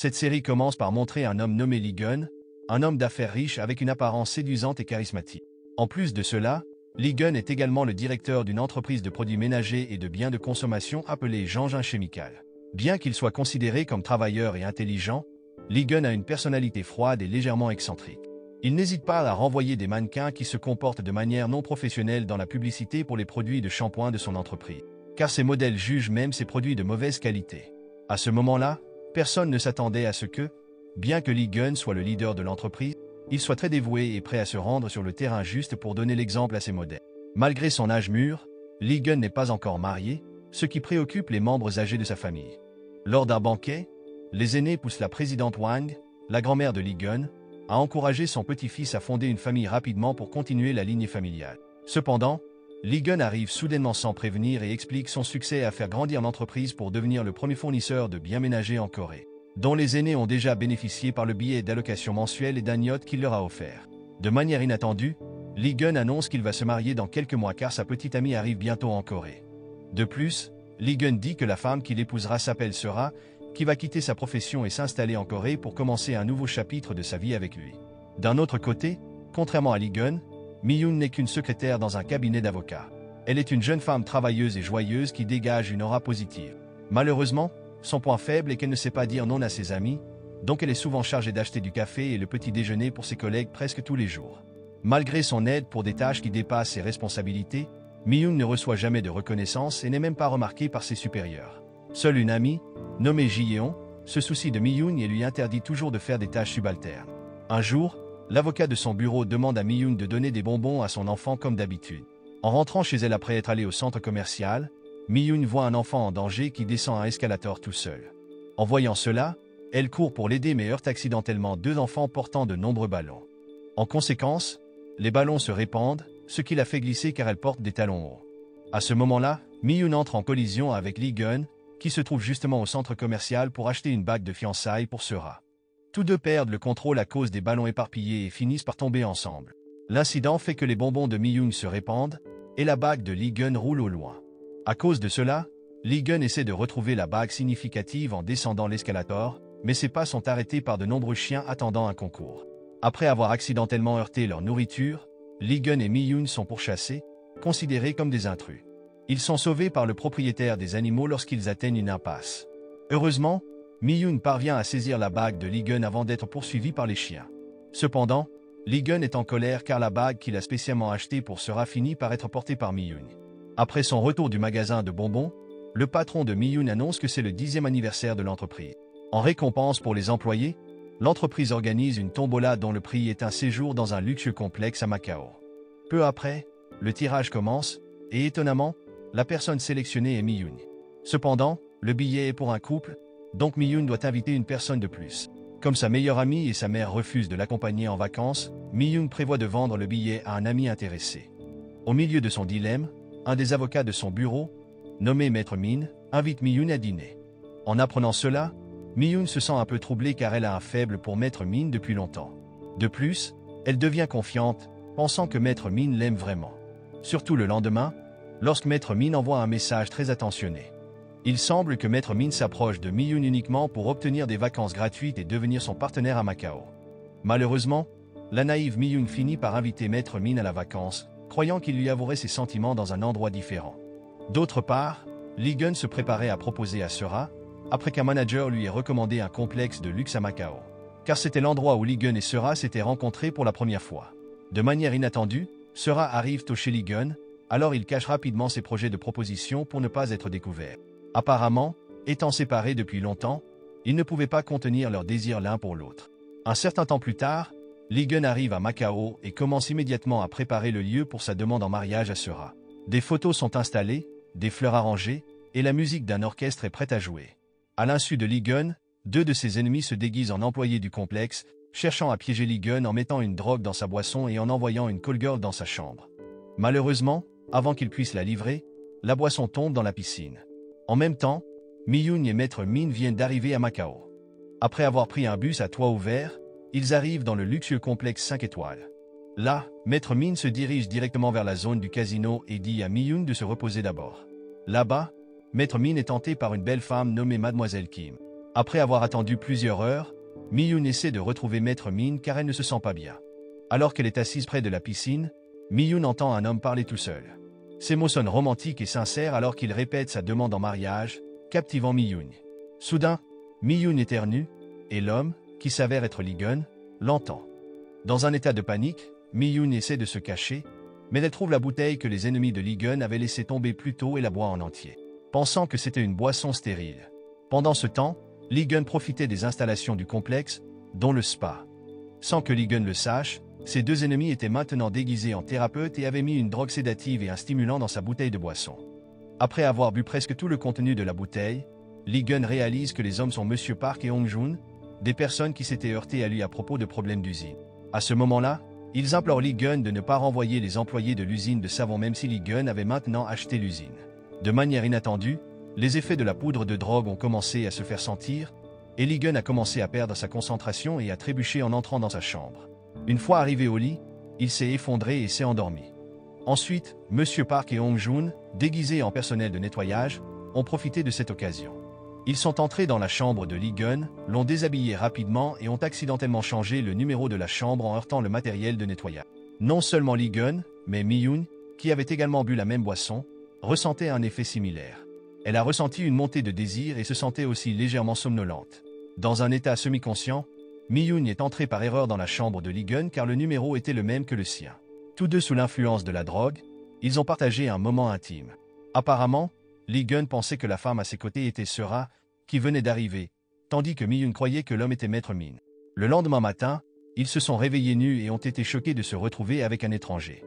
Cette série commence par montrer un homme nommé Lee Gun, un homme d'affaires riche avec une apparence séduisante et charismatique. En plus de cela, Lee Gun est également le directeur d'une entreprise de produits ménagers et de biens de consommation appelée Jean Chemical. Bien qu'il soit considéré comme travailleur et intelligent, Lee Gun a une personnalité froide et légèrement excentrique. Il n'hésite pas à renvoyer des mannequins qui se comportent de manière non professionnelle dans la publicité pour les produits de shampoing de son entreprise, car ces modèles jugent même ces produits de mauvaise qualité. À ce moment-là, personne ne s'attendait à ce que, bien que Lee Gun soit le leader de l'entreprise, il soit très dévoué et prêt à se rendre sur le terrain juste pour donner l'exemple à ses modèles. Malgré son âge mûr, Lee Gun n'est pas encore marié, ce qui préoccupe les membres âgés de sa famille. Lors d'un banquet, les aînés poussent la présidente Wang, la grand-mère de Lee Gun, à encourager son petit-fils à fonder une famille rapidement pour continuer la lignée familiale. Cependant, Lee Gun arrive soudainement sans prévenir et explique son succès à faire grandir l'entreprise pour devenir le premier fournisseur de biens ménagers en Corée, dont les aînés ont déjà bénéficié par le biais d'allocations mensuelles et d'un yacht qu'il leur a offert. De manière inattendue, Lee Gun annonce qu'il va se marier dans quelques mois car sa petite amie arrive bientôt en Corée. De plus, Lee Gun dit que la femme qu'il épousera s'appelle Sera, qui va quitter sa profession et s'installer en Corée pour commencer un nouveau chapitre de sa vie avec lui. D'un autre côté, contrairement à Lee Gun, Mi-yoon n'est qu'une secrétaire dans un cabinet d'avocats. Elle est une jeune femme travailleuse et joyeuse qui dégage une aura positive. Malheureusement, son point faible est qu'elle ne sait pas dire non à ses amis, donc elle est souvent chargée d'acheter du café et le petit déjeuner pour ses collègues presque tous les jours. Malgré son aide pour des tâches qui dépassent ses responsabilités, Mi-yoon ne reçoit jamais de reconnaissance et n'est même pas remarquée par ses supérieurs. Seule une amie, nommée Ji-yeon, se soucie de Mi-yoon et lui interdit toujours de faire des tâches subalternes. Un jour, l'avocat de son bureau demande à Mi-yoon de donner des bonbons à son enfant comme d'habitude. En rentrant chez elle après être allée au centre commercial, Mi-yoon voit un enfant en danger qui descend un escalator tout seul. En voyant cela, elle court pour l'aider mais heurte accidentellement deux enfants portant de nombreux ballons. En conséquence, les ballons se répandent, ce qui la fait glisser car elle porte des talons hauts. À ce moment-là, Mi-yoon entre en collision avec Lee Gun, qui se trouve justement au centre commercial pour acheter une bague de fiançailles pour Sera. Tous deux perdent le contrôle à cause des ballons éparpillés et finissent par tomber ensemble. L'incident fait que les bonbons de Mi-yoon se répandent, et la bague de Lee Gun roule au loin. À cause de cela, Lee Gun essaie de retrouver la bague significative en descendant l'escalator, mais ses pas sont arrêtés par de nombreux chiens attendant un concours. Après avoir accidentellement heurté leur nourriture, Lee Gun et Mi-yoon sont pourchassés, considérés comme des intrus. Ils sont sauvés par le propriétaire des animaux lorsqu'ils atteignent une impasse. Heureusement, Mi-yoon parvient à saisir la bague de Lee Gun avant d'être poursuivi par les chiens. Cependant, Lee Gun est en colère car la bague qu'il a spécialement achetée pour Sera finit par être portée par Mi-yoon. Après son retour du magasin de bonbons, le patron de Mi-yoon annonce que c'est le 10e anniversaire de l'entreprise. En récompense pour les employés, l'entreprise organise une tombola dont le prix est un séjour dans un luxueux complexe à Macao. Peu après, le tirage commence, et étonnamment, la personne sélectionnée est Mi-yoon. Cependant, le billet est pour un couple, donc Mi-yoon doit inviter une personne de plus. Comme sa meilleure amie et sa mère refusent de l'accompagner en vacances, Mi-yoon prévoit de vendre le billet à un ami intéressé. Au milieu de son dilemme, un des avocats de son bureau, nommé Maître Min, invite Mi-yoon à dîner. En apprenant cela, Mi-yoon se sent un peu troublée car elle a un faible pour Maître Min depuis longtemps. De plus, elle devient confiante, pensant que Maître Min l'aime vraiment. Surtout le lendemain, lorsque Maître Min envoie un message très attentionné. Il semble que Maître Min s'approche de Mi-yoon uniquement pour obtenir des vacances gratuites et devenir son partenaire à Macao. Malheureusement, la naïve Mi-yoon finit par inviter Maître Min à la vacance, croyant qu'il lui avouerait ses sentiments dans un endroit différent. D'autre part, Lee Gun se préparait à proposer à Sera, après qu'un manager lui ait recommandé un complexe de luxe à Macao. Car c'était l'endroit où Lee Gun et Sera s'étaient rencontrés pour la première fois. De manière inattendue, Sera arrive tôt chez Lee Gun, alors il cache rapidement ses projets de proposition pour ne pas être découvert. Apparemment, étant séparés depuis longtemps, ils ne pouvaient pas contenir leurs désirs l'un pour l'autre. Un certain temps plus tard, Lee Gun arrive à Macao et commence immédiatement à préparer le lieu pour sa demande en mariage à Sera. Des photos sont installées, des fleurs arrangées, et la musique d'un orchestre est prête à jouer. À l'insu de Lee Gun, deux de ses ennemis se déguisent en employés du complexe, cherchant à piéger Lee Gun en mettant une drogue dans sa boisson et en envoyant une call girl dans sa chambre. Malheureusement, avant qu'il puisse la livrer, la boisson tombe dans la piscine. En même temps, Mi-yoon et Maître Min viennent d'arriver à Macao. Après avoir pris un bus à toit ouvert, ils arrivent dans le luxueux complexe 5 étoiles. Là, Maître Min se dirige directement vers la zone du casino et dit à Mi-yoon de se reposer d'abord. Là-bas, Maître Min est tenté par une belle femme nommée Mademoiselle Kim. Après avoir attendu plusieurs heures, Mi-yoon essaie de retrouver Maître Min car elle ne se sent pas bien. Alors qu'elle est assise près de la piscine, Mi-yoon entend un homme parler tout seul. Ses mots sonnent romantiques et sincères alors qu'il répète sa demande en mariage, captivant Mi-yoon. Soudain, Mi-yoon éternue, et l'homme, qui s'avère être Lee-gun, l'entend. Dans un état de panique, Mi-yoon essaie de se cacher, mais elle trouve la bouteille que les ennemis de Lee-gun avaient laissé tomber plus tôt et la boit en entier, pensant que c'était une boisson stérile. Pendant ce temps, Lee-gun profitait des installations du complexe, dont le spa. Sans que Lee-gun le sache, ses deux ennemis étaient maintenant déguisés en thérapeutes et avaient mis une drogue sédative et un stimulant dans sa bouteille de boisson. Après avoir bu presque tout le contenu de la bouteille, Lee-gun réalise que les hommes sont Monsieur Park et Hong-joon, des personnes qui s'étaient heurtées à lui à propos de problèmes d'usine. À ce moment-là, ils implorent Lee-gun de ne pas renvoyer les employés de l'usine de savon même si Lee-gun avait maintenant acheté l'usine. De manière inattendue, les effets de la poudre de drogue ont commencé à se faire sentir, et Lee-gun a commencé à perdre sa concentration et à trébucher en entrant dans sa chambre. Une fois arrivé au lit, il s'est effondré et s'est endormi. Ensuite, Monsieur Park et Hong-joon, déguisés en personnel de nettoyage, ont profité de cette occasion. Ils sont entrés dans la chambre de Lee-gun, l'ont déshabillé rapidement et ont accidentellement changé le numéro de la chambre en heurtant le matériel de nettoyage. Non seulement Lee-gun, mais Mi-yoon, qui avait également bu la même boisson, ressentait un effet similaire. Elle a ressenti une montée de désir et se sentait aussi légèrement somnolente. Dans un état semi-conscient, Mi-yoon est entré par erreur dans la chambre de Lee-gun car le numéro était le même que le sien. Tous deux sous l'influence de la drogue, ils ont partagé un moment intime. Apparemment, Lee-gun pensait que la femme à ses côtés était Sera, qui venait d'arriver, tandis que Mi-yoon croyait que l'homme était Maître Min. Le lendemain matin, ils se sont réveillés nus et ont été choqués de se retrouver avec un étranger.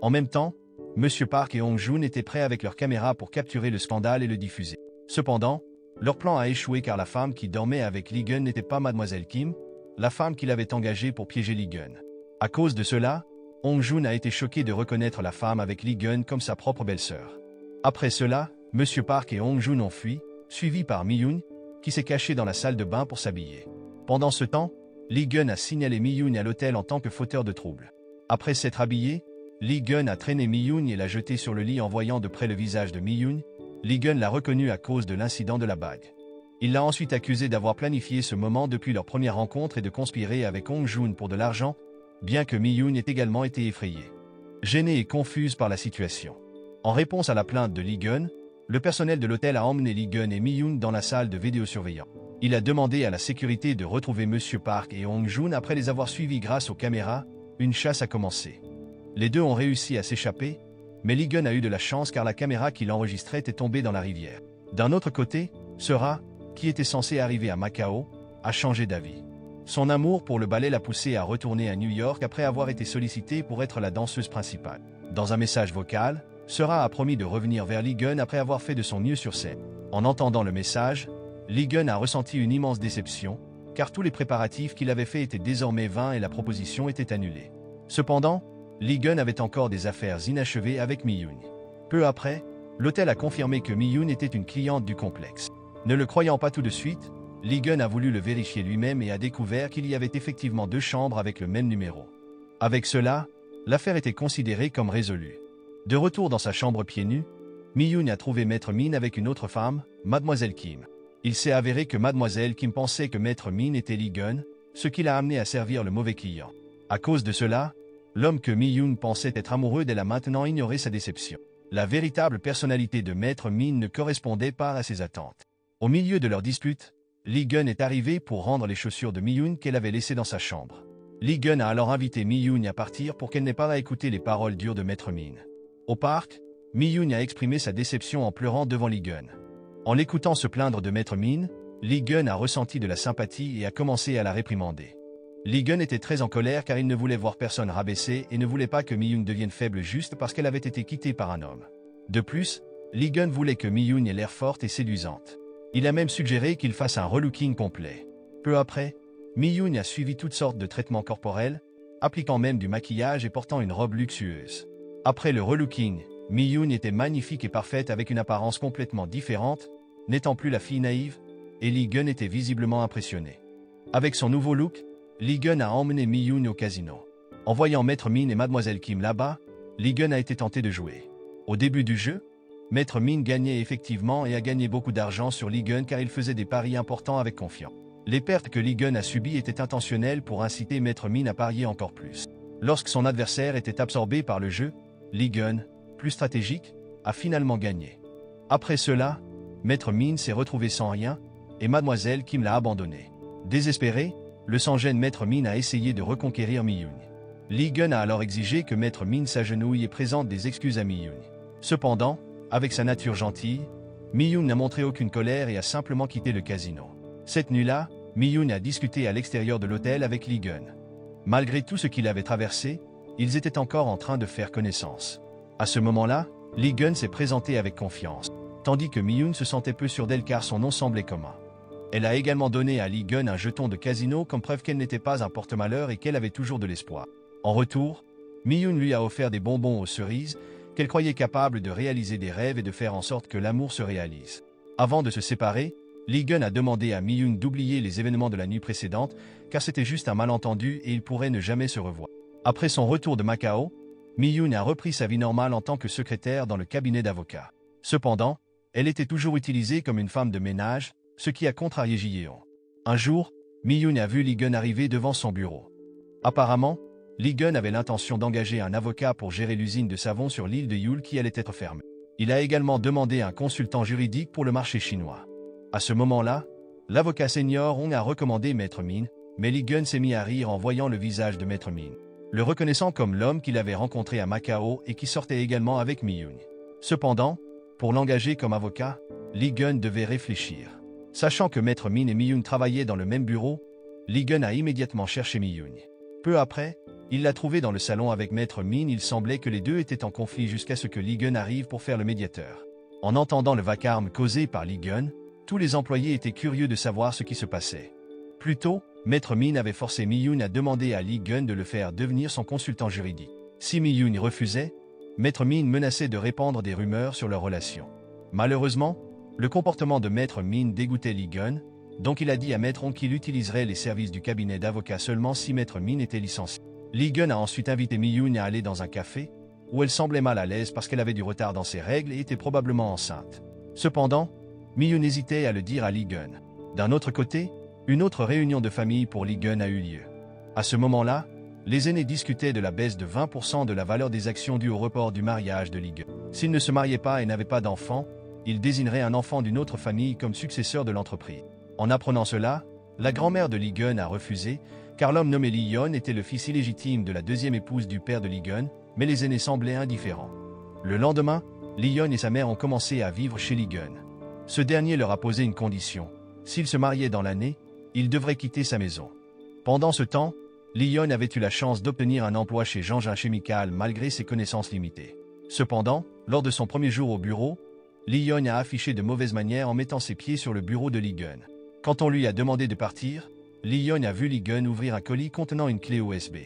En même temps, Monsieur Park et Hong-joon étaient prêts avec leurs caméras pour capturer le scandale et le diffuser. Cependant, leur plan a échoué car la femme qui dormait avec Lee-gun n'était pas Mademoiselle Kim, la femme qu'il avait engagée pour piéger Lee-gun. À cause de cela, Hong-joon a été choqué de reconnaître la femme avec Lee-gun comme sa propre belle-sœur. Après cela, Monsieur Park et Hong-joon ont fui, suivis par Mi-yoon, qui s'est caché dans la salle de bain pour s'habiller. Pendant ce temps, Lee-gun a signalé Mi-yoon à l'hôtel en tant que fauteur de troubles. Après s'être habillé, Lee-gun a traîné Mi-yoon et l'a jeté sur le lit en voyant de près le visage de Mi-yoon. Lee-gun l'a reconnu à cause de l'incident de la bague. Il l'a ensuite accusé d'avoir planifié ce moment depuis leur première rencontre et de conspirer avec Hong-joon pour de l'argent, bien que Mi-yoon ait également été effrayée. Gênée et confuse par la situation. En réponse à la plainte de Lee-gun, le personnel de l'hôtel a emmené Lee-gun et Mi-yoon dans la salle de vidéosurveillance. Il a demandé à la sécurité de retrouver Monsieur Park et Hong-joon après les avoir suivis grâce aux caméras. Une chasse a commencé. Les deux ont réussi à s'échapper, mais Lee-gun a eu de la chance car la caméra qui l'enregistrait est tombée dans la rivière. D'un autre côté, Sera, qui était censé arriver à Macao, a changé d'avis. Son amour pour le ballet l'a poussé à retourner à New York après avoir été sollicitée pour être la danseuse principale. Dans un message vocal, Sera a promis de revenir vers Lee-gun après avoir fait de son mieux sur scène. En entendant le message, Lee-gun a ressenti une immense déception, car tous les préparatifs qu'il avait faits étaient désormais vains et la proposition était annulée. Cependant, Lee-gun avait encore des affaires inachevées avec Mi-yoon. Peu après, l'hôtel a confirmé que Mi-yoon était une cliente du complexe. Ne le croyant pas tout de suite, Lee-gun a voulu le vérifier lui-même et a découvert qu'il y avait effectivement 2 chambres avec le même numéro. Avec cela, l'affaire était considérée comme résolue. De retour dans sa chambre pieds nus, Mi-yoon a trouvé Maître Min avec une autre femme, Mademoiselle Kim. Il s'est avéré que Mademoiselle Kim pensait que Maître Min était Lee-gun, ce qui l'a amené à servir le mauvais client. À cause de cela, l'homme que Mi-yoon pensait être amoureux d'elle a maintenant ignoré sa déception. La véritable personnalité de Maître Min ne correspondait pas à ses attentes. Au milieu de leur dispute, Lee-gun est arrivé pour rendre les chaussures de Mi-yoon qu'elle avait laissées dans sa chambre. Lee-gun a alors invité Mi-yoon à partir pour qu'elle n'ait pas à écouter les paroles dures de Maître Min. Au parc, Mi-yoon a exprimé sa déception en pleurant devant Lee-gun. En l'écoutant se plaindre de Maître Min, Lee-gun a ressenti de la sympathie et a commencé à la réprimander. Lee-gun était très en colère car il ne voulait voir personne rabaissé et ne voulait pas que Mi-yoon devienne faible juste parce qu'elle avait été quittée par un homme. De plus, Lee-gun voulait que Mi-yoon ait l'air forte et séduisante. Il a même suggéré qu'il fasse un relooking complet. Peu après, Mi-yoon a suivi toutes sortes de traitements corporels, appliquant même du maquillage et portant une robe luxueuse. Après le relooking, Mi-yoon était magnifique et parfaite avec une apparence complètement différente, n'étant plus la fille naïve, et Lee-gun était visiblement impressionné. Avec son nouveau look, Lee-gun a emmené Mi-yoon au casino. En voyant Maître Min et Mademoiselle Kim là-bas, Lee-gun a été tenté de jouer. Au début du jeu, Maître Min gagnait effectivement et a gagné beaucoup d'argent sur Lee Gun car il faisait des paris importants avec confiance. Les pertes que Lee Gun a subies étaient intentionnelles pour inciter Maître Min à parier encore plus. Lorsque son adversaire était absorbé par le jeu, Lee Gun, plus stratégique, a finalement gagné. Après cela, Maître Min s'est retrouvé sans rien, et Mademoiselle Kim l'a abandonné. Désespéré, le sans-gêne Maître Min a essayé de reconquérir Mi-yoon. Lee Gun a alors exigé que Maître Min s'agenouille et présente des excuses à Mi-yoon. Cependant, avec sa nature gentille, Mi-yoon n'a montré aucune colère et a simplement quitté le casino. Cette nuit-là, Mi-yoon a discuté à l'extérieur de l'hôtel avec Lee Gun. Malgré tout ce qu'il avait traversé, ils étaient encore en train de faire connaissance. À ce moment-là, Lee Gun s'est présenté avec confiance, tandis que Mi-yoon se sentait peu sûre d'elle car son nom semblait commun. Elle a également donné à Lee Gun un jeton de casino comme preuve qu'elle n'était pas un porte-malheur et qu'elle avait toujours de l'espoir. En retour, Mi-yoon lui a offert des bonbons aux cerises, qu'elle croyait capable de réaliser des rêves et de faire en sorte que l'amour se réalise. Avant de se séparer, Lee Gun a demandé à Mi-yoon d'oublier les événements de la nuit précédente, car c'était juste un malentendu et ils pourraient ne jamais se revoir. Après son retour de Macao, Mi-yoon a repris sa vie normale en tant que secrétaire dans le cabinet d'avocat. Cependant, elle était toujours utilisée comme une femme de ménage, ce qui a contrarié Ji-yeon. Un jour, Mi-yoon a vu Lee Gun arriver devant son bureau. Apparemment, Lee Gun avait l'intention d'engager un avocat pour gérer l'usine de savon sur l'île de Yule qui allait être fermée. Il a également demandé un consultant juridique pour le marché chinois. À ce moment-là, l'avocat senior a recommandé Maître Min, mais Lee Gun s'est mis à rire en voyant le visage de Maître Min, le reconnaissant comme l'homme qu'il avait rencontré à Macao et qui sortait également avec Mi-yoon. Cependant, pour l'engager comme avocat, Lee Gun devait réfléchir. Sachant que Maître Min et Mi-yoon travaillaient dans le même bureau, Lee Gun a immédiatement cherché Mi-yoon. Peu après, il l'a trouvé dans le salon avec Maître Min. Il semblait que les deux étaient en conflit jusqu'à ce que Lee Gun arrive pour faire le médiateur. En entendant le vacarme causé par Lee Gun, tous les employés étaient curieux de savoir ce qui se passait. Plus tôt, Maître Min avait forcé Mi-yoon à demander à Lee Gun de le faire devenir son consultant juridique. Si Mi-yoon y refusait, Maître Min menaçait de répandre des rumeurs sur leur relation. Malheureusement, le comportement de Maître Min dégoûtait Lee Gun, donc il a dit à Maître On qu'il utiliserait les services du cabinet d'avocat seulement si Maître Min était licencié. Lee Gun a ensuite invité Mi-yoon à aller dans un café, où elle semblait mal à l'aise parce qu'elle avait du retard dans ses règles et était probablement enceinte. Cependant, Mi-yoon hésitait à le dire à Lee Gun. D'un autre côté, une autre réunion de famille pour Lee Gun a eu lieu. À ce moment-là, les aînés discutaient de la baisse de 20% de la valeur des actions dues au report du mariage de Lee Gun. S'il ne se mariait pas et n'avait pas d'enfant, il désignerait un enfant d'une autre famille comme successeur de l'entreprise. En apprenant cela, la grand-mère de Lee Gun a refusé, car l'homme nommé Lee Yeon était le fils illégitime de la deuxième épouse du père de Lee Gun, mais les aînés semblaient indifférents. Le lendemain, Lee Yeon et sa mère ont commencé à vivre chez Lee Gun. Ce dernier leur a posé une condition. S'il se mariait dans l'année, il devrait quitter sa maison. Pendant ce temps, Lee Yeon avait eu la chance d'obtenir un emploi chez Jean-Jean Chemical malgré ses connaissances limitées. Cependant, lors de son premier jour au bureau, Lee Yeon a affiché de mauvaises manières en mettant ses pieds sur le bureau de Lee Gun. Quand on lui a demandé de partir, Lee Yeon a vu Lee Gun ouvrir un colis contenant une clé USB.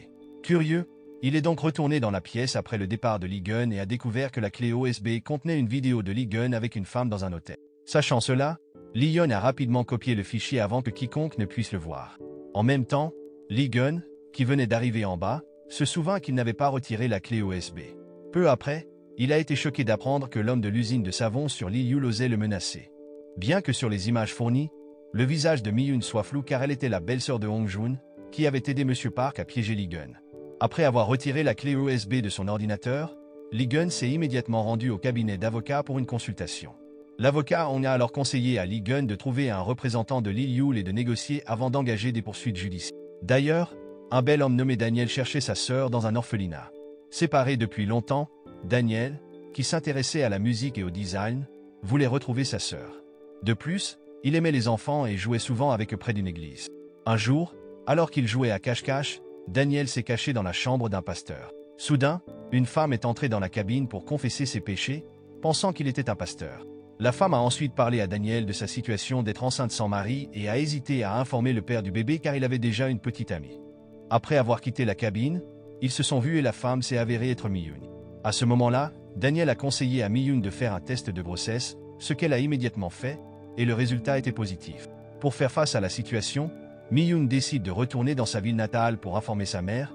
Curieux, il est donc retourné dans la pièce après le départ de Lee Gun et a découvert que la clé USB contenait une vidéo de Lee Gun avec une femme dans un hôtel. Sachant cela, Lee Yeon a rapidement copié le fichier avant que quiconque ne puisse le voir. En même temps, Lee Gun, qui venait d'arriver en bas, se souvint qu'il n'avait pas retiré la clé USB. Peu après, il a été choqué d'apprendre que l'homme de l'usine de savon sur l'île Yule osait le menacer. Bien que sur les images fournies, le visage de Mi-yoon soit flou car elle était la belle-sœur de Hong-joon, qui avait aidé M. Park à piéger Lee Gun. Après avoir retiré la clé USB de son ordinateur, Lee Gun s'est immédiatement rendu au cabinet d'avocat pour une consultation. L'avocat a alors conseillé à Lee Gun de trouver un représentant de l'île Yule et de négocier avant d'engager des poursuites judiciaires. D'ailleurs, un bel homme nommé Daniel cherchait sa sœur dans un orphelinat. Séparé depuis longtemps, Daniel, qui s'intéressait à la musique et au design, voulait retrouver sa sœur. De plus, il aimait les enfants et jouait souvent avec eux près d'une église. Un jour, alors qu'il jouait à cache-cache, Daniel s'est caché dans la chambre d'un pasteur. Soudain, une femme est entrée dans la cabine pour confesser ses péchés, pensant qu'il était un pasteur. La femme a ensuite parlé à Daniel de sa situation d'être enceinte sans mari et a hésité à informer le père du bébé car il avait déjà une petite amie. Après avoir quitté la cabine, ils se sont vus et la femme s'est avérée être Mi-yoon. À ce moment-là, Daniel a conseillé à Mi-yoon de faire un test de grossesse, ce qu'elle a immédiatement fait, et le résultat était positif. Pour faire face à la situation, Mi-yoon décide de retourner dans sa ville natale pour informer sa mère,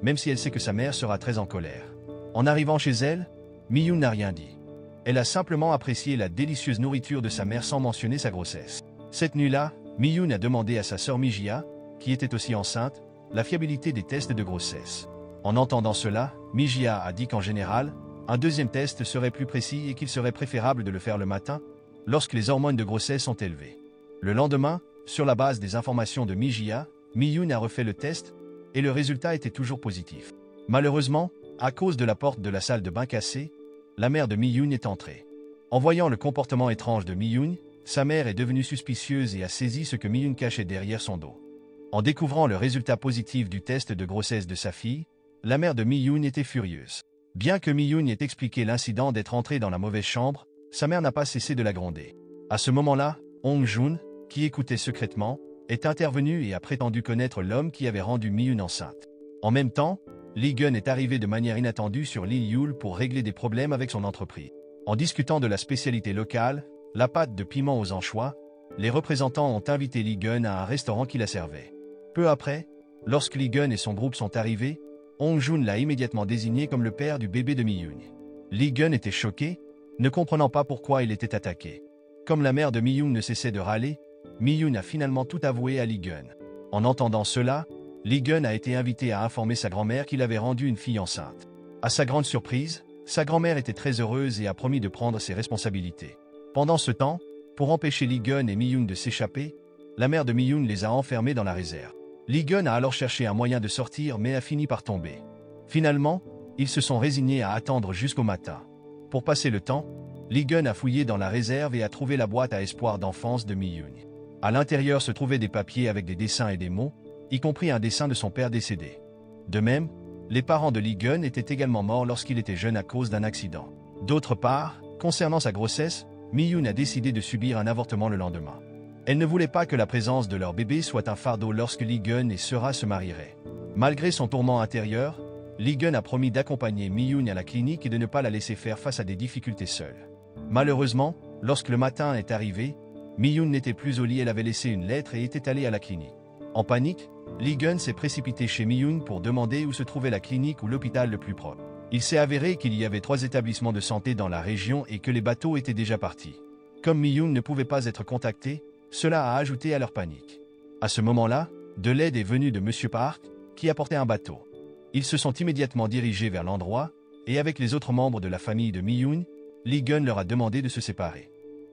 même si elle sait que sa mère sera très en colère. En arrivant chez elle, Mi-yoon n'a rien dit. Elle a simplement apprécié la délicieuse nourriture de sa mère sans mentionner sa grossesse. Cette nuit-là, Mi-yoon a demandé à sa sœur Mi-jia, qui était aussi enceinte, la fiabilité des tests de grossesse. En entendant cela, Mi-jia a dit qu'en général, un deuxième test serait plus précis et qu'il serait préférable de le faire le matin, lorsque les hormones de grossesse sont élevées. Le lendemain, sur la base des informations de Mi-jia, Mi-yoon a refait le test, et le résultat était toujours positif. Malheureusement, à cause de la porte de la salle de bain cassée, la mère de Mi-yoon est entrée. En voyant le comportement étrange de Mi-yoon, sa mère est devenue suspicieuse et a saisi ce que Mi-yoon cachait derrière son dos. En découvrant le résultat positif du test de grossesse de sa fille, la mère de Mi-yoon était furieuse. Bien que Mi-yoon ait expliqué l'incident d'être entré dans la mauvaise chambre, sa mère n'a pas cessé de la gronder. À ce moment-là, Hong-joon, qui écoutait secrètement, est intervenu et a prétendu connaître l'homme qui avait rendu Mi-yoon enceinte. En même temps, Lee-gun est arrivé de manière inattendue sur l'île Yule pour régler des problèmes avec son entreprise. En discutant de la spécialité locale, la pâte de piment aux anchois, les représentants ont invité Lee-gun à un restaurant qui la servait. Peu après, lorsque Lee-gun et son groupe sont arrivés, Hong-joon l'a immédiatement désigné comme le père du bébé de Mi-yoon. Lee-gun était choqué, ne comprenant pas pourquoi il était attaqué. Comme la mère de Mi-yoon ne cessait de râler, Mi-yoon a finalement tout avoué à Lee-gun. En entendant cela, Lee-gun a été invité à informer sa grand-mère qu'il avait rendu une fille enceinte. À sa grande surprise, sa grand-mère était très heureuse et a promis de prendre ses responsabilités. Pendant ce temps, pour empêcher Lee-gun et Mi-yoon de s'échapper, la mère de Mi-yoon les a enfermés dans la réserve. Lee-gun a alors cherché un moyen de sortir mais a fini par tomber. Finalement, ils se sont résignés à attendre jusqu'au matin. Pour passer le temps, Lee-gun a fouillé dans la réserve et a trouvé la boîte à espoir d'enfance de Mi-yoon. À l'intérieur se trouvaient des papiers avec des dessins et des mots, y compris un dessin de son père décédé. De même, les parents de Lee-gun étaient également morts lorsqu'il était jeune à cause d'un accident. D'autre part, concernant sa grossesse, Mi-yoon a décidé de subir un avortement le lendemain. Elle ne voulait pas que la présence de leur bébé soit un fardeau lorsque Lee-gun et Sera se marieraient. Malgré son tourment intérieur, Lee-gun a promis d'accompagner Mi-yoon à la clinique et de ne pas la laisser faire face à des difficultés seule. Malheureusement, lorsque le matin est arrivé, Mi-yoon n'était plus au lit, elle avait laissé une lettre et était allée à la clinique. En panique, Lee-gun s'est précipité chez Mi-yoon pour demander où se trouvait la clinique ou l'hôpital le plus proche. Il s'est avéré qu'il y avait 3 établissements de santé dans la région et que les bateaux étaient déjà partis. Comme Mi-yoon ne pouvait pas être contacté, cela a ajouté à leur panique. À ce moment-là, de l'aide est venue de M. Park, qui apportait un bateau. Ils se sont immédiatement dirigés vers l'endroit, et avec les autres membres de la famille de Mi-yoon, Lee-gun leur a demandé de se séparer.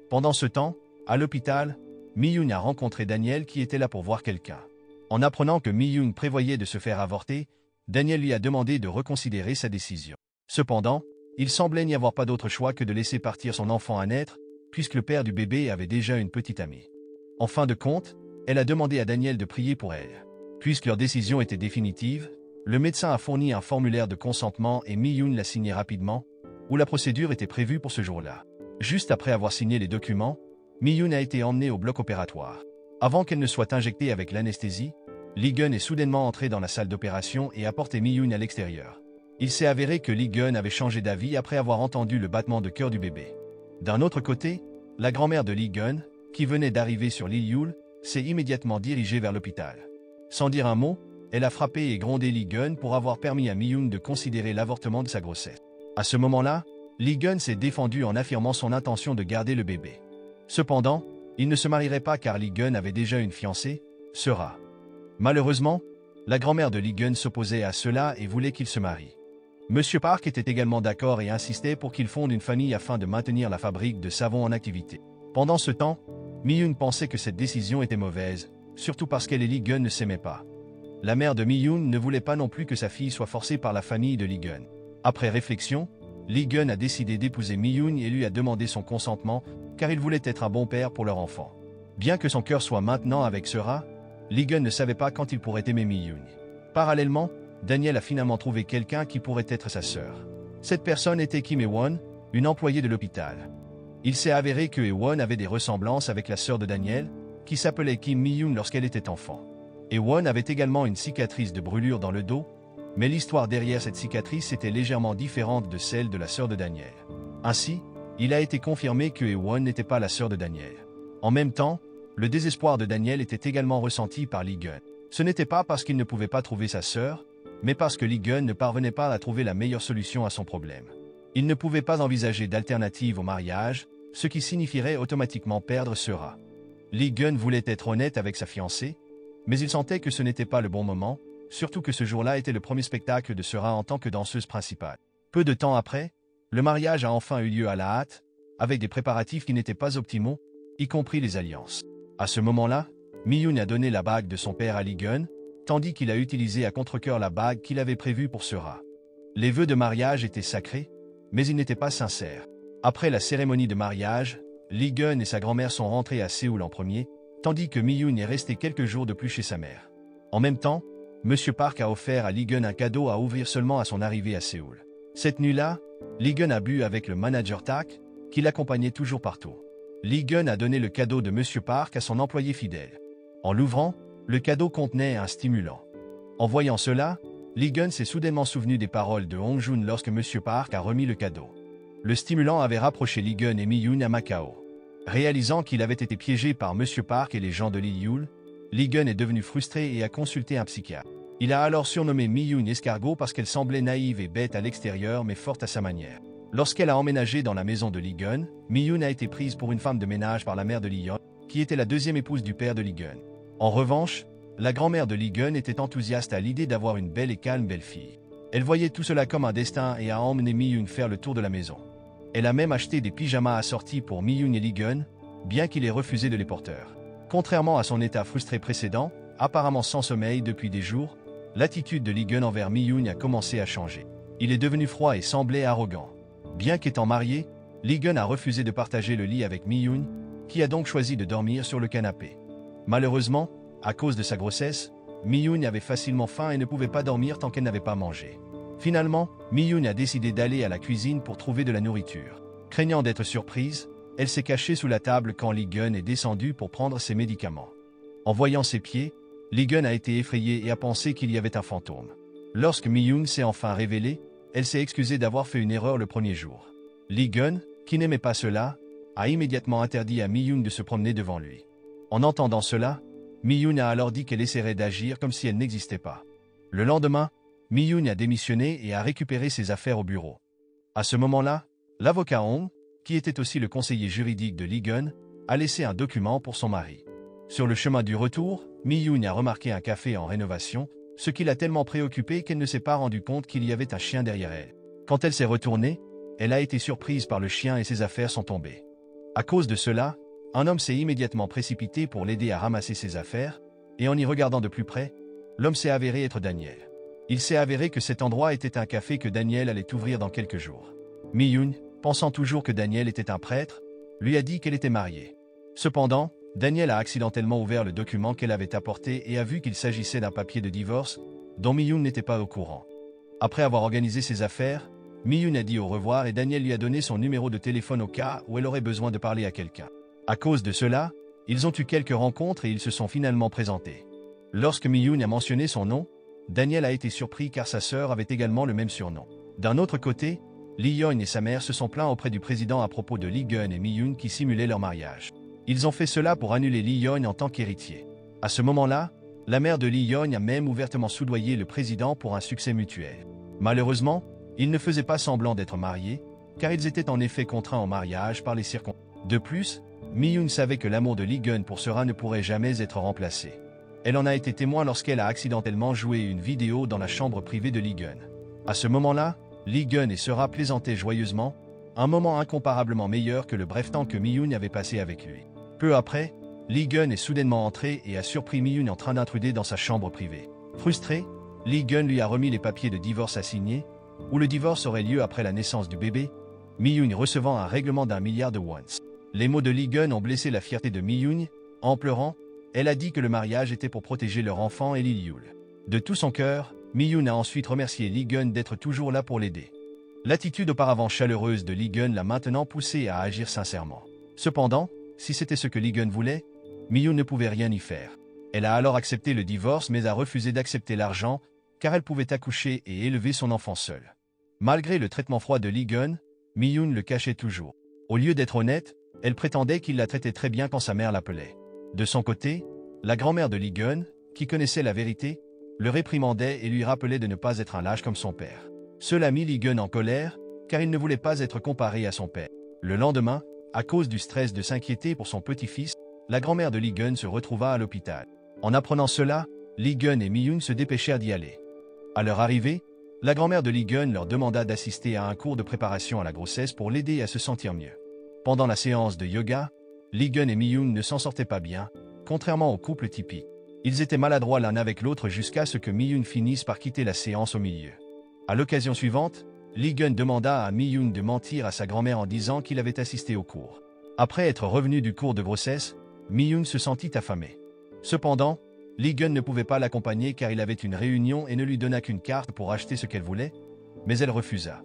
Pendant ce temps, à l'hôpital, Mi-yoon a rencontré Daniel qui était là pour voir quelqu'un. En apprenant que Mi-yoon prévoyait de se faire avorter, Daniel lui a demandé de reconsidérer sa décision. Cependant, il semblait n'y avoir pas d'autre choix que de laisser partir son enfant à naître, puisque le père du bébé avait déjà une petite amie. En fin de compte, elle a demandé à Daniel de prier pour elle. Puisque leur décision était définitive, le médecin a fourni un formulaire de consentement et Mi-yoon l'a signé rapidement, où la procédure était prévue pour ce jour-là. Juste après avoir signé les documents, Mi-yoon a été emmenée au bloc opératoire. Avant qu'elle ne soit injectée avec l'anesthésie, Lee-gun est soudainement entré dans la salle d'opération et a porté Mi-yoon à l'extérieur. Il s'est avéré que Lee-gun avait changé d'avis après avoir entendu le battement de cœur du bébé. D'un autre côté, la grand-mère de Lee-gun, qui venait d'arriver sur l'île Yule, s'est immédiatement dirigée vers l'hôpital. Sans dire un mot, elle a frappé et grondé Lee-gun pour avoir permis à Mi-yoon de considérer l'avortement de sa grossesse. À ce moment-là, Lee-gun s'est défendu en affirmant son intention de garder le bébé. Cependant, il ne se marierait pas car Lee-gun avait déjà une fiancée, Sera. Malheureusement, la grand-mère de Lee-gun s'opposait à cela et voulait qu'il se marie. Monsieur Park était également d'accord et insistait pour qu'il fonde une famille afin de maintenir la fabrique de savon en activité. Pendant ce temps, Mi-yoon pensait que cette décision était mauvaise, surtout parce qu'elle et Lee-gun ne s'aimaient pas. La mère de Mi-yoon ne voulait pas non plus que sa fille soit forcée par la famille de Lee-gun. Après réflexion, Lee-gun a décidé d'épouser Mi-yoon et lui a demandé son consentement car il voulait être un bon père pour leur enfant. Bien que son cœur soit maintenant avec Sera, Lee-gun ne savait pas quand il pourrait aimer Mi-yoon. Parallèlement, Daniel a finalement trouvé quelqu'un qui pourrait être sa sœur. Cette personne était Kim Hee-won, une employée de l'hôpital. Il s'est avéré que Hee-won avait des ressemblances avec la sœur de Daniel, qui s'appelait Kim Mi-yoon lorsqu'elle était enfant. Hee-won avait également une cicatrice de brûlure dans le dos, mais l'histoire derrière cette cicatrice était légèrement différente de celle de la sœur de Daniel. Ainsi, il a été confirmé que Hee-won n'était pas la sœur de Daniel. En même temps, le désespoir de Daniel était également ressenti par Lee-gun. Ce n'était pas parce qu'il ne pouvait pas trouver sa sœur, mais parce que Lee-gun ne parvenait pas à trouver la meilleure solution à son problème. Il ne pouvait pas envisager d'alternative au mariage, ce qui signifierait automatiquement perdre Sera. Lee Gun voulait être honnête avec sa fiancée, mais il sentait que ce n'était pas le bon moment, surtout que ce jour-là était le premier spectacle de Sera en tant que danseuse principale. Peu de temps après, le mariage a enfin eu lieu à la hâte, avec des préparatifs qui n'étaient pas optimaux, y compris les alliances. À ce moment-là, Mi-yoon a donné la bague de son père à Lee Gun, tandis qu'il a utilisé à contre-cœur la bague qu'il avait prévue pour Sera. Les vœux de mariage étaient sacrés, mais ils n'étaient pas sincères. Après la cérémonie de mariage, Lee Gun et sa grand-mère sont rentrés à Séoul en premier, tandis que Mi-yoon est resté quelques jours de plus chez sa mère. En même temps, M. Park a offert à Lee Gun un cadeau à ouvrir seulement à son arrivée à Séoul. Cette nuit-là, Lee Gun a bu avec le manager Tak, qui l'accompagnait toujours partout. Lee Gun a donné le cadeau de M. Park à son employé fidèle. En l'ouvrant, le cadeau contenait un stimulant. En voyant cela, Lee Gun s'est soudainement souvenu des paroles de Hong Joon lorsque M. Park a remis le cadeau. Le stimulant avait rapproché Lee Gun et Mi-yoon à Macao. Réalisant qu'il avait été piégé par M. Park et les gens de Lee Yul, Lee Gun est devenu frustré et a consulté un psychiatre. Il a alors surnommé Mi-yoon escargot parce qu'elle semblait naïve et bête à l'extérieur mais forte à sa manière. Lorsqu'elle a emménagé dans la maison de Lee Gun, Mi-yoon a été prise pour une femme de ménage par la mère de Lee Yeon, qui était la deuxième épouse du père de Lee Gun. En revanche, la grand-mère de Lee Gun était enthousiaste à l'idée d'avoir une belle et calme belle-fille. Elle voyait tout cela comme un destin et a emmené Mi-yoon faire le tour de la maison. Elle a même acheté des pyjamas assortis pour Mi-yoon et Lee Gun, bien qu'il ait refusé de les porter. Contrairement à son état frustré précédent, apparemment sans sommeil depuis des jours, l'attitude de Lee Gun envers Mi-yoon a commencé à changer. Il est devenu froid et semblait arrogant. Bien qu'étant marié, Lee Gun a refusé de partager le lit avec Mi-yoon, qui a donc choisi de dormir sur le canapé. Malheureusement, à cause de sa grossesse, Mi-yoon avait facilement faim et ne pouvait pas dormir tant qu'elle n'avait pas mangé. Finalement, Mi-yoon a décidé d'aller à la cuisine pour trouver de la nourriture. Craignant d'être surprise, elle s'est cachée sous la table quand Lee Gun est descendu pour prendre ses médicaments. En voyant ses pieds, Lee Gun a été effrayée et a pensé qu'il y avait un fantôme. Lorsque Mi-yoon s'est enfin révélée, elle s'est excusée d'avoir fait une erreur le premier jour. Lee Gun, qui n'aimait pas cela, a immédiatement interdit à Mi-yoon de se promener devant lui. En entendant cela, Mi-yoon a alors dit qu'elle essaierait d'agir comme si elle n'existait pas. Le lendemain, Mi-yoon a démissionné et a récupéré ses affaires au bureau. À ce moment-là, l'avocat Hong, qui était aussi le conseiller juridique de Lee Gun, a laissé un document pour son mari. Sur le chemin du retour, Mi-yoon a remarqué un café en rénovation, ce qui l'a tellement préoccupée qu'elle ne s'est pas rendu compte qu'il y avait un chien derrière elle. Quand elle s'est retournée, elle a été surprise par le chien et ses affaires sont tombées. À cause de cela, un homme s'est immédiatement précipité pour l'aider à ramasser ses affaires, et en y regardant de plus près, l'homme s'est avéré être Daniel. Il s'est avéré que cet endroit était un café que Daniel allait ouvrir dans quelques jours. Mi-yoon, pensant toujours que Daniel était un prêtre, lui a dit qu'elle était mariée. Cependant, Daniel a accidentellement ouvert le document qu'elle avait apporté et a vu qu'il s'agissait d'un papier de divorce, dont Mi-yoon n'était pas au courant. Après avoir organisé ses affaires, Mi-yoon a dit au revoir et Daniel lui a donné son numéro de téléphone au cas où elle aurait besoin de parler à quelqu'un. À cause de cela, ils ont eu quelques rencontres et ils se sont finalement présentés. Lorsque Mi-yoon a mentionné son nom, Daniel a été surpris car sa sœur avait également le même surnom. D'un autre côté, Lee Yeon et sa mère se sont plaints auprès du président à propos de Lee Gun et Mi-yoon qui simulaient leur mariage. Ils ont fait cela pour annuler Lee Yeon en tant qu'héritier. À ce moment-là, la mère de Lee Yeon a même ouvertement soudoyé le président pour un succès mutuel. Malheureusement, ils ne faisaient pas semblant d'être mariés, car ils étaient en effet contraints au mariage par les circonstances. De plus, Mi-yoon savait que l'amour de Lee Gun pour Sera ne pourrait jamais être remplacé. Elle en a été témoin lorsqu'elle a accidentellement joué une vidéo dans la chambre privée de Lee Gun. À ce moment-là, Lee Gun et Sera plaisantaient joyeusement, un moment incomparablement meilleur que le bref temps que Mi-yoon avait passé avec lui. Peu après, Lee Gun est soudainement entré et a surpris Mi-yoon en train d'intruder dans sa chambre privée. Frustré, Lee Gun lui a remis les papiers de divorce à signer, où le divorce aurait lieu après la naissance du bébé, Mi-yoon recevant un règlement d'1 milliard de won. Les mots de Lee Gun ont blessé la fierté de Mi-yoon. En pleurant, elle a dit que le mariage était pour protéger leur enfant et Lee Yul. De tout son cœur, Mi-yoon a ensuite remercié Lee Gun d'être toujours là pour l'aider. L'attitude auparavant chaleureuse de Lee Gun l'a maintenant poussé à agir sincèrement. Cependant, si c'était ce que Lee Gun voulait, Mi-yoon ne pouvait rien y faire. Elle a alors accepté le divorce mais a refusé d'accepter l'argent, car elle pouvait accoucher et élever son enfant seule. Malgré le traitement froid de Lee Gun, Mi-yoon le cachait toujours. Au lieu d'être honnête, elle prétendait qu'il la traitait très bien quand sa mère l'appelait. De son côté, la grand-mère de Lee Gun, qui connaissait la vérité, le réprimandait et lui rappelait de ne pas être un lâche comme son père. Cela mit Lee Gun en colère, car il ne voulait pas être comparé à son père. Le lendemain, à cause du stress de s'inquiéter pour son petit-fils, la grand-mère de Lee-gun se retrouva à l'hôpital. En apprenant cela, Lee-gun et Mi-yoon se dépêchèrent d'y aller. À leur arrivée, la grand-mère de Lee-gun leur demanda d'assister à un cours de préparation à la grossesse pour l'aider à se sentir mieux. Pendant la séance de yoga, Lee-gun et Mi-yoon ne s'en sortaient pas bien, contrairement au couple typique. Ils étaient maladroits l'un avec l'autre jusqu'à ce que Mi-yoon finisse par quitter la séance au milieu. À l'occasion suivante, Lee-gun demanda à Mi-yoon de mentir à sa grand-mère en disant qu'il avait assisté au cours. Après être revenu du cours de grossesse, Mi-yoon se sentit affamé. Cependant, Lee-gun ne pouvait pas l'accompagner car il avait une réunion et ne lui donna qu'une carte pour acheter ce qu'elle voulait, mais elle refusa.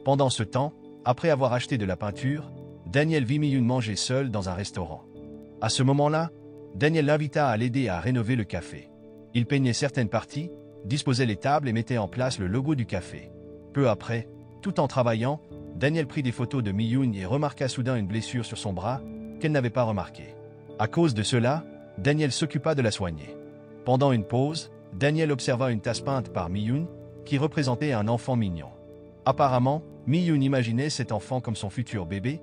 Pendant ce temps, après avoir acheté de la peinture, Daniel vit Mi-yoon manger seul dans un restaurant. À ce moment-là, Daniel l'invita à l'aider à rénover le café. Il peignait certaines parties, disposait les tables et mettait en place le logo du café. Peu après, tout en travaillant, Daniel prit des photos de Mi-yoon et remarqua soudain une blessure sur son bras qu'elle n'avait pas remarquée. À cause de cela, Daniel s'occupa de la soigner. Pendant une pause, Daniel observa une tasse peinte par Mi-yoon qui représentait un enfant mignon. Apparemment, Mi-yoon imaginait cet enfant comme son futur bébé,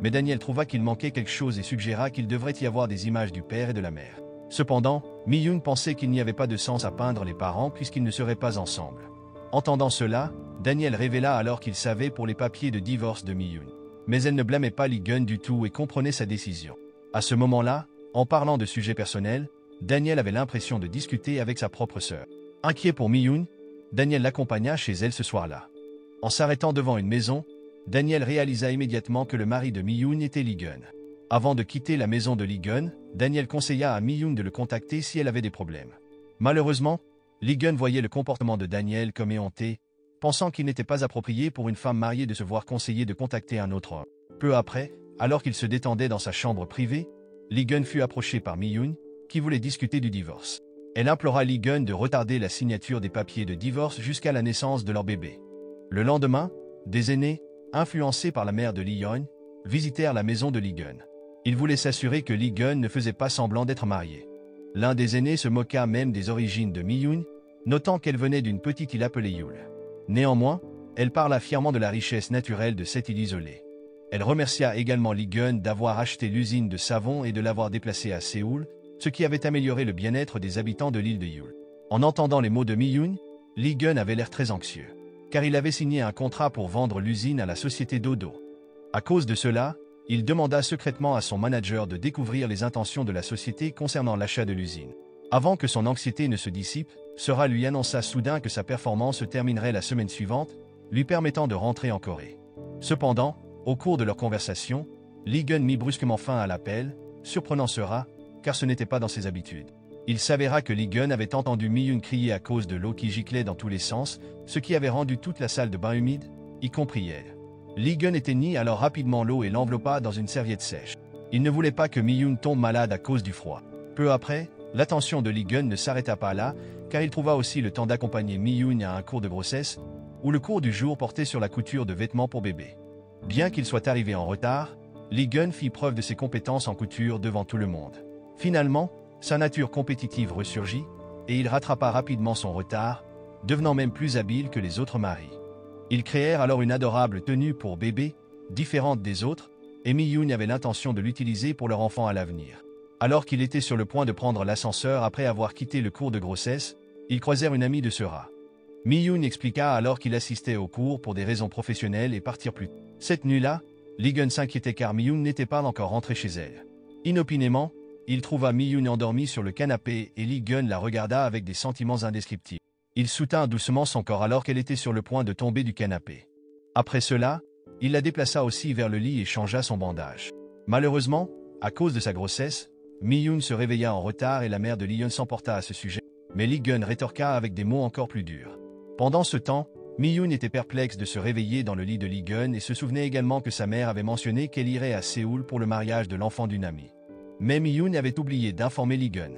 mais Daniel trouva qu'il manquait quelque chose et suggéra qu'il devrait y avoir des images du père et de la mère. Cependant, Mi-yoon pensait qu'il n'y avait pas de sens à peindre les parents puisqu'ils ne seraient pas ensemble. Entendant cela, Daniel révéla alors qu'il savait pour les papiers de divorce de Mi-yoon. Mais elle ne blâmait pas Lee-gun du tout et comprenait sa décision. À ce moment-là, en parlant de sujets personnels, Daniel avait l'impression de discuter avec sa propre sœur. Inquiet pour Mi-yoon, Daniel l'accompagna chez elle ce soir-là. En s'arrêtant devant une maison, Daniel réalisa immédiatement que le mari de Mi-yoon était Lee-gun. Avant de quitter la maison de Lee-gun, Daniel conseilla à Mi-yoon de le contacter si elle avait des problèmes. Malheureusement, Lee-gun voyait le comportement de Daniel comme éhonté, pensant qu'il n'était pas approprié pour une femme mariée de se voir conseiller de contacter un autre homme. Peu après, alors qu'il se détendait dans sa chambre privée, Lee-gun fut approché par Mi-yoon, qui voulait discuter du divorce. Elle implora Lee-gun de retarder la signature des papiers de divorce jusqu'à la naissance de leur bébé. Le lendemain, des aînés, influencés par la mère de Lee-yoon, visitèrent la maison de Lee-gun. Ils voulaient s'assurer que Lee-gun ne faisait pas semblant d'être marié. L'un des aînés se moqua même des origines de Mi-yoon, notant qu'elle venait d'une petite île appelée Yule. Néanmoins, elle parla fièrement de la richesse naturelle de cette île isolée. Elle remercia également Lee-gun d'avoir acheté l'usine de savon et de l'avoir déplacée à Séoul, ce qui avait amélioré le bien-être des habitants de l'île de Yule. En entendant les mots de Mi-yoon, Lee-gun avait l'air très anxieux, car il avait signé un contrat pour vendre l'usine à la société Dodo. À cause de cela, il demanda secrètement à son manager de découvrir les intentions de la société concernant l'achat de l'usine. Avant que son anxiété ne se dissipe, Sera lui annonça soudain que sa performance se terminerait la semaine suivante, lui permettant de rentrer en Corée. Cependant, au cours de leur conversation, Lee-gun mit brusquement fin à l'appel, surprenant Sera, car ce n'était pas dans ses habitudes. Il s'avéra que Lee-gun avait entendu Mi-yoon crier à cause de l'eau qui giclait dans tous les sens, ce qui avait rendu toute la salle de bain humide, y compris elle. Lee-gun éteignit alors rapidement l'eau et l'enveloppa dans une serviette sèche. Il ne voulait pas que Mi-yoon tombe malade à cause du froid. Peu après, l'attention de Lee-gun ne s'arrêta pas là, car il trouva aussi le temps d'accompagner Mi-yoon à un cours de grossesse, où le cours du jour portait sur la couture de vêtements pour bébé. Bien qu'il soit arrivé en retard, Lee-gun fit preuve de ses compétences en couture devant tout le monde. Finalement, sa nature compétitive ressurgit, et il rattrapa rapidement son retard, devenant même plus habile que les autres maris. Ils créèrent alors une adorable tenue pour bébé, différente des autres, et Mi-yoon avait l'intention de l'utiliser pour leur enfant à l'avenir. Alors qu'il était sur le point de prendre l'ascenseur après avoir quitté le cours de grossesse, ils croisèrent une amie de Sera. Mi-yoon expliqua alors qu'il assistait au cours pour des raisons professionnelles et partir plus tôt. Cette nuit-là, Lee-gun s'inquiétait car Mi-yoon n'était pas encore rentré chez elle. Inopinément, il trouva Mi-yoon endormie sur le canapé et Lee-gun la regarda avec des sentiments indescriptibles. Il soutint doucement son corps alors qu'elle était sur le point de tomber du canapé. Après cela, il la déplaça aussi vers le lit et changea son bandage. Malheureusement, à cause de sa grossesse, Mi-yoon se réveilla en retard et la mère de Lee-gun s'emporta à ce sujet, mais Lee-gun rétorqua avec des mots encore plus durs. Pendant ce temps, Mi-yoon était perplexe de se réveiller dans le lit de Lee-gun et se souvenait également que sa mère avait mentionné qu'elle irait à Séoul pour le mariage de l'enfant d'une amie. Mais Mi-yoon avait oublié d'informer Lee-gun.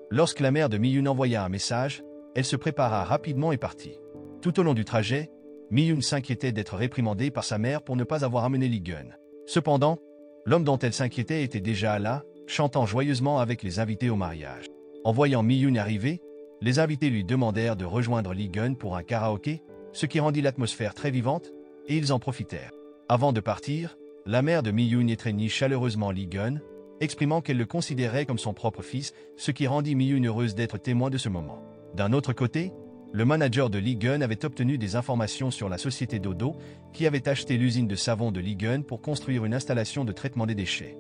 Lorsque la mère de Mi-yoon envoya un message, elle se prépara rapidement et partit. Tout au long du trajet, Mi-yoon s'inquiétait d'être réprimandée par sa mère pour ne pas avoir amené Lee-gun. Cependant, l'homme dont elle s'inquiétait était déjà là, chantant joyeusement avec les invités au mariage. En voyant Mi-yoon arriver, les invités lui demandèrent de rejoindre Lee-gun pour un karaoké, ce qui rendit l'atmosphère très vivante, et ils en profitèrent. Avant de partir, la mère de Mi-yoon étreignit chaleureusement Lee-gun, exprimant qu'elle le considérait comme son propre fils, ce qui rendit Mi-yoon heureuse d'être témoin de ce moment. D'un autre côté, le manager de Lee-gun avait obtenu des informations sur la société Dodo, qui avait acheté l'usine de savon de Lee-gun pour construire une installation de traitement des déchets.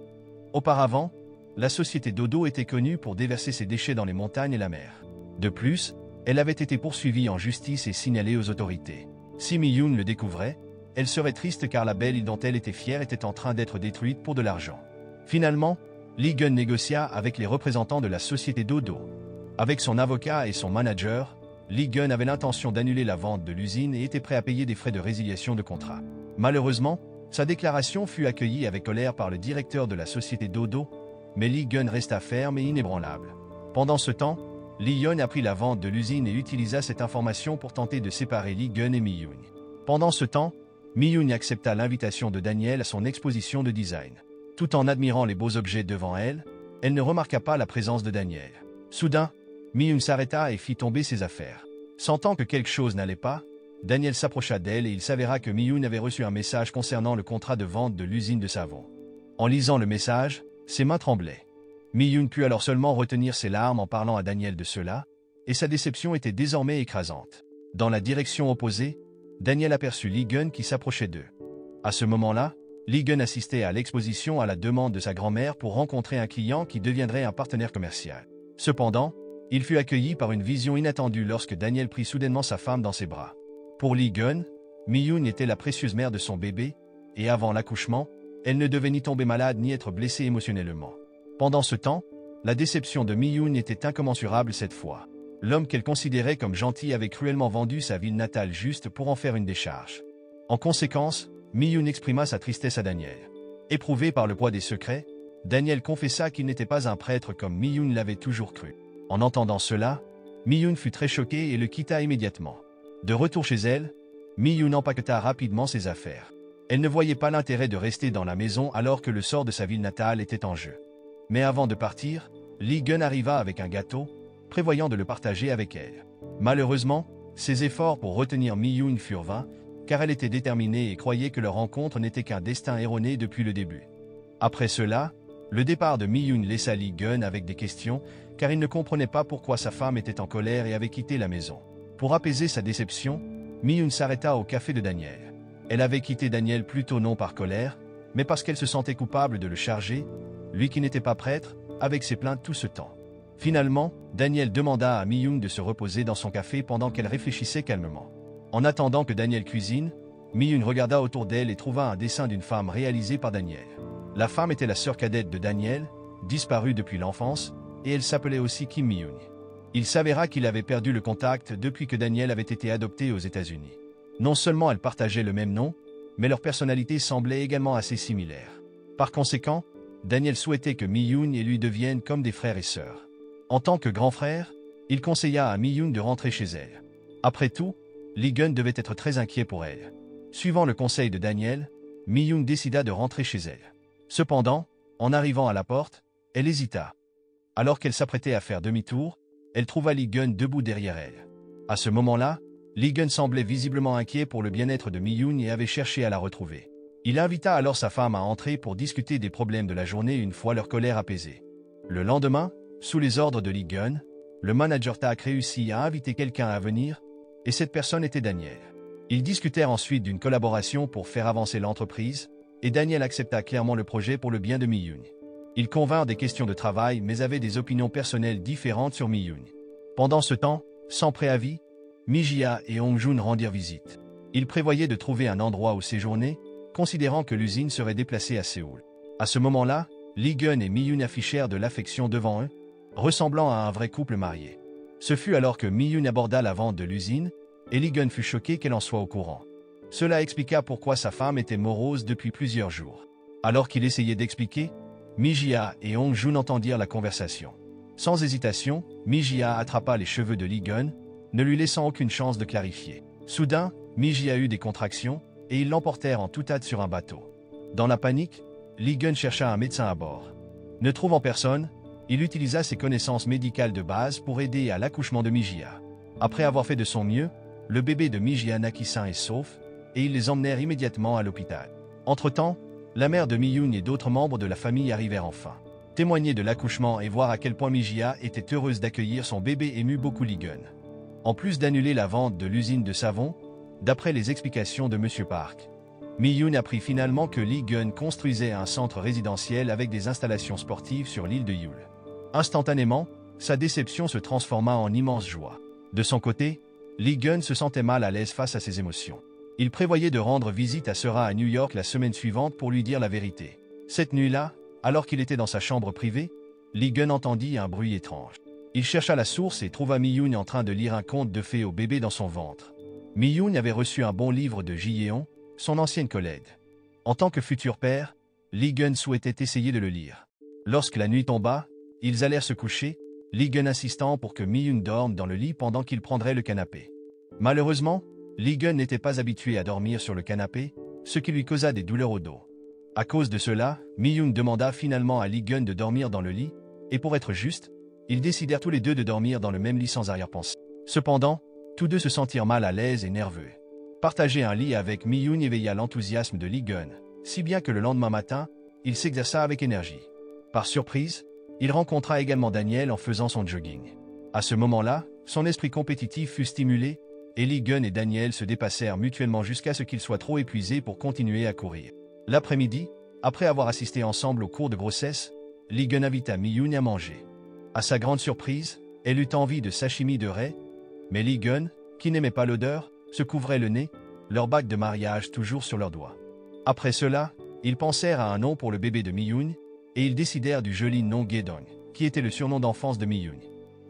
Auparavant, la société Dodo était connue pour déverser ses déchets dans les montagnes et la mer. De plus, elle avait été poursuivie en justice et signalée aux autorités. Si Mi-yoon le découvrait, elle serait triste car la belle île dont elle était fière était en train d'être détruite pour de l'argent. Finalement, Lee-gun négocia avec les représentants de la société Dodo. Avec son avocat et son manager, Lee-gun avait l'intention d'annuler la vente de l'usine et était prêt à payer des frais de résiliation de contrat. Malheureusement, sa déclaration fut accueillie avec colère par le directeur de la société Dodo, mais Lee-gun resta ferme et inébranlable. Pendant ce temps, Lee-yoon apprit la vente de l'usine et utilisa cette information pour tenter de séparer Lee-gun et Mi-yoon. Pendant ce temps, Mi-yoon accepta l'invitation de Daniel à son exposition de design. Tout en admirant les beaux objets devant elle, elle ne remarqua pas la présence de Daniel. Soudain, Mi-yoon s'arrêta et fit tomber ses affaires. Sentant que quelque chose n'allait pas, Daniel s'approcha d'elle et il s'avéra que Mi-yoon avait reçu un message concernant le contrat de vente de l'usine de savon. En lisant le message, ses mains tremblaient. Mi-yoon put alors seulement retenir ses larmes en parlant à Daniel de cela, et sa déception était désormais écrasante. Dans la direction opposée, Daniel aperçut Lee-gun qui s'approchait d'eux. À ce moment-là, Lee-gun assistait à l'exposition à la demande de sa grand-mère pour rencontrer un client qui deviendrait un partenaire commercial. Cependant, il fut accueilli par une vision inattendue lorsque Daniel prit soudainement sa femme dans ses bras. Pour Lee-gun, Mi-yoon était la précieuse mère de son bébé, et avant l'accouchement, elle ne devait ni tomber malade ni être blessée émotionnellement. Pendant ce temps, la déception de Mi-yoon était incommensurable cette fois. L'homme qu'elle considérait comme gentil avait cruellement vendu sa ville natale juste pour en faire une décharge. En conséquence, Mi-yoon exprima sa tristesse à Daniel. Éprouvé par le poids des secrets, Daniel confessa qu'il n'était pas un prêtre comme Mi-yoon l'avait toujours cru. En entendant cela, Mi-yoon fut très choquée et le quitta immédiatement. De retour chez elle, Mi-yoon empaqueta rapidement ses affaires. Elle ne voyait pas l'intérêt de rester dans la maison alors que le sort de sa ville natale était en jeu. Mais avant de partir, Lee-gun arriva avec un gâteau, prévoyant de le partager avec elle. Malheureusement, ses efforts pour retenir Mi-yoon furent vains, car elle était déterminée et croyait que leur rencontre n'était qu'un destin erroné depuis le début. Après cela, le départ de Mi-yoon laissa Lee-gun avec des questions, car il ne comprenait pas pourquoi sa femme était en colère et avait quitté la maison. Pour apaiser sa déception, Mi-yoon s'arrêta au café de Daniel. Elle avait quitté Daniel plutôt non par colère, mais parce qu'elle se sentait coupable de le charger, lui qui n'était pas prêtre, avec ses plaintes tout ce temps. Finalement, Daniel demanda à Mi-yoon de se reposer dans son café pendant qu'elle réfléchissait calmement. En attendant que Daniel cuisine, Mi-yoon regarda autour d'elle et trouva un dessin d'une femme réalisé par Daniel. La femme était la sœur cadette de Daniel, disparue depuis l'enfance, et elle s'appelait aussi Kim Mi-yoon. Il s'avéra qu'il avait perdu le contact depuis que Daniel avait été adopté aux États-Unis. Non seulement elles partageaient le même nom, mais leurs personnalités semblaient également assez similaires. Par conséquent, Daniel souhaitait que Mi-yoon et lui deviennent comme des frères et sœurs. En tant que grand frère, il conseilla à Mi-yoon de rentrer chez elle. Après tout, Lee-gun devait être très inquiet pour elle. Suivant le conseil de Daniel, Mi-yoon décida de rentrer chez elle. Cependant, en arrivant à la porte, elle hésita. Alors qu'elle s'apprêtait à faire demi-tour, elle trouva Lee-gun debout derrière elle. À ce moment-là, Lee-gun semblait visiblement inquiet pour le bien-être de Mi-yoon et avait cherché à la retrouver. Il invita alors sa femme à entrer pour discuter des problèmes de la journée une fois leur colère apaisée. Le lendemain, sous les ordres de Lee-gun, le manager Tak réussit à inviter quelqu'un à venir, et cette personne était Daniel. Ils discutèrent ensuite d'une collaboration pour faire avancer l'entreprise, et Daniel accepta clairement le projet pour le bien de Mi-yoon. Ils convinrent des questions de travail mais avaient des opinions personnelles différentes sur Mi-yoon. Pendant ce temps, sans préavis, Mi-jia et Hong-joon rendirent visite. Ils prévoyaient de trouver un endroit où séjourner, considérant que l'usine serait déplacée à Séoul. À ce moment-là, Lee-gun et Mi-yoon affichèrent de l'affection devant eux, ressemblant à un vrai couple marié. Ce fut alors que Mi-yoon aborda la vente de l'usine, et Lee-gun fut choqué qu'elle en soit au courant. Cela expliqua pourquoi sa femme était morose depuis plusieurs jours. Alors qu'il essayait d'expliquer, Mi-jia et Hong-joon entendirent la conversation. Sans hésitation, Mi-jia attrapa les cheveux de Lee-gun, ne lui laissant aucune chance de clarifier. Soudain, Mi-jia eut des contractions, et ils l'emportèrent en toute hâte sur un bateau. Dans la panique, Lee-gun chercha un médecin à bord. Ne trouvant personne, il utilisa ses connaissances médicales de base pour aider à l'accouchement de Mi-jia. Après avoir fait de son mieux, le bébé de Mi-jia naquit sain et sauf, et ils les emmenèrent immédiatement à l'hôpital. Entre-temps, la mère de Mi-yoon et d'autres membres de la famille arrivèrent enfin. Témoigner de l'accouchement et voir à quel point Mi-jia était heureuse d'accueillir son bébé émut beaucoup Lee-gun. En plus d'annuler la vente de l'usine de savon, d'après les explications de M. Park, Mi-yoon apprit finalement que Lee-gun construisait un centre résidentiel avec des installations sportives sur l'île de Yule. Instantanément, sa déception se transforma en immense joie. De son côté, Lee-gun se sentait mal à l'aise face à ses émotions. Il prévoyait de rendre visite à Sera à New York la semaine suivante pour lui dire la vérité. Cette nuit-là, alors qu'il était dans sa chambre privée, Lee-gun entendit un bruit étrange. Il chercha la source et trouva Mi-yoon en train de lire un conte de fées au bébé dans son ventre. Mi-yoon avait reçu un bon livre de Ji-yeon, son ancienne collègue. En tant que futur père, Lee-gun souhaitait essayer de le lire. Lorsque la nuit tomba, ils allèrent se coucher, Lee-gun insistant pour que Mi-yoon dorme dans le lit pendant qu'il prendrait le canapé. Malheureusement, Lee-gun n'était pas habitué à dormir sur le canapé, ce qui lui causa des douleurs au dos. À cause de cela, Mi-yoon demanda finalement à Lee-gun de dormir dans le lit, et pour être juste, ils décidèrent tous les deux de dormir dans le même lit sans arrière-pensée. Cependant, tous deux se sentirent mal à l'aise et nerveux. Partager un lit avec Mi-yoon éveilla l'enthousiasme de Lee-gun, si bien que le lendemain matin, il s'exerça avec énergie. Par surprise, il rencontra également Daniel en faisant son jogging. À ce moment-là, son esprit compétitif fut stimulé, et Lee-gun et Daniel se dépassèrent mutuellement jusqu'à ce qu'ils soient trop épuisés pour continuer à courir. L'après-midi, après avoir assisté ensemble au cours de grossesse, Lee-gun invita Mi-yoon à manger. À sa grande surprise, elle eut envie de sashimi de raie, mais Lee-gun, qui n'aimait pas l'odeur, se couvrait le nez, leur bague de mariage toujours sur leurs doigts. Après cela, ils pensèrent à un nom pour le bébé de Mi-yoon, et ils décidèrent du joli nom Gae-dong, qui était le surnom d'enfance de Mi-yoon.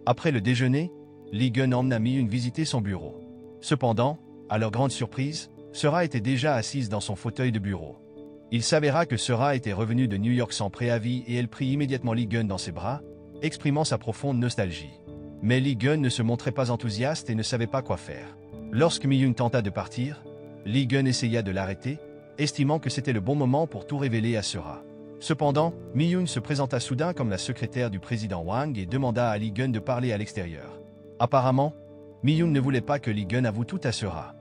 Après le déjeuner, Lee-gun emmena Mi-yoon visiter son bureau. Cependant, à leur grande surprise, Sera était déjà assise dans son fauteuil de bureau. Il s'avéra que Sera était revenue de New York sans préavis et elle prit immédiatement Lee-gun dans ses bras, exprimant sa profonde nostalgie. Mais Lee-gun ne se montrait pas enthousiaste et ne savait pas quoi faire. Lorsque Mi-yoon tenta de partir, Lee-gun essaya de l'arrêter, estimant que c'était le bon moment pour tout révéler à Sera. Cependant, Mi-yoon se présenta soudain comme la secrétaire du président Wang et demanda à Lee-gun de parler à l'extérieur. Apparemment, Mi-yoon ne voulait pas que Lee-gun avoue tout à Sera.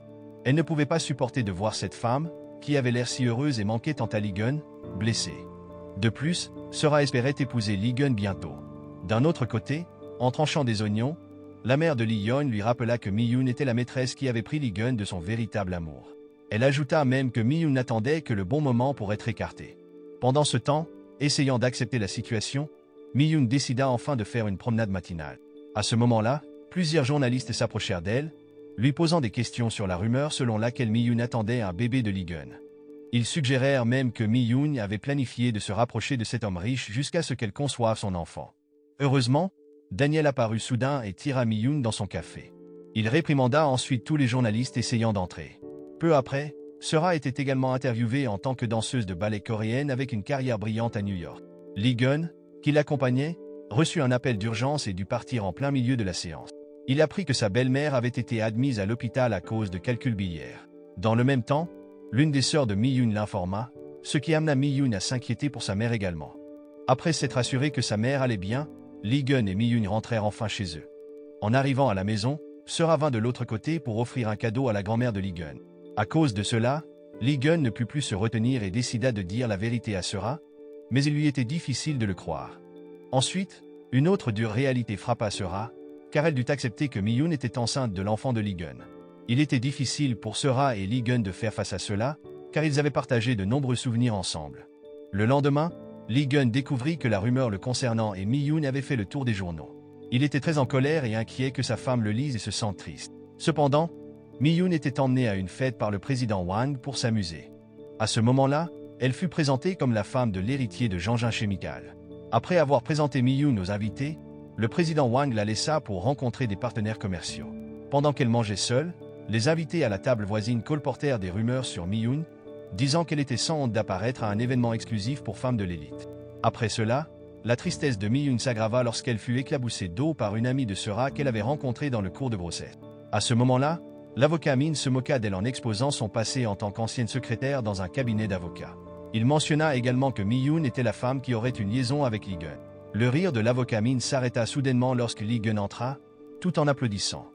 Elle ne pouvait pas supporter de voir cette femme, qui avait l'air si heureuse et manquait tant à Lee-gun, blessée. De plus, Sera espérait épouser Lee-gun bientôt. D'un autre côté, en tranchant des oignons, la mère de Lee-yeon lui rappela que Mi-yoon était la maîtresse qui avait pris Lee-gun de son véritable amour. Elle ajouta même que Mi-yoon n'attendait que le bon moment pour être écartée. Pendant ce temps, essayant d'accepter la situation, Mi-yoon décida enfin de faire une promenade matinale. À ce moment-là, plusieurs journalistes s'approchèrent d'elle, lui posant des questions sur la rumeur selon laquelle Mi-yoon attendait un bébé de Lee-gun. Ils suggérèrent même que Mi-yoon avait planifié de se rapprocher de cet homme riche jusqu'à ce qu'elle conçoive son enfant. Heureusement, Daniel apparut soudain et tira Mi-yoon dans son café. Il réprimanda ensuite tous les journalistes essayant d'entrer. Peu après, Sera était également interviewée en tant que danseuse de ballet coréenne avec une carrière brillante à New York. Lee-gun, qui l'accompagnait, reçut un appel d'urgence et dut partir en plein milieu de la séance. Il apprit que sa belle-mère avait été admise à l'hôpital à cause de calculs biliaires. Dans le même temps, l'une des sœurs de Mi-yoon l'informa, ce qui amena Mi-yoon à s'inquiéter pour sa mère également. Après s'être assuré que sa mère allait bien, Lee-gun et Mi-yoon rentrèrent enfin chez eux. En arrivant à la maison, Sera vint de l'autre côté pour offrir un cadeau à la grand-mère de Lee-gun. À cause de cela, Lee-gun ne put plus se retenir et décida de dire la vérité à Sera, mais il lui était difficile de le croire. Ensuite, une autre dure réalité frappa Sera, car elle dut accepter que Mi-yoon était enceinte de l'enfant de Lee-gun. Il était difficile pour Sera et Lee-gun de faire face à cela, car ils avaient partagé de nombreux souvenirs ensemble. Le lendemain, Lee-gun découvrit que la rumeur le concernant et Mi-yoon avait fait le tour des journaux. Il était très en colère et inquiet que sa femme le lise et se sente triste. Cependant, Mi-yoon était emmenée à une fête par le président Wang pour s'amuser. À ce moment-là, elle fut présentée comme la femme de l'héritier de Jeanjin Chemical. Après avoir présenté Mi-yoon aux invités, le président Wang la laissa pour rencontrer des partenaires commerciaux. Pendant qu'elle mangeait seule, les invités à la table voisine colportèrent des rumeurs sur Mi-yoon, disant qu'elle était sans honte d'apparaître à un événement exclusif pour femmes de l'élite. Après cela, la tristesse de Mi-yoon s'aggrava lorsqu'elle fut éclaboussée d'eau par une amie de Sera qu'elle avait rencontrée dans le cours de grossesse. À ce moment-là, l'avocat Min se moqua d'elle en exposant son passé en tant qu'ancienne secrétaire dans un cabinet d'avocats. Il mentionna également que Mi-yoon était la femme qui aurait une liaison avec Lee-gun. Le rire de l'avocat Min s'arrêta soudainement lorsque Lee-gun entra, tout en applaudissant.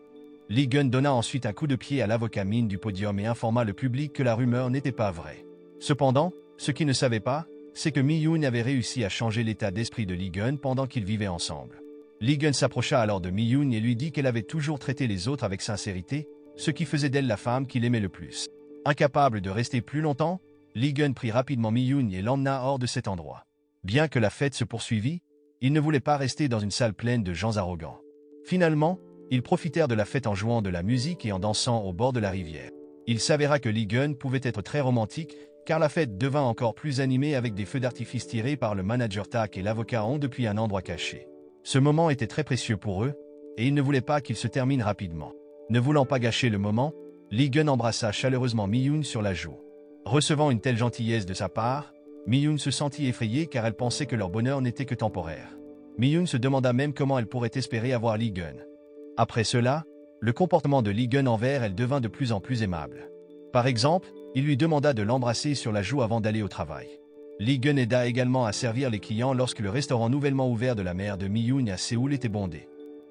Lee Gun donna ensuite un coup de pied à l'avocat Min du podium et informa le public que la rumeur n'était pas vraie. Cependant, ce qu'il ne savait pas, c'est que Mi-yoon avait réussi à changer l'état d'esprit de Lee Gun pendant qu'ils vivaient ensemble. Lee Gun s'approcha alors de Mi-yoon et lui dit qu'elle avait toujours traité les autres avec sincérité, ce qui faisait d'elle la femme qu'il aimait le plus. Incapable de rester plus longtemps, Lee Gun prit rapidement Mi-yoon et l'emmena hors de cet endroit. Bien que la fête se poursuivît, il ne voulait pas rester dans une salle pleine de gens arrogants. Finalement, ils profitèrent de la fête en jouant de la musique et en dansant au bord de la rivière. Il s'avéra que Lee Gun pouvait être très romantique, car la fête devint encore plus animée avec des feux d'artifice tirés par le manager Tak et l'avocat Hong depuis un endroit caché. Ce moment était très précieux pour eux, et ils ne voulaient pas qu'il se termine rapidement. Ne voulant pas gâcher le moment, Lee Gun embrassa chaleureusement Mi-yoon sur la joue. Recevant une telle gentillesse de sa part, Mi-yoon se sentit effrayée car elle pensait que leur bonheur n'était que temporaire. Mi-yoon se demanda même comment elle pourrait espérer avoir Lee Gun. Après cela, le comportement de Lee Gun envers elle devint de plus en plus aimable. Par exemple, il lui demanda de l'embrasser sur la joue avant d'aller au travail. Lee Gun aida également à servir les clients lorsque le restaurant nouvellement ouvert de la mère de Mi-yoon à Séoul était bondé.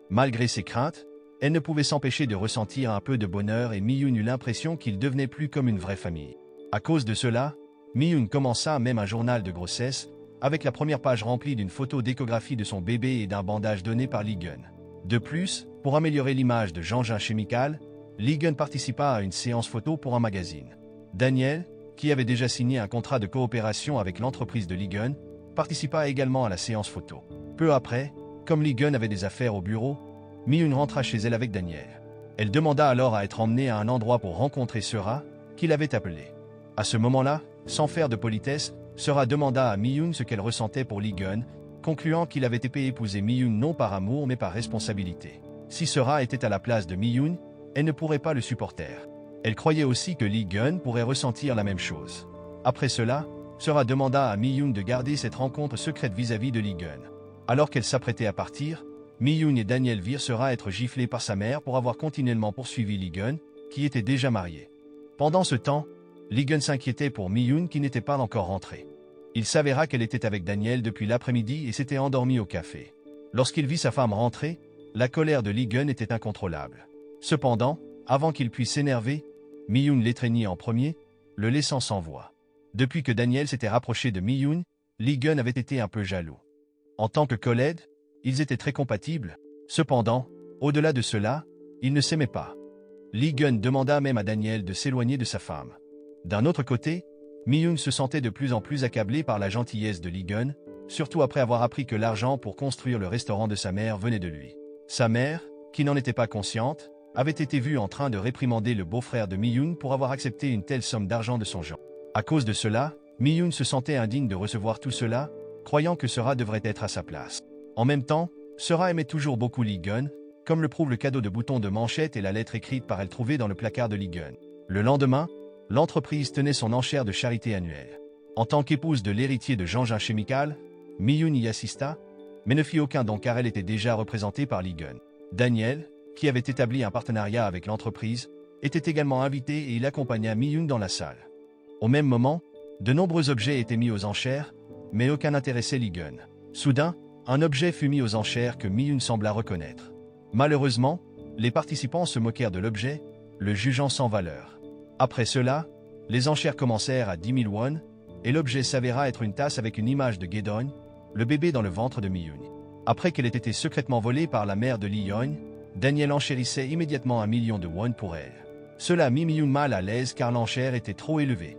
Malgré ses craintes, elle ne pouvait s'empêcher de ressentir un peu de bonheur et Mi-yoon eut l'impression qu'il devenait plus comme une vraie famille. À cause de cela, Mi-yoon commença même un journal de grossesse, avec la première page remplie d'une photo d'échographie de son bébé et d'un bandage donné par Lee Gun. De plus, pour améliorer l'image de Jean Chemical, Lee Gun participa à une séance photo pour un magazine. Daniel, qui avait déjà signé un contrat de coopération avec l'entreprise de Lee Gun, participa également à la séance photo. Peu après, comme Lee Gun avait des affaires au bureau, Mi-yoon rentra chez elle avec Daniel. Elle demanda alors à être emmenée à un endroit pour rencontrer Sera, qui l'avait appelée. À ce moment-là, sans faire de politesse, Sera demanda à Mi-yoon ce qu'elle ressentait pour Lee Gun, concluant qu'il avait épousé Mi-yoon non par amour mais par responsabilité. Si Sera était à la place de Mi-yoon, elle ne pourrait pas le supporter. Elle croyait aussi que Lee Gun pourrait ressentir la même chose. Après cela, Sera demanda à Mi-yoon de garder cette rencontre secrète vis-à-vis de Lee Gun. Alors qu'elle s'apprêtait à partir, Mi-yoon et Daniel virent Sera être giflé par sa mère pour avoir continuellement poursuivi Lee Gun, qui était déjà marié. Pendant ce temps, Lee Gun s'inquiétait pour Mi-yoon qui n'était pas encore rentrée. Il s'avéra qu'elle était avec Daniel depuis l'après-midi et s'était endormie au café. Lorsqu'il vit sa femme rentrer, la colère de Lee Gun était incontrôlable. Cependant, avant qu'il puisse s'énerver, Mi-yoon l'étreignit en premier, le laissant sans voix. Depuis que Daniel s'était rapproché de Mi-yoon, Lee Gun avait été un peu jaloux. En tant que collègues, ils étaient très compatibles. Cependant, au-delà de cela, ils ne s'aimaient pas. Lee Gun demanda même à Daniel de s'éloigner de sa femme. D'un autre côté, Mi-yoon se sentait de plus en plus accablé par la gentillesse de Lee Gun, surtout après avoir appris que l'argent pour construire le restaurant de sa mère venait de lui. Sa mère, qui n'en était pas consciente, avait été vue en train de réprimander le beau-frère de Mi-yoon pour avoir accepté une telle somme d'argent de son genre. À cause de cela, Mi-yoon se sentait indigne de recevoir tout cela, croyant que Sera devrait être à sa place. En même temps, Sera aimait toujours beaucoup Lee Gun, comme le prouve le cadeau de boutons de manchette et la lettre écrite par elle trouvée dans le placard de Lee Gun. Le lendemain, l'entreprise tenait son enchère de charité annuelle. En tant qu'épouse de l'héritier de Jean Chemical, Mi-yoon y assista, mais ne fit aucun don car elle était déjà représentée par Lee Gun. Daniel, qui avait établi un partenariat avec l'entreprise, était également invité et il accompagna Mi-yoon dans la salle. Au même moment, de nombreux objets étaient mis aux enchères, mais aucun n'intéressait Lee Gun. Soudain, un objet fut mis aux enchères que Mi-yoon sembla reconnaître. Malheureusement, les participants se moquèrent de l'objet, le jugeant sans valeur. Après cela, les enchères commencèrent à 10 000 won, et l'objet s'avéra être une tasse avec une image de Gedon, le bébé dans le ventre de Mi-yoon. Après qu'elle ait été secrètement volée par la mère de Lee Yoon, Daniel enchérissait immédiatement 1 million de won pour elle. Cela mit Mi-yoon mal à l'aise car l'enchère était trop élevée.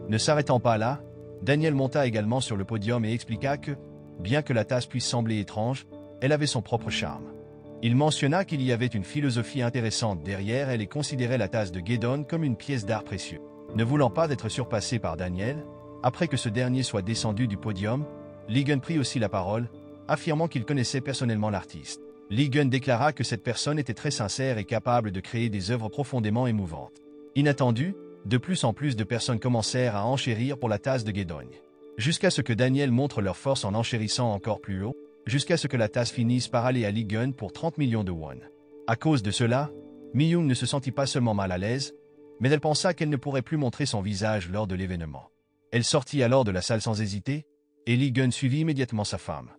Ne s'arrêtant pas là, Daniel monta également sur le podium et expliqua que, bien que la tasse puisse sembler étrange, elle avait son propre charme. Il mentionna qu'il y avait une philosophie intéressante derrière elle et considérait la tasse de Gedon comme une pièce d'art précieux. Ne voulant pas être surpassé par Daniel, après que ce dernier soit descendu du podium, Lee Gun prit aussi la parole, affirmant qu'il connaissait personnellement l'artiste. Lee Gun déclara que cette personne était très sincère et capable de créer des œuvres profondément émouvantes. Inattendu, de plus en plus de personnes commencèrent à enchérir pour la tasse de Gedon. Jusqu'à ce que Daniel montre leur force en enchérissant encore plus haut, jusqu'à ce que la tasse finisse par aller à Lee Gun pour 30 millions de won. À cause de cela, Mi-yoon ne se sentit pas seulement mal à l'aise, mais elle pensa qu'elle ne pourrait plus montrer son visage lors de l'événement. Elle sortit alors de la salle sans hésiter, et Lee Gun suivit immédiatement sa femme.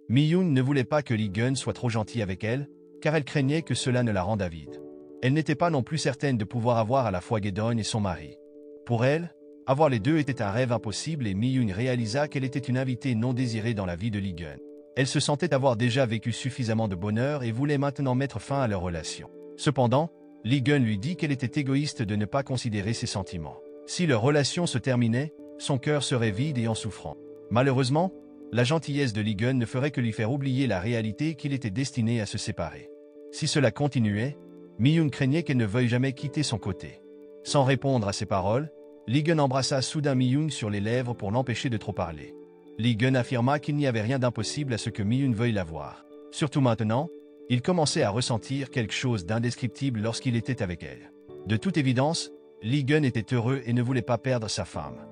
Mi-yoon ne voulait pas que Lee Gun soit trop gentil avec elle, car elle craignait que cela ne la rende avide. Elle n'était pas non plus certaine de pouvoir avoir à la fois Gedon et son mari. Pour elle, avoir les deux était un rêve impossible et Mi-yoon réalisa qu'elle était une invitée non désirée dans la vie de Lee-gun. Elle se sentait avoir déjà vécu suffisamment de bonheur et voulait maintenant mettre fin à leur relation. Cependant, Lee-gun lui dit qu'elle était égoïste de ne pas considérer ses sentiments. Si leur relation se terminait, son cœur serait vide et en souffrant. Malheureusement, la gentillesse de Lee-gun ne ferait que lui faire oublier la réalité qu'il était destiné à se séparer. Si cela continuait, Mi-yoon craignait qu'elle ne veuille jamais quitter son côté. Sans répondre à ses paroles, Lee-gun embrassa soudain Mi-yoon sur les lèvres pour l'empêcher de trop parler. Lee-gun affirma qu'il n'y avait rien d'impossible à ce que Mi-yoon veuille la voir. Surtout maintenant, il commençait à ressentir quelque chose d'indescriptible lorsqu'il était avec elle. De toute évidence, Lee-gun était heureux et ne voulait pas perdre sa femme.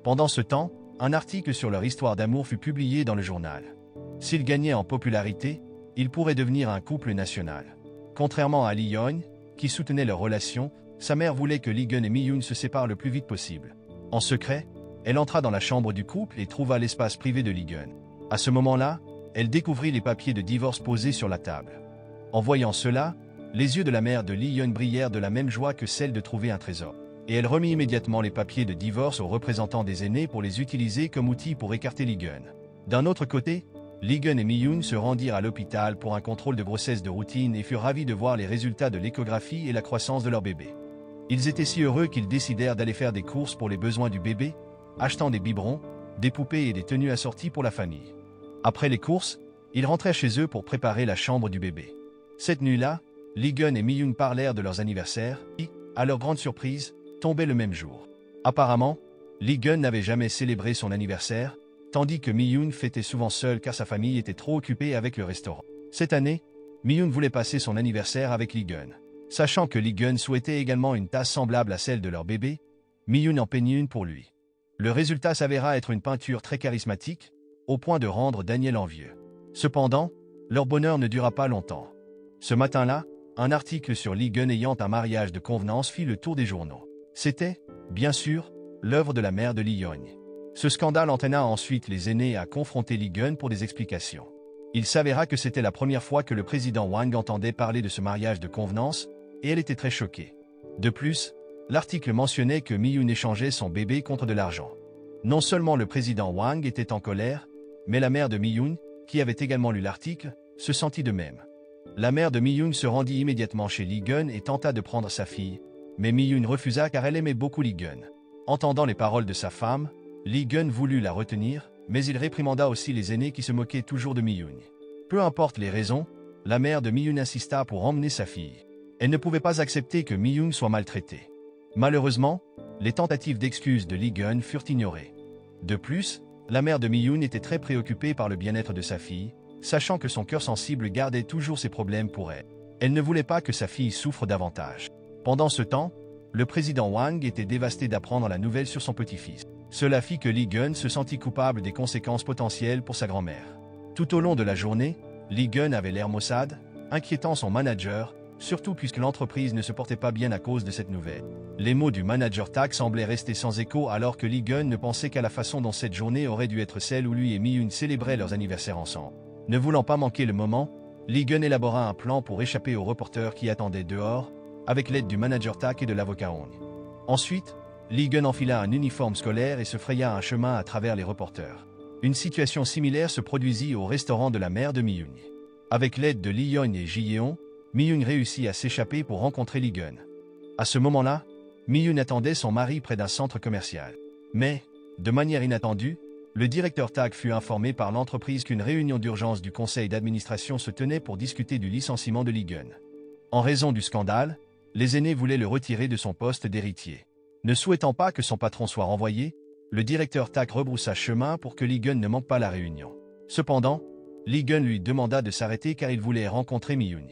Pendant ce temps, un article sur leur histoire d'amour fut publié dans le journal. S'il gagnait en popularité, il pourrait devenir un couple national. Contrairement à Lee-yoon, qui soutenait leur relation, sa mère voulait que Lee-gun et Mi-yoon se séparent le plus vite possible. En secret, elle entra dans la chambre du couple et trouva l'espace privé de Lee-gun. À ce moment-là, elle découvrit les papiers de divorce posés sur la table. En voyant cela, les yeux de la mère de Lee-yoon brillèrent de la même joie que celle de trouver un trésor. Et elle remit immédiatement les papiers de divorce aux représentants des aînés pour les utiliser comme outil pour écarter Lee-gun. D'un autre côté, Lee-gun et Mi-yoon se rendirent à l'hôpital pour un contrôle de grossesse de routine et furent ravis de voir les résultats de l'échographie et la croissance de leur bébé. Ils étaient si heureux qu'ils décidèrent d'aller faire des courses pour les besoins du bébé, achetant des biberons, des poupées et des tenues assorties pour la famille. Après les courses, ils rentrèrent chez eux pour préparer la chambre du bébé. Cette nuit-là, Lee-gun et Mi-yoon parlèrent de leurs anniversaires, qui, à leur grande surprise, tombaient le même jour. Apparemment, Lee-gun n'avait jamais célébré son anniversaire, tandis que Mi-yoon fêtait souvent seul car sa famille était trop occupée avec le restaurant. Cette année, Mi-yoon voulait passer son anniversaire avec Lee-gun. Sachant que Lee-gun souhaitait également une tasse semblable à celle de leur bébé, Mi-yoon en peignit une pour lui. Le résultat s'avéra être une peinture très charismatique, au point de rendre Daniel envieux. Cependant, leur bonheur ne dura pas longtemps. Ce matin-là, un article sur Lee-gun ayant un mariage de convenance fit le tour des journaux. C'était, bien sûr, l'œuvre de la mère de Lee-yoon. Ce scandale entraîna ensuite les aînés à confronter Lee-gun pour des explications. Il s'avéra que c'était la première fois que le président Hwang entendait parler de ce mariage de convenance, et elle était très choquée. De plus, l'article mentionnait que Mi-yoon échangeait son bébé contre de l'argent. Non seulement le président Hwang était en colère, mais la mère de Mi-yoon, qui avait également lu l'article, se sentit de même. La mère de Mi-yoon se rendit immédiatement chez Lee-gun et tenta de prendre sa fille, mais Mi-yoon refusa car elle aimait beaucoup Lee-gun. Entendant les paroles de sa femme, Lee-gun voulut la retenir, mais il réprimanda aussi les aînés qui se moquaient toujours de Mi-yoon. Peu importe les raisons, la mère de Mi-yoon insista pour emmener sa fille. Elle ne pouvait pas accepter que Mi-yoon soit maltraitée. Malheureusement, les tentatives d'excuses de Lee-gun furent ignorées. De plus, la mère de Mi-yoon était très préoccupée par le bien-être de sa fille, sachant que son cœur sensible gardait toujours ses problèmes pour elle. Elle ne voulait pas que sa fille souffre davantage. Pendant ce temps, le président Hwang était dévasté d'apprendre la nouvelle sur son petit-fils. Cela fit que Lee-gun se sentit coupable des conséquences potentielles pour sa grand-mère. Tout au long de la journée, Lee-gun avait l'air maussade, inquiétant son manager, surtout puisque l'entreprise ne se portait pas bien à cause de cette nouvelle. Les mots du manager Tak semblaient rester sans écho alors que Lee-gun ne pensait qu'à la façon dont cette journée aurait dû être celle où lui et Mi-yoon célébraient leurs anniversaires ensemble. Ne voulant pas manquer le moment, Lee-gun élabora un plan pour échapper aux reporters qui attendaient dehors, avec l'aide du manager Tak et de l'avocat Hong. Ensuite, Lee-gun enfila un uniforme scolaire et se fraya un chemin à travers les reporters. Une situation similaire se produisit au restaurant de la mère de Mi-yoon. Avec l'aide de Lee-yoon et Ji-yeon, Mi-yoon réussit à s'échapper pour rencontrer Lee-gun. À ce moment-là, Mi-yoon attendait son mari près d'un centre commercial. Mais, de manière inattendue, le directeur Tak fut informé par l'entreprise qu'une réunion d'urgence du conseil d'administration se tenait pour discuter du licenciement de Lee-gun. En raison du scandale, les aînés voulaient le retirer de son poste d'héritier. Ne souhaitant pas que son patron soit renvoyé, le directeur Tak rebroussa chemin pour que Lee-gun ne manque pas la réunion. Cependant, Lee-gun lui demanda de s'arrêter car il voulait rencontrer Mi-yoon.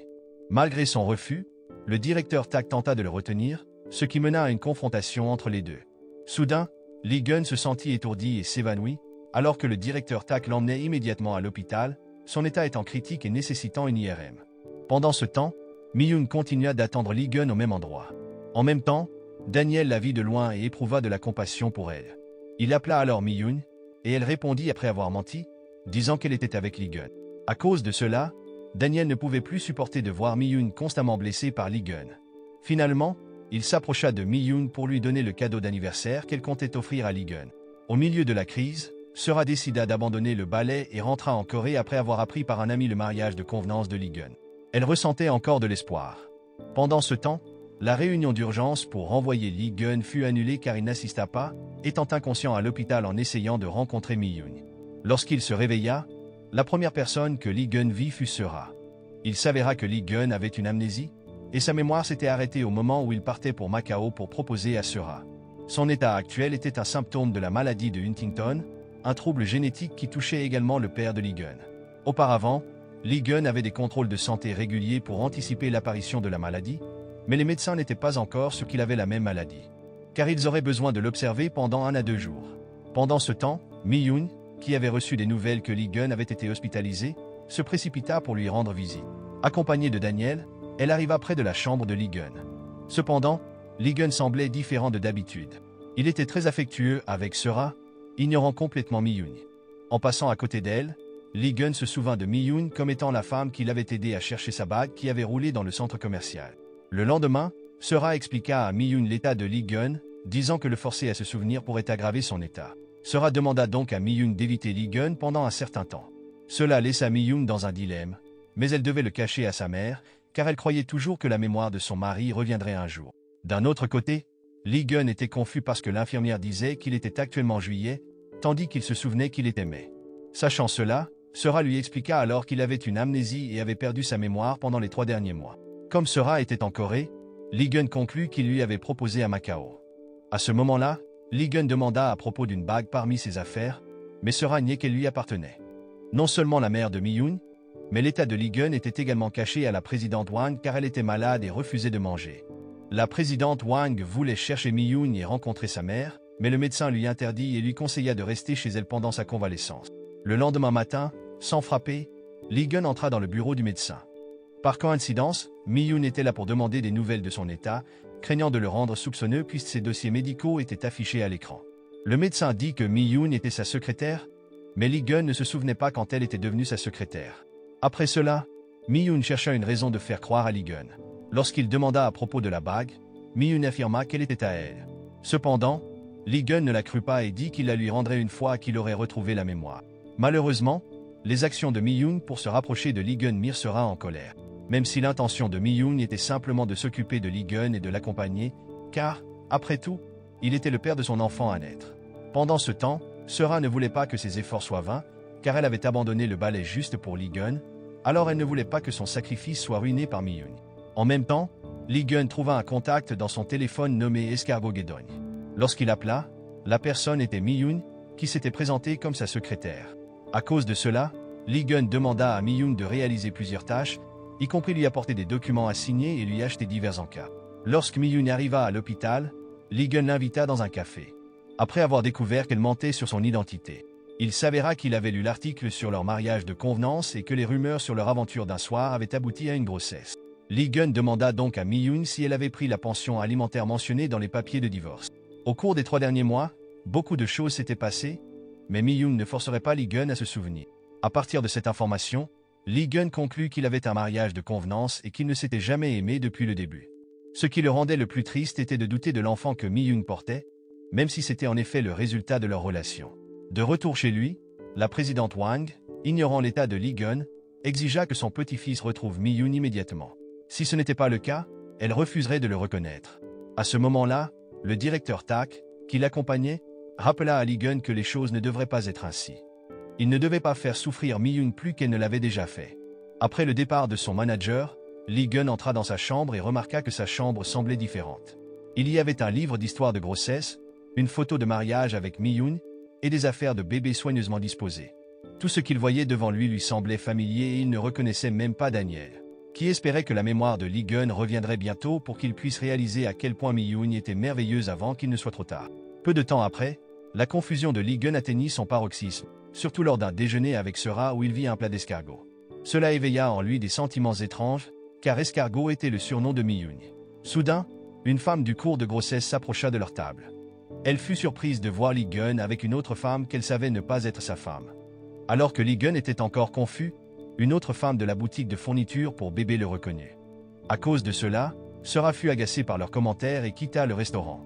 Malgré son refus, le directeur Tak tenta de le retenir, ce qui mena à une confrontation entre les deux. Soudain, Lee-gun se sentit étourdi et s'évanouit, alors que le directeur Tak l'emmenait immédiatement à l'hôpital, son état étant critique et nécessitant une IRM. Pendant ce temps, Mi-yoon continua d'attendre Lee-gun au même endroit. En même temps, Daniel la vit de loin et éprouva de la compassion pour elle. Il appela alors Mi-yoon, et elle répondit après avoir menti, disant qu'elle était avec Lee-gun. À cause de cela, Daniel ne pouvait plus supporter de voir Mi-yoon constamment blessée par Lee-gun. Finalement, il s'approcha de Mi-yoon pour lui donner le cadeau d'anniversaire qu'elle comptait offrir à Lee-gun. Au milieu de la crise, Sera décida d'abandonner le ballet et rentra en Corée après avoir appris par un ami le mariage de convenance de Lee-gun. Elle ressentait encore de l'espoir. Pendant ce temps, la réunion d'urgence pour renvoyer Lee-gun fut annulée car il n'assista pas, étant inconscient à l'hôpital en essayant de rencontrer Mi-yoon. Lorsqu'il se réveilla, la première personne que Lee-gun vit fut Sera. Il s'avéra que Lee-gun avait une amnésie, et sa mémoire s'était arrêtée au moment où il partait pour Macao pour proposer à Sera. Son état actuel était un symptôme de la maladie de Huntington, un trouble génétique qui touchait également le père de Lee-gun. Auparavant, Lee-gun avait des contrôles de santé réguliers pour anticiper l'apparition de la maladie, mais les médecins n'étaient pas encore sûrs qu'il avait la même maladie, car ils auraient besoin de l'observer pendant 1 à 2 jours. Pendant ce temps, Mi-yoon, qui avait reçu des nouvelles que Lee-gun avait été hospitalisé, se précipita pour lui rendre visite. Accompagnée de Daniel, elle arriva près de la chambre de Lee-gun. Cependant, Lee-gun semblait différent de d'habitude. Il était très affectueux avec Sera, ignorant complètement Mi-yoon. En passant à côté d'elle, Lee-gun se souvint de Mi-yoon comme étant la femme qui l'avait aidé à chercher sa bague qui avait roulé dans le centre commercial. Le lendemain, Sera expliqua à Mi-yoon l'état de Lee-gun, disant que le forcer à se souvenir pourrait aggraver son état. Sera demanda donc à Mi-yoon d'éviter Lee-gun pendant un certain temps. Cela laissa Mi-yoon dans un dilemme, mais elle devait le cacher à sa mère, car elle croyait toujours que la mémoire de son mari reviendrait un jour. D'un autre côté, Lee-gun était confus parce que l'infirmière disait qu'il était actuellement juillet, tandis qu'il se souvenait qu'il était mai. Sachant cela, Sera lui expliqua alors qu'il avait une amnésie et avait perdu sa mémoire pendant les 3 derniers mois. Comme Sera était en Corée, Lee-gun conclut qu'il lui avait proposé à Macao. À ce moment-là, Lee-gun demanda à propos d'une bague parmi ses affaires, mais Sera niait qu'elle lui appartenait. Non seulement la mère de Mi-yoon, mais l'état de Lee-gun était également caché à la présidente Wang car elle était malade et refusait de manger. La présidente Wang voulait chercher Mi-yoon et rencontrer sa mère, mais le médecin lui interdit et lui conseilla de rester chez elle pendant sa convalescence. Le lendemain matin, sans frapper, Lee-gun entra dans le bureau du médecin. Par coïncidence, Mi-yoon était là pour demander des nouvelles de son état, craignant de le rendre soupçonneux puisque ses dossiers médicaux étaient affichés à l'écran. Le médecin dit que Mi-yoon était sa secrétaire, mais Lee-gun ne se souvenait pas quand elle était devenue sa secrétaire. Après cela, Mi-yoon chercha une raison de faire croire à Lee-gun. Lorsqu'il demanda à propos de la bague, Mi-yoon affirma qu'elle était à elle. Cependant, Lee-gun ne la crut pas et dit qu'il la lui rendrait une fois qu'il aurait retrouvé la mémoire. Malheureusement, les actions de Mi-yoon pour se rapprocher de Lee-gun mirent Sera en colère. Même si l'intention de Mi-yoon était simplement de s'occuper de Lee-gun et de l'accompagner, car, après tout, il était le père de son enfant à naître. Pendant ce temps, Sera ne voulait pas que ses efforts soient vains, car elle avait abandonné le ballet juste pour Lee-gun, alors elle ne voulait pas que son sacrifice soit ruiné par Mi-yoon. En même temps, Lee-gun trouva un contact dans son téléphone nommé Escargot Guédogne. Lorsqu'il appela, la personne était Mi-yoon, qui s'était présentée comme sa secrétaire. À cause de cela, Lee-gun demanda à Mi-yoon de réaliser plusieurs tâches, y compris lui apporter des documents à signer et lui acheter divers encas. Lorsque Mi-yoon arriva à l'hôpital, Lee-gun l'invita dans un café. Après avoir découvert qu'elle mentait sur son identité, il s'avéra qu'il avait lu l'article sur leur mariage de convenance et que les rumeurs sur leur aventure d'un soir avaient abouti à une grossesse. Lee-gun demanda donc à Mi-yoon si elle avait pris la pension alimentaire mentionnée dans les papiers de divorce. Au cours des 3 derniers mois, beaucoup de choses s'étaient passées, mais Mi-yoon ne forcerait pas Lee-gun à se souvenir. À partir de cette information, Lee-gun conclut qu'il avait un mariage de convenance et qu'il ne s'était jamais aimé depuis le début. Ce qui le rendait le plus triste était de douter de l'enfant que Mi-yoon portait, même si c'était en effet le résultat de leur relation. De retour chez lui, la présidente Wang, ignorant l'état de Lee-gun, exigea que son petit-fils retrouve Mi-yoon immédiatement. Si ce n'était pas le cas, elle refuserait de le reconnaître. À ce moment-là, le directeur Tak, qui l'accompagnait, rappela à Lee-gun que les choses ne devraient pas être ainsi. Il ne devait pas faire souffrir Mi-yoon plus qu'elle ne l'avait déjà fait. Après le départ de son manager, Lee-gun entra dans sa chambre et remarqua que sa chambre semblait différente. Il y avait un livre d'histoire de grossesse, une photo de mariage avec Mi-yoon et des affaires de bébé soigneusement disposées. Tout ce qu'il voyait devant lui semblait familier et il ne reconnaissait même pas Daniel, qui espérait que la mémoire de Lee-gun reviendrait bientôt pour qu'il puisse réaliser à quel point Mi-yoon était merveilleuse avant qu'il ne soit trop tard. Peu de temps après, la confusion de Lee-gun atteignit son paroxysme, surtout lors d'un déjeuner avec Sera où il vit un plat d'escargot. Cela éveilla en lui des sentiments étranges, car escargot était le surnom de Mi-yoon. Soudain, une femme du cours de grossesse s'approcha de leur table. Elle fut surprise de voir Lee-gun avec une autre femme qu'elle savait ne pas être sa femme. Alors que Lee-gun était encore confus, une autre femme de la boutique de fourniture pour bébé le reconnut. À cause de cela, Sera fut agacée par leurs commentaires et quitta le restaurant.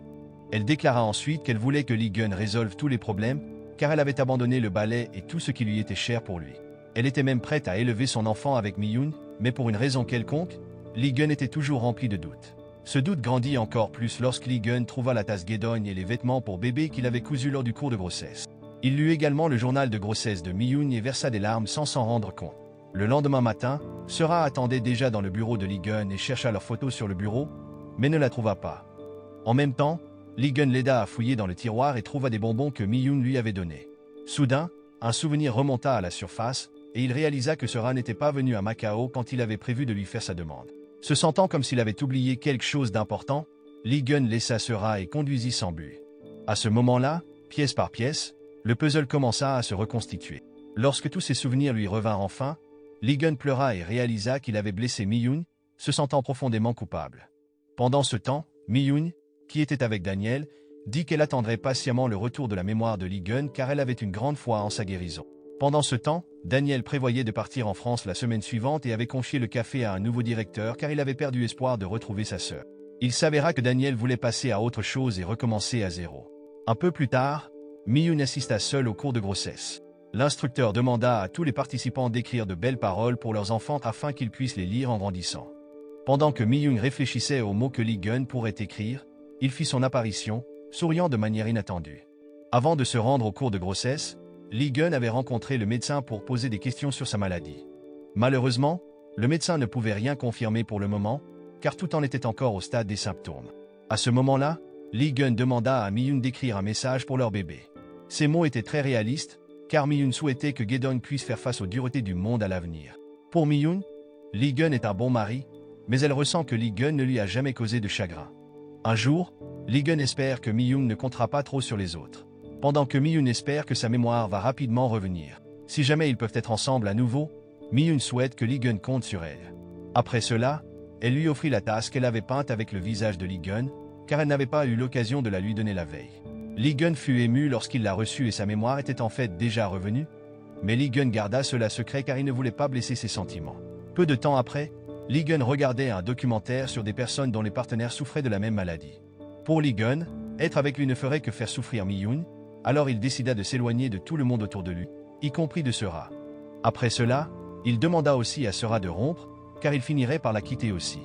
Elle déclara ensuite qu'elle voulait que Lee-gun résolve tous les problèmes, car elle avait abandonné le ballet et tout ce qui lui était cher pour lui. Elle était même prête à élever son enfant avec Mi-yoon, mais pour une raison quelconque, Lee-gun était toujours rempli de doutes. Ce doute grandit encore plus lorsque Lee-gun trouva la tasse Guédogne et les vêtements pour bébé qu'il avait cousus lors du cours de grossesse. Il lut également le journal de grossesse de Mi-yoon et versa des larmes sans s'en rendre compte. Le lendemain matin, Sera attendait déjà dans le bureau de Lee-gun et chercha leurs photos sur le bureau, mais ne la trouva pas. En même temps, Lee-gun l'aida à fouiller dans le tiroir et trouva des bonbons que Mi-yoon lui avait donnés. Soudain, un souvenir remonta à la surface, et il réalisa que Sera n'était pas venu à Macao quand il avait prévu de lui faire sa demande. Se sentant comme s'il avait oublié quelque chose d'important, Lee-gun laissa Sera et conduisit sans but. À ce moment-là, pièce par pièce, le puzzle commença à se reconstituer. Lorsque tous ses souvenirs lui revinrent enfin, Lee-gun pleura et réalisa qu'il avait blessé Mi-yoon, se sentant profondément coupable. Pendant ce temps, Mi-yoon, qui était avec Daniel, dit qu'elle attendrait patiemment le retour de la mémoire de Lee-gun car elle avait une grande foi en sa guérison. Pendant ce temps, Daniel prévoyait de partir en France la semaine suivante et avait confié le café à un nouveau directeur car il avait perdu espoir de retrouver sa sœur. Il s'avéra que Daniel voulait passer à autre chose et recommencer à zéro. Un peu plus tard, Mi-yoon assista seul au cours de grossesse. L'instructeur demanda à tous les participants d'écrire de belles paroles pour leurs enfants afin qu'ils puissent les lire en grandissant. Pendant que Mi-yoon réfléchissait aux mots que Lee-gun pourrait écrire, il fit son apparition, souriant de manière inattendue. Avant de se rendre au cours de grossesse, Lee-gun avait rencontré le médecin pour poser des questions sur sa maladie. Malheureusement, le médecin ne pouvait rien confirmer pour le moment, car tout en était encore au stade des symptômes. À ce moment-là, Lee-gun demanda à Mi-yoon d'écrire un message pour leur bébé. Ces mots étaient très réalistes, car Mi-yoon souhaitait que Guédogne puisse faire face aux duretés du monde à l'avenir. Pour Mi-yoon, Lee-gun est un bon mari, mais elle ressent que Lee-gun ne lui a jamais causé de chagrin. Un jour, Lee-gun espère que Mi-yoon ne comptera pas trop sur les autres. Pendant que Mi-yoon espère que sa mémoire va rapidement revenir. Si jamais ils peuvent être ensemble à nouveau, Mi-yoon souhaite que Lee-gun compte sur elle. Après cela, elle lui offrit la tasse qu'elle avait peinte avec le visage de Lee-gun, car elle n'avait pas eu l'occasion de la lui donner la veille. Lee-gun fut ému lorsqu'il l'a reçue et sa mémoire était en fait déjà revenue, mais Lee-gun garda cela secret car il ne voulait pas blesser ses sentiments. Peu de temps après, Lee-gun regardait un documentaire sur des personnes dont les partenaires souffraient de la même maladie. Pour Lee-gun, être avec lui ne ferait que faire souffrir Mi-yoon, alors il décida de s'éloigner de tout le monde autour de lui, y compris de Sera. Après cela, il demanda aussi à Sera de rompre, car il finirait par la quitter aussi.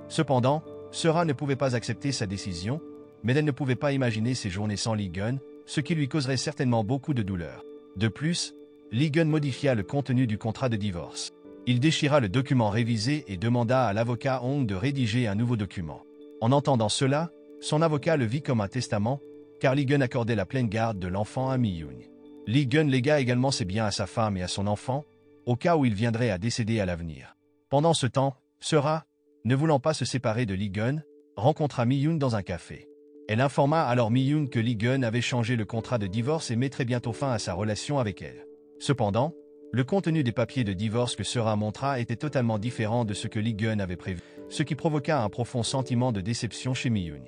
Cependant, Sera ne pouvait pas accepter sa décision, mais elle ne pouvait pas imaginer ses journées sans Lee-gun, ce qui lui causerait certainement beaucoup de douleur. De plus, Lee-gun modifia le contenu du contrat de divorce. Il déchira le document révisé et demanda à l'avocat Hong de rédiger un nouveau document. En entendant cela, son avocat le vit comme un testament, car Lee-gun accordait la pleine garde de l'enfant à Mi-yoon. Lee-gun légua également ses biens à sa femme et à son enfant, au cas où il viendrait à décéder à l'avenir. Pendant ce temps, Sera, ne voulant pas se séparer de Lee-gun, rencontra Mi-yoon dans un café. Elle informa alors Mi-yoon que Lee-gun avait changé le contrat de divorce et mettrait bientôt fin à sa relation avec elle. Cependant, le contenu des papiers de divorce que Sera montra était totalement différent de ce que Lee-gun avait prévu, ce qui provoqua un profond sentiment de déception chez Mi-yoon.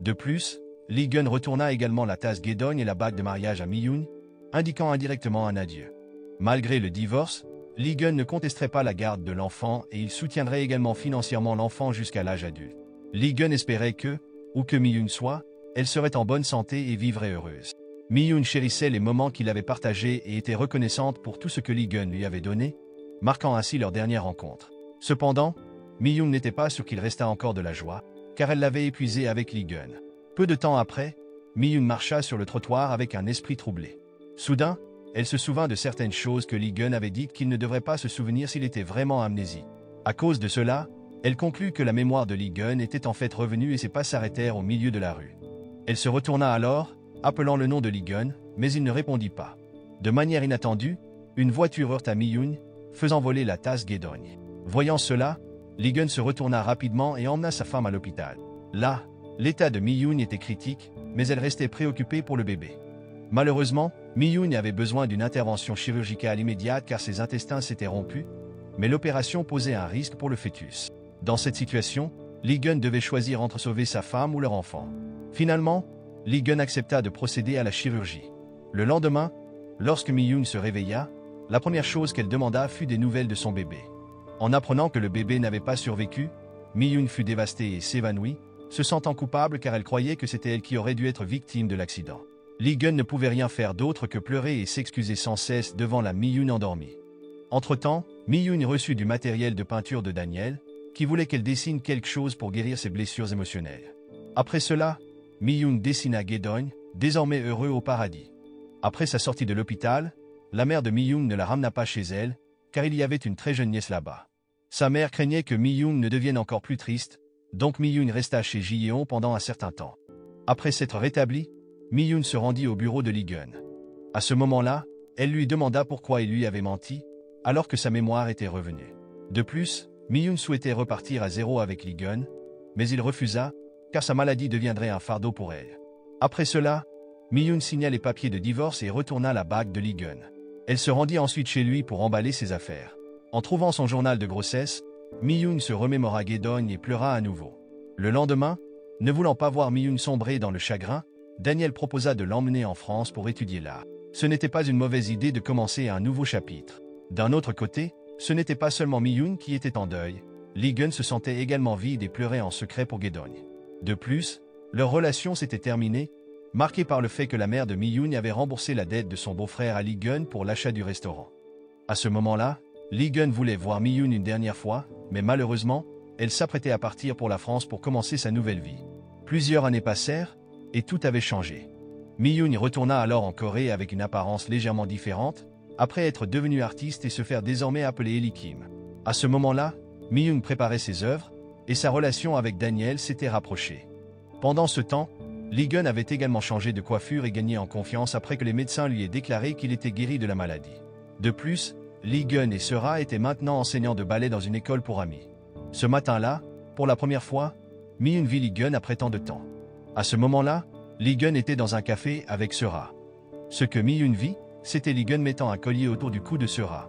De plus, Lee-gun retourna également la tasse Guédogne et la bague de mariage à Mi-yoon, indiquant indirectement un adieu. Malgré le divorce, Lee-gun ne contesterait pas la garde de l'enfant et il soutiendrait également financièrement l'enfant jusqu'à l'âge adulte. Lee-gun espérait que, où que Mi-yoon soit, elle serait en bonne santé et vivrait heureuse. Mi-yoon chérissait les moments qu'il avait partagés et était reconnaissante pour tout ce que Lee-gun lui avait donné, marquant ainsi leur dernière rencontre. Cependant, Mi-yoon n'était pas sûr qu'il restât encore de la joie, car elle l'avait épuisé avec Lee-gun. Peu de temps après, Mi-yoon marcha sur le trottoir avec un esprit troublé. Soudain, elle se souvint de certaines choses que Lee-gun avait dites qu'il ne devrait pas se souvenir s'il était vraiment amnésique. À cause de cela, elle conclut que la mémoire de Lee-gun était en fait revenue et ses pas s'arrêtèrent au milieu de la rue. Elle se retourna alors, appelant le nom de Lee-gun, mais il ne répondit pas. De manière inattendue, une voiture heurta Mi-yoon, faisant voler la tasse Guédogne. Voyant cela, Lee-gun se retourna rapidement et emmena sa femme à l'hôpital. Là, l'état de Mi-yoon était critique, mais elle restait préoccupée pour le bébé. Malheureusement, Mi-yoon avait besoin d'une intervention chirurgicale immédiate car ses intestins s'étaient rompus, mais l'opération posait un risque pour le fœtus. Dans cette situation, Lee-gun devait choisir entre sauver sa femme ou leur enfant. Finalement, Lee-gun accepta de procéder à la chirurgie. Le lendemain, lorsque Mi-yoon se réveilla, la première chose qu'elle demanda fut des nouvelles de son bébé. En apprenant que le bébé n'avait pas survécu, Mi-yoon fut dévastée et s'évanouit, se sentant coupable car elle croyait que c'était elle qui aurait dû être victime de l'accident. Lee-gun ne pouvait rien faire d'autre que pleurer et s'excuser sans cesse devant la Mi-yoon endormie. Entre-temps, Mi-yoon reçut du matériel de peinture de Daniel, qui voulait qu'elle dessine quelque chose pour guérir ses blessures émotionnelles. Après cela, Mi-yoon dessina Gae-dong, désormais heureux au paradis. Après sa sortie de l'hôpital, la mère de Mi-yoon ne la ramena pas chez elle, car il y avait une très jeune nièce là-bas. Sa mère craignait que Mi-yoon ne devienne encore plus triste, donc Mi-yoon resta chez Ji-yeon pendant un certain temps. Après s'être rétablie, Mi-yoon se rendit au bureau de Lee-gun. À ce moment-là, elle lui demanda pourquoi il lui avait menti, alors que sa mémoire était revenue. De plus, Mi-yoon souhaitait repartir à zéro avec Lee-gun, mais il refusa, car sa maladie deviendrait un fardeau pour elle. Après cela, Mi-yoon signa les papiers de divorce et retourna la bague de Lee-gun. Elle se rendit ensuite chez lui pour emballer ses affaires. En trouvant son journal de grossesse, Mi-yoon se remémora Gae-dong et pleura à nouveau. Le lendemain, ne voulant pas voir Mi-yoon sombrer dans le chagrin, Daniel proposa de l'emmener en France pour étudier l'art. Ce n'était pas une mauvaise idée de commencer un nouveau chapitre. D'un autre côté, ce n'était pas seulement Mi-yoon qui était en deuil. Lee-gun se sentait également vide et pleurait en secret pour Gae-dong. De plus, leur relation s'était terminée, marquée par le fait que la mère de Mi-yoon avait remboursé la dette de son beau-frère à Lee-gun pour l'achat du restaurant. À ce moment-là, Lee-gun voulait voir Mi-yoon une dernière fois, mais malheureusement, elle s'apprêtait à partir pour la France pour commencer sa nouvelle vie. Plusieurs années passèrent, et tout avait changé. Mi-yoon retourna alors en Corée avec une apparence légèrement différente, après être devenu artiste et se faire désormais appeler Ellie Kim. À ce moment-là, Mi-yoon préparait ses œuvres, et sa relation avec Daniel s'était rapprochée. Pendant ce temps, Lee-gun avait également changé de coiffure et gagné en confiance après que les médecins lui aient déclaré qu'il était guéri de la maladie. De plus, Lee-gun et Sera étaient maintenant enseignants de ballet dans une école pour amis. Ce matin-là, pour la première fois, Mi-yoon vit Lee-gun après tant de temps. À ce moment-là, Lee-gun était dans un café avec Sera. Ce que Mi-yoon vit, c'était Lee-gun mettant un collier autour du cou de Sera.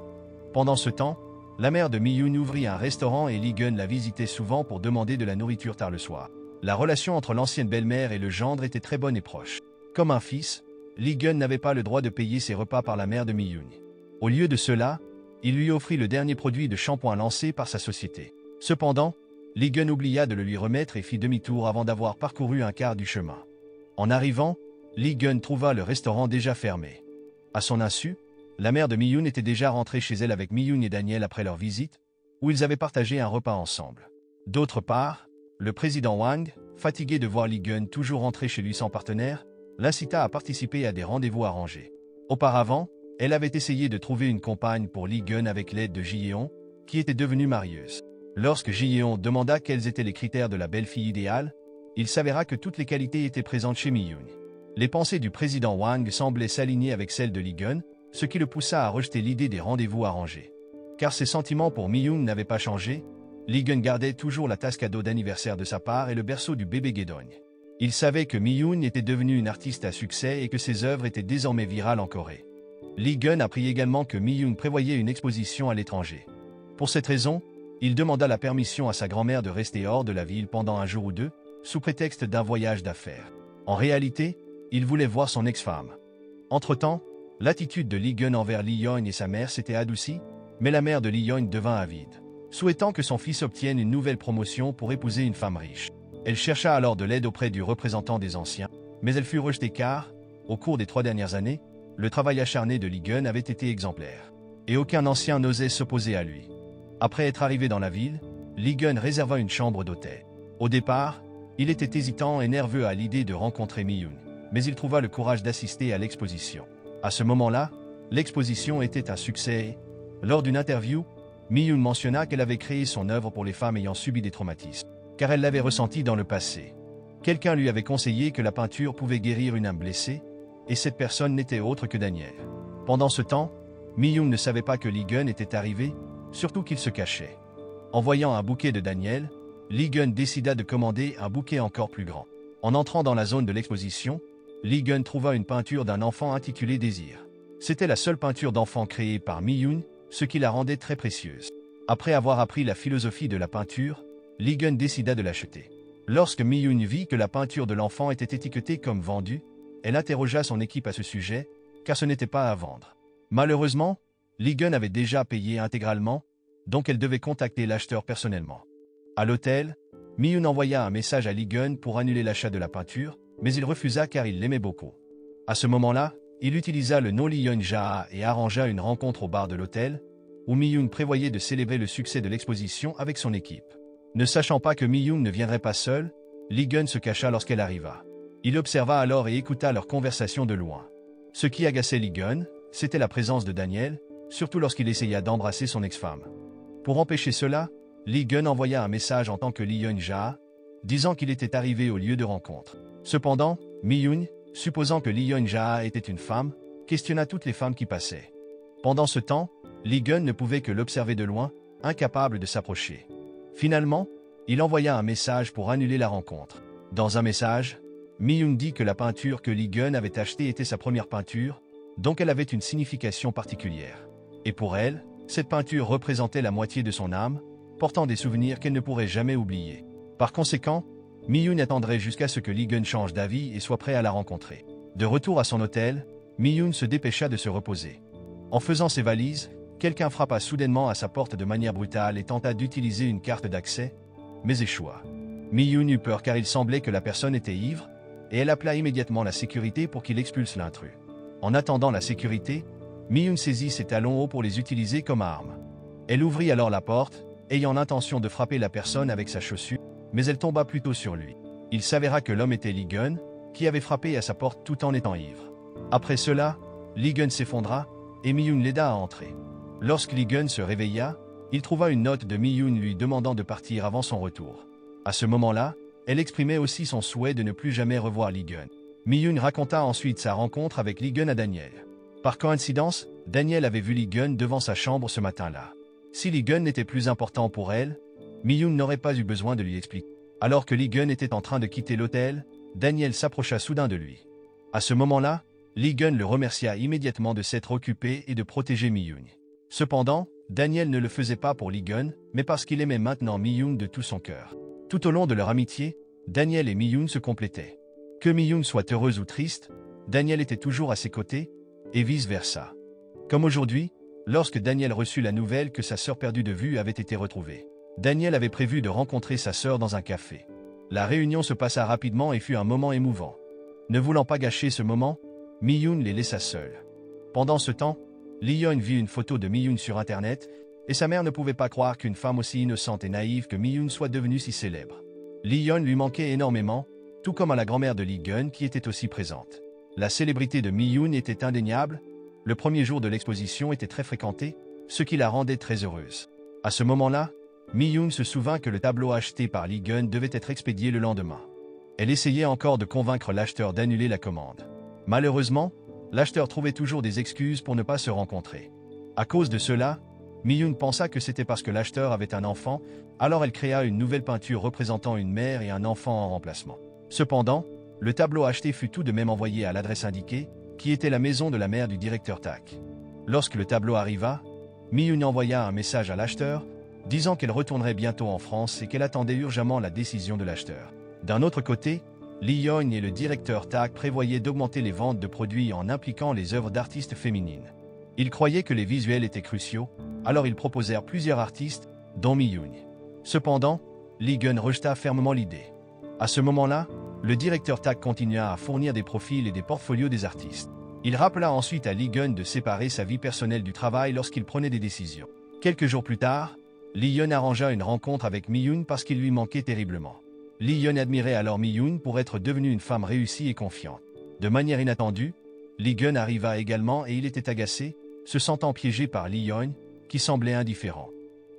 Pendant ce temps, la mère de Mi-yoon ouvrit un restaurant et Lee-gun la visitait souvent pour demander de la nourriture tard le soir. La relation entre l'ancienne belle-mère et le gendre était très bonne et proche. Comme un fils, Lee-gun n'avait pas le droit de payer ses repas par la mère de Mi-yoon. Au lieu de cela, il lui offrit le dernier produit de shampoing lancé par sa société. Cependant, Lee-gun oublia de le lui remettre et fit demi-tour avant d'avoir parcouru un quart du chemin. En arrivant, Lee-gun trouva le restaurant déjà fermé. À son insu, la mère de Mi-yoon était déjà rentrée chez elle avec Mi-yoon et Daniel après leur visite, où ils avaient partagé un repas ensemble. D'autre part, le président Wang, fatigué de voir Lee-gun toujours rentrer chez lui sans partenaire, l'incita à participer à des rendez-vous arrangés. Auparavant, elle avait essayé de trouver une compagne pour Lee-gun avec l'aide de Ji-yeon, qui était devenue marieuse. Lorsque Ji-yeon demanda quels étaient les critères de la belle-fille idéale, il s'avéra que toutes les qualités étaient présentes chez Mi-yoon. Les pensées du président Wang semblaient s'aligner avec celles de Lee-gun, ce qui le poussa à rejeter l'idée des rendez-vous arrangés. Car ses sentiments pour Mi-yoon n'avaient pas changé, Lee-gun gardait toujours la tasse cadeau d'anniversaire de sa part et le berceau du bébé Gae-dong. Il savait que Mi-yoon était devenue une artiste à succès et que ses œuvres étaient désormais virales en Corée. Lee-gun apprit également que Mi-yoon prévoyait une exposition à l'étranger. Pour cette raison, il demanda la permission à sa grand-mère de rester hors de la ville pendant un jour ou deux, sous prétexte d'un voyage d'affaires. En réalité, il voulait voir son ex-femme. Entre-temps, l'attitude de Lee-gun envers Lee-yeon et sa mère s'était adoucie, mais la mère de Lee-yeon devint avide. Souhaitant que son fils obtienne une nouvelle promotion pour épouser une femme riche. Elle chercha alors de l'aide auprès du représentant des anciens, mais elle fut rejetée car, au cours des 3 dernières années, le travail acharné de Lee-gun avait été exemplaire. Et aucun ancien n'osait s'opposer à lui. Après être arrivé dans la ville, Lee-gun réserva une chambre d'hôtel. Au départ, il était hésitant et nerveux à l'idée de rencontrer Mi-yoon, mais il trouva le courage d'assister à l'exposition. À ce moment-là, l'exposition était un succès et, lors d'une interview, Mi-yoon mentionna qu'elle avait créé son œuvre pour les femmes ayant subi des traumatismes, car elle l'avait ressenti dans le passé. Quelqu'un lui avait conseillé que la peinture pouvait guérir une âme blessée, et cette personne n'était autre que Daniel. Pendant ce temps, Mi-yoon ne savait pas que Lee-gun était arrivé, surtout qu'il se cachait. En voyant un bouquet de Daniel, Lee-gun décida de commander un bouquet encore plus grand. En entrant dans la zone de l'exposition, Lee-gun trouva une peinture d'un enfant intitulée Désir. C'était la seule peinture d'enfant créée par Mi-yoon, ce qui la rendait très précieuse. Après avoir appris la philosophie de la peinture, Lee-gun décida de l'acheter. Lorsque Mi-yoon vit que la peinture de l'enfant était étiquetée comme vendue, elle interrogea son équipe à ce sujet, car ce n'était pas à vendre. Malheureusement, Lee-gun avait déjà payé intégralement, donc elle devait contacter l'acheteur personnellement. À l'hôtel, Mi-yoon envoya un message à Lee-gun pour annuler l'achat de la peinture, mais il refusa car il l'aimait beaucoup. À ce moment-là, il utilisa le nom Lee-yeon-ja et arrangea une rencontre au bar de l'hôtel, où Mi-yoon prévoyait de célébrer le succès de l'exposition avec son équipe. Ne sachant pas que Mi-yoon ne viendrait pas seul, Lee-gun se cacha lorsqu'elle arriva. Il observa alors et écouta leur conversation de loin. Ce qui agaçait Lee-gun, c'était la présence de Daniel, surtout lorsqu'il essaya d'embrasser son ex-femme. Pour empêcher cela, Lee-gun envoya un message en tant que Lee-yeon-ja, disant qu'il était arrivé au lieu de rencontre. Cependant, Mi-yoon, supposant que Lee-yeon-ja était une femme, questionna toutes les femmes qui passaient. Pendant ce temps, Lee-gun ne pouvait que l'observer de loin, incapable de s'approcher. Finalement, il envoya un message pour annuler la rencontre. Dans un message, Mi-yoon dit que la peinture que Lee-gun avait achetée était sa première peinture, donc elle avait une signification particulière. Et pour elle, cette peinture représentait la moitié de son âme, portant des souvenirs qu'elle ne pourrait jamais oublier. Par conséquent, Mi-yoon attendrait jusqu'à ce que Lee-gun change d'avis et soit prêt à la rencontrer. De retour à son hôtel, Mi-yoon se dépêcha de se reposer. En faisant ses valises, quelqu'un frappa soudainement à sa porte de manière brutale et tenta d'utiliser une carte d'accès, mais échoua. Mi-yoon eut peur car il semblait que la personne était ivre, et elle appela immédiatement la sécurité pour qu'il expulse l'intrus. En attendant la sécurité, Mi-yoon saisit ses talons hauts pour les utiliser comme arme. Elle ouvrit alors la porte, ayant l'intention de frapper la personne avec sa chaussure, mais elle tomba plutôt sur lui. Il s'avéra que l'homme était Lee-gun, qui avait frappé à sa porte tout en étant ivre. Après cela, Lee-gun s'effondra, et Mi-yoon l'aida à entrer. Lorsque Lee-gun se réveilla, il trouva une note de Mi-yoon lui demandant de partir avant son retour. À ce moment-là, elle exprimait aussi son souhait de ne plus jamais revoir Lee-gun. Mi-yoon raconta ensuite sa rencontre avec Lee-gun à Daniel. Par coïncidence, Daniel avait vu Lee-gun devant sa chambre ce matin-là. Si Lee-gun n'était plus important pour elle, Mi-yoon n'aurait pas eu besoin de lui expliquer. Alors que Lee-gun était en train de quitter l'hôtel, Daniel s'approcha soudain de lui. À ce moment-là, Lee-gun le remercia immédiatement de s'être occupé et de protéger Mi-yoon. Cependant, Daniel ne le faisait pas pour Lee-gun, mais parce qu'il aimait maintenant Mi-yoon de tout son cœur. Tout au long de leur amitié, Daniel et Mi-yoon se complétaient. Que Mi-yoon soit heureuse ou triste, Daniel était toujours à ses côtés, et vice-versa. Comme aujourd'hui, lorsque Daniel reçut la nouvelle que sa sœur perdue de vue avait été retrouvée. Daniel avait prévu de rencontrer sa sœur dans un café. La réunion se passa rapidement et fut un moment émouvant. Ne voulant pas gâcher ce moment, Mi-yoon les laissa seuls. Pendant ce temps, Lee-yeon vit une photo de Mi-yoon sur Internet, et sa mère ne pouvait pas croire qu'une femme aussi innocente et naïve que Mi-yoon soit devenue si célèbre. Lee-yeon lui manquait énormément, tout comme à la grand-mère de Lee-gun qui était aussi présente. La célébrité de Mi-yoon était indéniable, le premier jour de l'exposition était très fréquenté, ce qui la rendait très heureuse. À ce moment-là, Mi-yoon se souvint que le tableau acheté par Lee-gun devait être expédié le lendemain. Elle essayait encore de convaincre l'acheteur d'annuler la commande. Malheureusement, l'acheteur trouvait toujours des excuses pour ne pas se rencontrer. À cause de cela, Mi-yoon pensa que c'était parce que l'acheteur avait un enfant, alors elle créa une nouvelle peinture représentant une mère et un enfant en remplacement. Cependant, le tableau acheté fut tout de même envoyé à l'adresse indiquée, qui était la maison de la mère du directeur Tak. Lorsque le tableau arriva, Mi-yoon envoya un message à l'acheteur, disant qu'elle retournerait bientôt en France et qu'elle attendait urgemment la décision de l'acheteur. D'un autre côté, Lee-yeon et le directeur Tak prévoyaient d'augmenter les ventes de produits en impliquant les œuvres d'artistes féminines. Ils croyaient que les visuels étaient cruciaux, alors ils proposèrent plusieurs artistes, dont Mi-yoon. Cependant, Lee-gun rejeta fermement l'idée. À ce moment-là, le directeur Tak continua à fournir des profils et des portfolios des artistes. Il rappela ensuite à Lee-gun de séparer sa vie personnelle du travail lorsqu'il prenait des décisions. Quelques jours plus tard, Lee-yeon arrangea une rencontre avec Mi-yoon parce qu'il lui manquait terriblement. Lee-yeon admirait alors Mi-yoon pour être devenue une femme réussie et confiante. De manière inattendue, Lee-gun arriva également et il était agacé, se sentant piégé par Lee-yeon, qui semblait indifférent.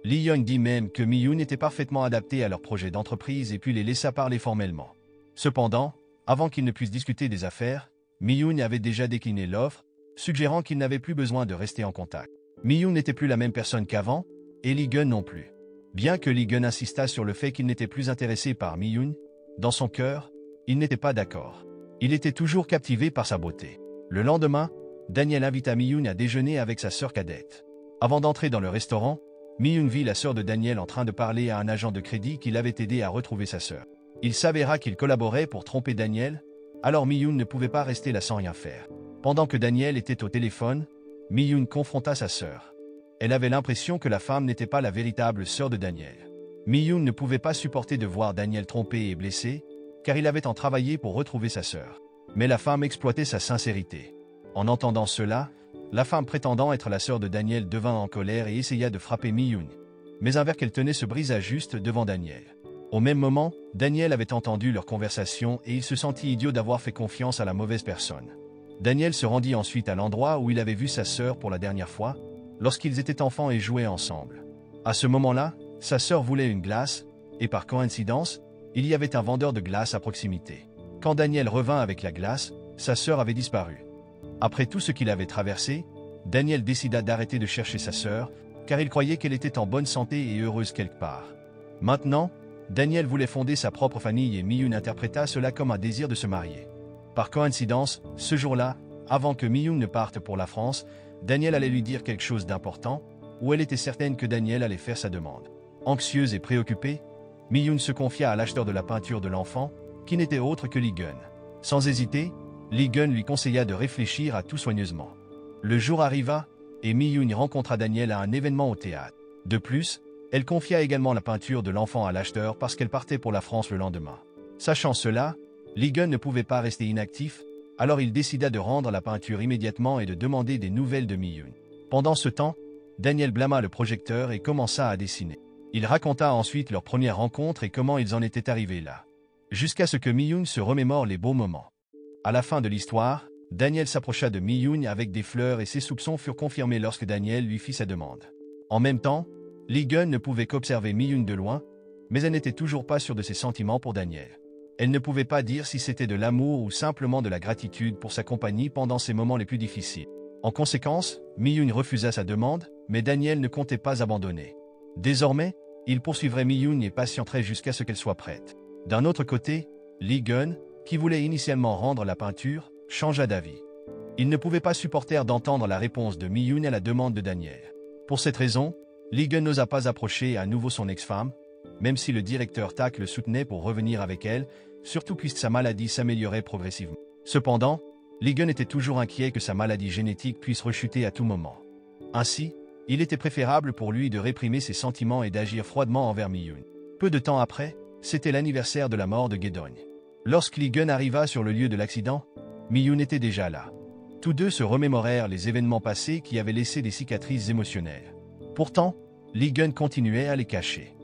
Lee-yeon dit même que Mi-yoon était parfaitement adapté à leur projet d'entreprise et puis les laissa parler formellement. Cependant, avant qu'ils ne puissent discuter des affaires, Mi-yoon avait déjà décliné l'offre, suggérant qu'il n'avait plus besoin de rester en contact. Mi-yoon n'était plus la même personne qu'avant, et Lee-gun non plus. Bien que Lee-gun insista sur le fait qu'il n'était plus intéressé par Mi-yoon, dans son cœur, il n'était pas d'accord. Il était toujours captivé par sa beauté. Le lendemain, Daniel invita Mi-yoon à déjeuner avec sa sœur cadette. Avant d'entrer dans le restaurant, Mi-yoon vit la sœur de Daniel en train de parler à un agent de crédit qui l'avait aidé à retrouver sa sœur. Il s'avéra qu'il collaborait pour tromper Daniel, alors Mi-yoon ne pouvait pas rester là sans rien faire. Pendant que Daniel était au téléphone, Mi-yoon confronta sa sœur. Elle avait l'impression que la femme n'était pas la véritable sœur de Daniel. Mi-yoon ne pouvait pas supporter de voir Daniel trompé et blessé, car il avait tant travaillé pour retrouver sa sœur. Mais la femme exploitait sa sincérité. En entendant cela, la femme prétendant être la sœur de Daniel devint en colère et essaya de frapper Mi-yoon. Mais un verre qu'elle tenait se brisa juste devant Daniel. Au même moment, Daniel avait entendu leur conversation et il se sentit idiot d'avoir fait confiance à la mauvaise personne. Daniel se rendit ensuite à l'endroit où il avait vu sa sœur pour la dernière fois, lorsqu'ils étaient enfants et jouaient ensemble. À ce moment-là, sa sœur voulait une glace, et par coïncidence, il y avait un vendeur de glace à proximité. Quand Daniel revint avec la glace, sa sœur avait disparu. Après tout ce qu'il avait traversé, Daniel décida d'arrêter de chercher sa sœur, car il croyait qu'elle était en bonne santé et heureuse quelque part. Maintenant, Daniel voulait fonder sa propre famille et Mi-yoon interpréta cela comme un désir de se marier. Par coïncidence, ce jour-là, avant que Mi-yoon ne parte pour la France, Daniel allait lui dire quelque chose d'important, où elle était certaine que Daniel allait faire sa demande. Anxieuse et préoccupée, Mi-yoon se confia à l'acheteur de la peinture de l'enfant, qui n'était autre que Lee-gun. Sans hésiter, Lee-gun lui conseilla de réfléchir à tout soigneusement. Le jour arriva, et Mi-yoon rencontra Daniel à un événement au théâtre. De plus, elle confia également la peinture de l'enfant à l'acheteur parce qu'elle partait pour la France le lendemain. Sachant cela, Lee-gun ne pouvait pas rester inactif, alors il décida de rendre la peinture immédiatement et de demander des nouvelles de Mi-yoon. Pendant ce temps, Daniel blâma le projecteur et commença à dessiner. Il raconta ensuite leur première rencontre et comment ils en étaient arrivés là. Jusqu'à ce que Mi-yoon se remémore les beaux moments. À la fin de l'histoire, Daniel s'approcha de Mi-yoon avec des fleurs et ses soupçons furent confirmés lorsque Daniel lui fit sa demande. En même temps, Lee-gun ne pouvait qu'observer Mi-yoon de loin, mais elle n'était toujours pas sûre de ses sentiments pour Daniel. Elle ne pouvait pas dire si c'était de l'amour ou simplement de la gratitude pour sa compagnie pendant ses moments les plus difficiles. En conséquence, Mi-yoon refusa sa demande, mais Daniel ne comptait pas abandonner. Désormais, il poursuivrait Mi-yoon et patienterait jusqu'à ce qu'elle soit prête. D'un autre côté, Lee-gun, qui voulait initialement rendre la peinture, changea d'avis. Il ne pouvait pas supporter d'entendre la réponse de Mi-yoon à la demande de Daniel. Pour cette raison, Lee-gun n'osa pas approcher à nouveau son ex-femme, même si le directeur Tak le soutenait pour revenir avec elle, surtout puisque sa maladie s'améliorait progressivement. Cependant, Lee-gun était toujours inquiet que sa maladie génétique puisse rechuter à tout moment. Ainsi, il était préférable pour lui de réprimer ses sentiments et d'agir froidement envers Mi-yoon. Peu de temps après, c'était l'anniversaire de la mort de Gedong. Lorsque Lee-gun arriva sur le lieu de l'accident, Mi-yoon était déjà là. Tous deux se remémorèrent les événements passés qui avaient laissé des cicatrices émotionnelles. Pourtant, Lee-gun continuait à les cacher.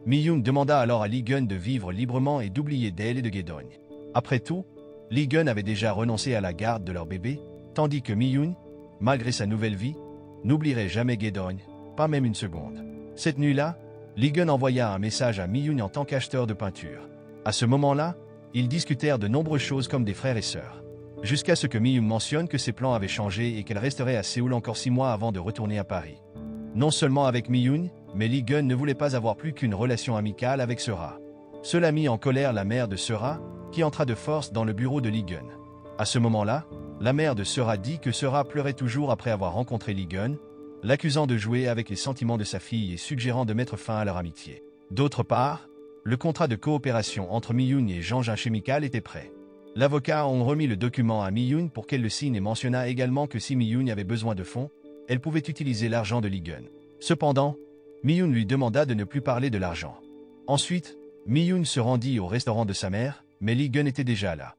Mi-yoon demanda alors à Lee-gun de vivre librement et d'oublier d'elle et de Gedong. Après tout, Lee-gun avait déjà renoncé à la garde de leur bébé, tandis que Mi-yoon, malgré sa nouvelle vie, n'oublierait jamais Gedong, pas même une seconde. Cette nuit-là, Lee-gun envoya un message à Mi-yoon en tant qu'acheteur de peinture. À ce moment-là, ils discutèrent de nombreuses choses comme des frères et sœurs. Jusqu'à ce que Mi-yoon mentionne que ses plans avaient changé et qu'elle resterait à Séoul encore 6 mois avant de retourner à Paris. Non seulement avec Mi-yoon, mais Lee-gun ne voulait pas avoir plus qu'une relation amicale avec Sera. Cela mit en colère la mère de Sera, qui entra de force dans le bureau de Lee-gun. À ce moment-là, la mère de Sera dit que Sera pleurait toujours après avoir rencontré Lee-gun, l'accusant de jouer avec les sentiments de sa fille et suggérant de mettre fin à leur amitié. D'autre part, le contrat de coopération entre Mi-yoon et Jean Chemical était prêt. L'avocat en remis le document à Mi-yoon pour qu'elle le signe et mentionna également que si Mi-yoon avait besoin de fonds, elle pouvait utiliser l'argent de Lee-gun. Cependant, Mi-yoon lui demanda de ne plus parler de l'argent. Ensuite, Mi-yoon se rendit au restaurant de sa mère, mais Lee-gun était déjà là.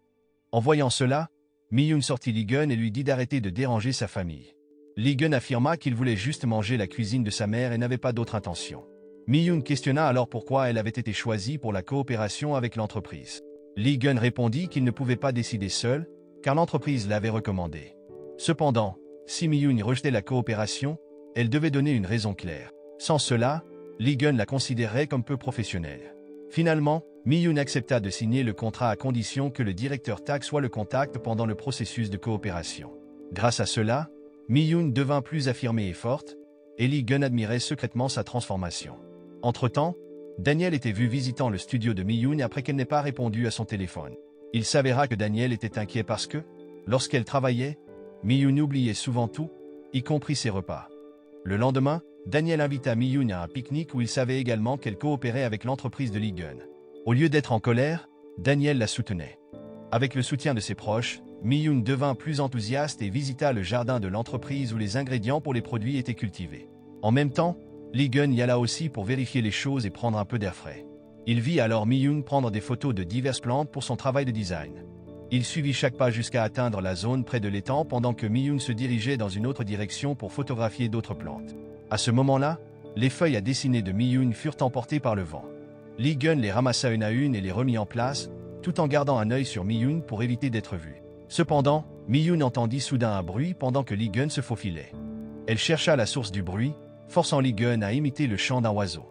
En voyant cela, Mi-yoon sortit Lee-gun et lui dit d'arrêter de déranger sa famille. Lee-gun affirma qu'il voulait juste manger la cuisine de sa mère et n'avait pas d'autre intention. Mi-yoon questionna alors pourquoi elle avait été choisie pour la coopération avec l'entreprise. Lee-gun répondit qu'il ne pouvait pas décider seul, car l'entreprise l'avait recommandé. Cependant, si Mi-yoon rejetait la coopération, elle devait donner une raison claire. Sans cela, Lee-gun la considérait comme peu professionnelle. Finalement, Mi-yoon accepta de signer le contrat à condition que le directeur Tak soit le contact pendant le processus de coopération. Grâce à cela, Mi-yoon devint plus affirmée et forte, et Lee-gun admirait secrètement sa transformation. Entre-temps, Daniel était vu visitant le studio de Mi-yoon après qu'elle n'ait pas répondu à son téléphone. Il s'avéra que Daniel était inquiet parce que, lorsqu'elle travaillait, Mi-yoon oubliait souvent tout, y compris ses repas. Le lendemain, Daniel invita Mi-yoon à un pique-nique où il savait également qu'elle coopérait avec l'entreprise de Lee-gun. Au lieu d'être en colère, Daniel la soutenait. Avec le soutien de ses proches, Mi-yoon devint plus enthousiaste et visita le jardin de l'entreprise où les ingrédients pour les produits étaient cultivés. En même temps, Lee-gun y alla aussi pour vérifier les choses et prendre un peu d'air frais. Il vit alors Mi-yoon prendre des photos de diverses plantes pour son travail de design. Il suivit chaque pas jusqu'à atteindre la zone près de l'étang pendant que Mi-yoon se dirigeait dans une autre direction pour photographier d'autres plantes. À ce moment-là, les feuilles à dessiner de Mi-yoon furent emportées par le vent. Lee-gun les ramassa une à une et les remit en place, tout en gardant un œil sur Mi-yoon pour éviter d'être vu. Cependant, Mi-yoon entendit soudain un bruit pendant que Lee-gun se faufilait. Elle chercha la source du bruit, forçant Lee-gun à imiter le chant d'un oiseau.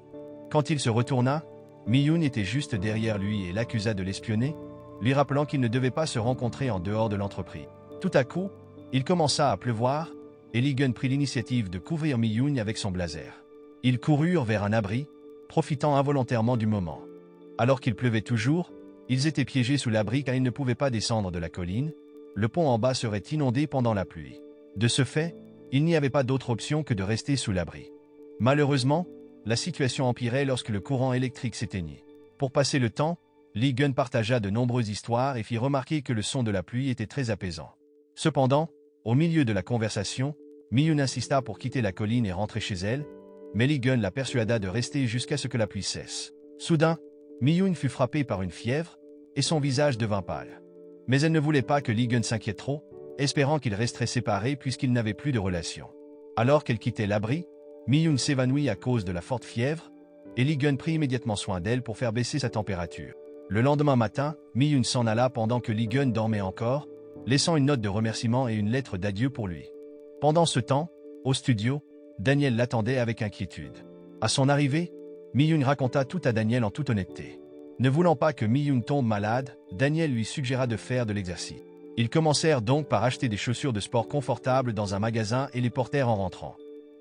Quand il se retourna, Mi-yoon était juste derrière lui et l'accusa de l'espionner, lui rappelant qu'ils ne devaient pas se rencontrer en dehors de l'entreprise. Tout à coup, il commença à pleuvoir, et Lee-gun prit l'initiative de couvrir Mi-yoon avec son blazer. Ils coururent vers un abri, profitant involontairement du moment. Alors qu'il pleuvait toujours, ils étaient piégés sous l'abri car ils ne pouvaient pas descendre de la colline, le pont en bas serait inondé pendant la pluie. De ce fait, il n'y avait pas d'autre option que de rester sous l'abri. Malheureusement, la situation empirait lorsque le courant électrique s'éteignit. Pour passer le temps, Lee-gun partagea de nombreuses histoires et fit remarquer que le son de la pluie était très apaisant. Cependant, au milieu de la conversation, Mi-yoon insista pour quitter la colline et rentrer chez elle, mais Lee-gun la persuada de rester jusqu'à ce que la pluie cesse. Soudain, Mi-yoon fut frappée par une fièvre, et son visage devint pâle. Mais elle ne voulait pas que Lee-gun s'inquiète trop, espérant qu'ils resteraient séparés puisqu'ils n'avaient plus de relation. Alors qu'elle quittait l'abri, Mi-yoon s'évanouit à cause de la forte fièvre, et Lee-gun prit immédiatement soin d'elle pour faire baisser sa température. Le lendemain matin, Mi-yoon s'en alla pendant que Lee-gun dormait encore, laissant une note de remerciement et une lettre d'adieu pour lui. Pendant ce temps, au studio, Daniel l'attendait avec inquiétude. À son arrivée, Mi-yoon raconta tout à Daniel en toute honnêteté. Ne voulant pas que Mi-yoon tombe malade, Daniel lui suggéra de faire de l'exercice. Ils commencèrent donc par acheter des chaussures de sport confortables dans un magasin et les portèrent en rentrant.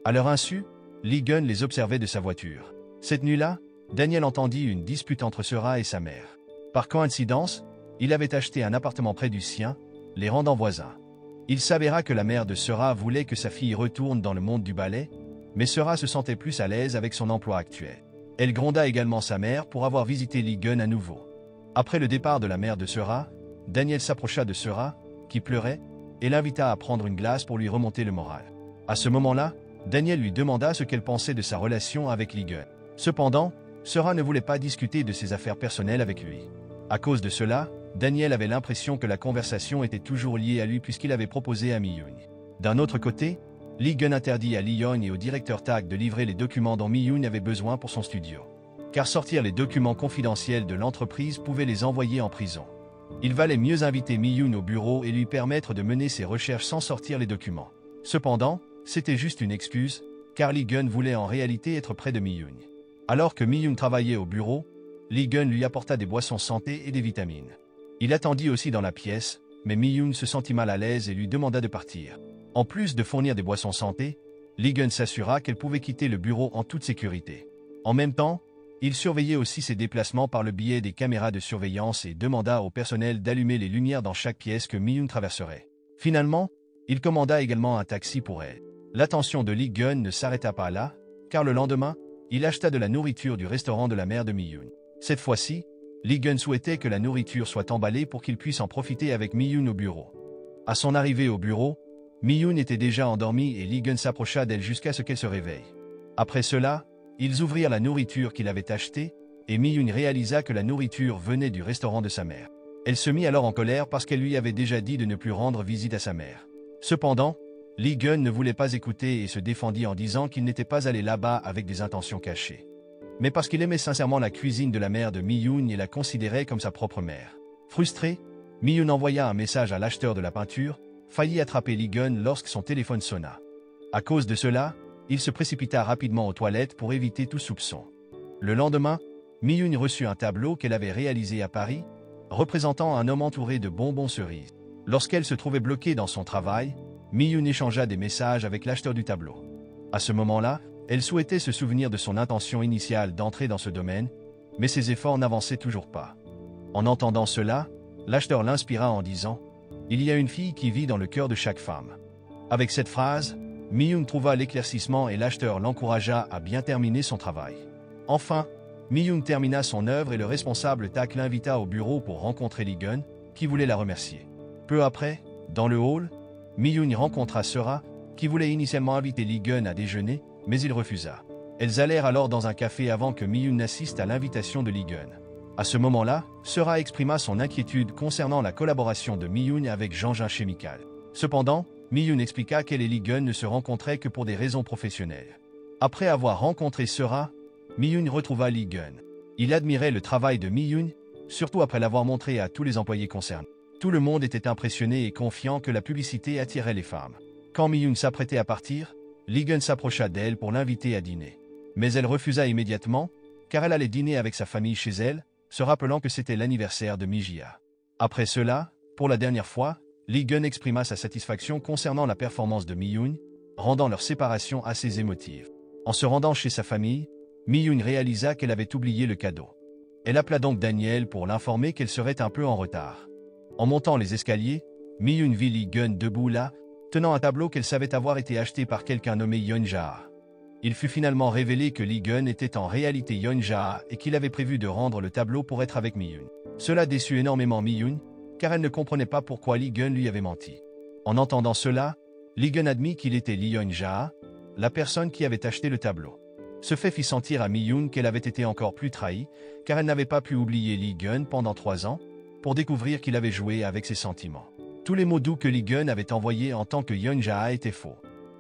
À leur insu, Lee-gun les observait de sa voiture. Cette nuit-là, Daniel entendit une dispute entre Sera et sa mère. Par coïncidence, il avait acheté un appartement près du sien, les rendant voisins. Il s'avéra que la mère de Sera voulait que sa fille retourne dans le monde du ballet, mais Sera se sentait plus à l'aise avec son emploi actuel. Elle gronda également sa mère pour avoir visité Lee-gun à nouveau. Après le départ de la mère de Sera, Daniel s'approcha de Sera, qui pleurait, et l'invita à prendre une glace pour lui remonter le moral. À ce moment-là, Daniel lui demanda ce qu'elle pensait de sa relation avec Lee-gun. Cependant, Sera ne voulait pas discuter de ses affaires personnelles avec lui. À cause de cela, Daniel avait l'impression que la conversation était toujours liée à lui puisqu'il avait proposé à Mi-yoon. D'un autre côté, Lee-gun interdit à Lee-yoon et au directeur Tak de livrer les documents dont Mi-yoon avait besoin pour son studio. Car sortir les documents confidentiels de l'entreprise pouvait les envoyer en prison. Il valait mieux inviter Mi-yoon au bureau et lui permettre de mener ses recherches sans sortir les documents. Cependant, c'était juste une excuse, car Lee-gun voulait en réalité être près de Mi-yoon. Alors que Mi-yoon travaillait au bureau, Lee-gun lui apporta des boissons santé et des vitamines. Il attendit aussi dans la pièce, mais Mi-yoon se sentit mal à l'aise et lui demanda de partir. En plus de fournir des boissons santé, Lee-gun s'assura qu'elle pouvait quitter le bureau en toute sécurité. En même temps, il surveillait aussi ses déplacements par le biais des caméras de surveillance et demanda au personnel d'allumer les lumières dans chaque pièce que Mi-yoon traverserait. Finalement, il commanda également un taxi pour elle. L'attention de Lee-gun ne s'arrêta pas là, car le lendemain, il acheta de la nourriture du restaurant de la mère de Mi-yoon. Cette fois-ci, Lee-gun souhaitait que la nourriture soit emballée pour qu'il puisse en profiter avec Mi-yoon au bureau. À son arrivée au bureau, Mi-yoon était déjà endormie et Lee-gun s'approcha d'elle jusqu'à ce qu'elle se réveille. Après cela, ils ouvrirent la nourriture qu'il avait achetée, et Mi-yoon réalisa que la nourriture venait du restaurant de sa mère. Elle se mit alors en colère parce qu'elle lui avait déjà dit de ne plus rendre visite à sa mère. Cependant, Lee-gun ne voulait pas écouter et se défendit en disant qu'il n'était pas allé là-bas avec des intentions cachées. Mais parce qu'il aimait sincèrement la cuisine de la mère de Mi-yoon et la considérait comme sa propre mère. Frustré, Mi-yoon envoya un message à l'acheteur de la peinture, faillit attraper Lee-gun lorsque son téléphone sonna. À cause de cela, il se précipita rapidement aux toilettes pour éviter tout soupçon. Le lendemain, Mi-yoon reçut un tableau qu'elle avait réalisé à Paris, représentant un homme entouré de bonbons cerises. Lorsqu'elle se trouvait bloquée dans son travail, Mi-yoon échangea des messages avec l'acheteur du tableau. À ce moment-là, elle souhaitait se souvenir de son intention initiale d'entrer dans ce domaine, mais ses efforts n'avançaient toujours pas. En entendant cela, l'acheteur l'inspira en disant « Il y a une fille qui vit dans le cœur de chaque femme ». Avec cette phrase, Mi-yoon trouva l'éclaircissement et l'acheteur l'encouragea à bien terminer son travail. Enfin, Mi-yoon termina son œuvre et le responsable Tak l'invita au bureau pour rencontrer Lee-gun, qui voulait la remercier. Peu après, dans le hall, Mi-yoon rencontra Sera, qui voulait initialement inviter Lee-gun à déjeuner, mais il refusa. Elles allèrent alors dans un café avant que Mi-yoon n'assiste à l'invitation de Lee-gun. À ce moment-là, Sera exprima son inquiétude concernant la collaboration de Mi-yoon avec Jean-Jean Chemical. Cependant, Mi-yoon expliqua qu'elle et Lee-gun ne se rencontraient que pour des raisons professionnelles. Après avoir rencontré Sera, Mi-yoon retrouva Lee-gun. Il admirait le travail de Mi-yoon, surtout après l'avoir montré à tous les employés concernés. Tout le monde était impressionné et confiant que la publicité attirait les femmes. Quand Mi-yoon s'apprêtait à partir, Lee-gun s'approcha d'elle pour l'inviter à dîner. Mais elle refusa immédiatement, car elle allait dîner avec sa famille chez elle, se rappelant que c'était l'anniversaire de Mi-jia. Après cela, pour la dernière fois, Lee-gun exprima sa satisfaction concernant la performance de Mi-yoon, rendant leur séparation assez émotive. En se rendant chez sa famille, Mi-yoon réalisa qu'elle avait oublié le cadeau. Elle appela donc Daniel pour l'informer qu'elle serait un peu en retard. En montant les escaliers, Mi-yoon vit Lee-gun debout là, tenant un tableau qu'elle savait avoir été acheté par quelqu'un nommé Yeon-ja. Il fut finalement révélé que Lee-gun était en réalité Yeon-ja et qu'il avait prévu de rendre le tableau pour être avec Mi-yoon. Cela déçut énormément Mi-yoon, car elle ne comprenait pas pourquoi Lee-gun lui avait menti. En entendant cela, Lee-gun admit qu'il était Lee Yeon-ja, la personne qui avait acheté le tableau. Ce fait fit sentir à Mi-yoon qu'elle avait été encore plus trahie, car elle n'avait pas pu oublier Lee-gun pendant 3 ans, pour découvrir qu'il avait joué avec ses sentiments. Tous les mots doux que Lee-gun avait envoyés en tant que Yeon-ja étaient faux.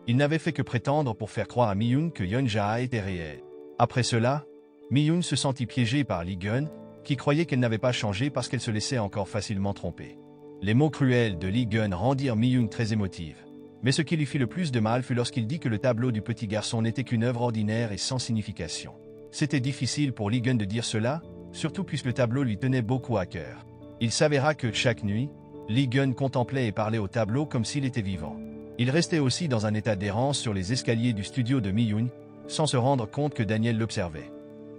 Il n'avait fait que prétendre pour faire croire à Mi-yoon que Yeon-ja était réel. Après cela, Mi-yoon se sentit piégée par Lee-gun, qui croyait qu'elle n'avait pas changé parce qu'elle se laissait encore facilement tromper. Les mots cruels de Lee-gun rendirent Mi-yoon très émotive. Mais ce qui lui fit le plus de mal fut lorsqu'il dit que le tableau du petit garçon n'était qu'une œuvre ordinaire et sans signification. C'était difficile pour Lee-gun de dire cela, surtout puisque le tableau lui tenait beaucoup à cœur. Il s'avéra que, chaque nuit, Lee-gun contemplait et parlait au tableau comme s'il était vivant. Il restait aussi dans un état d'errance sur les escaliers du studio de Mi-yoon, sans se rendre compte que Daniel l'observait.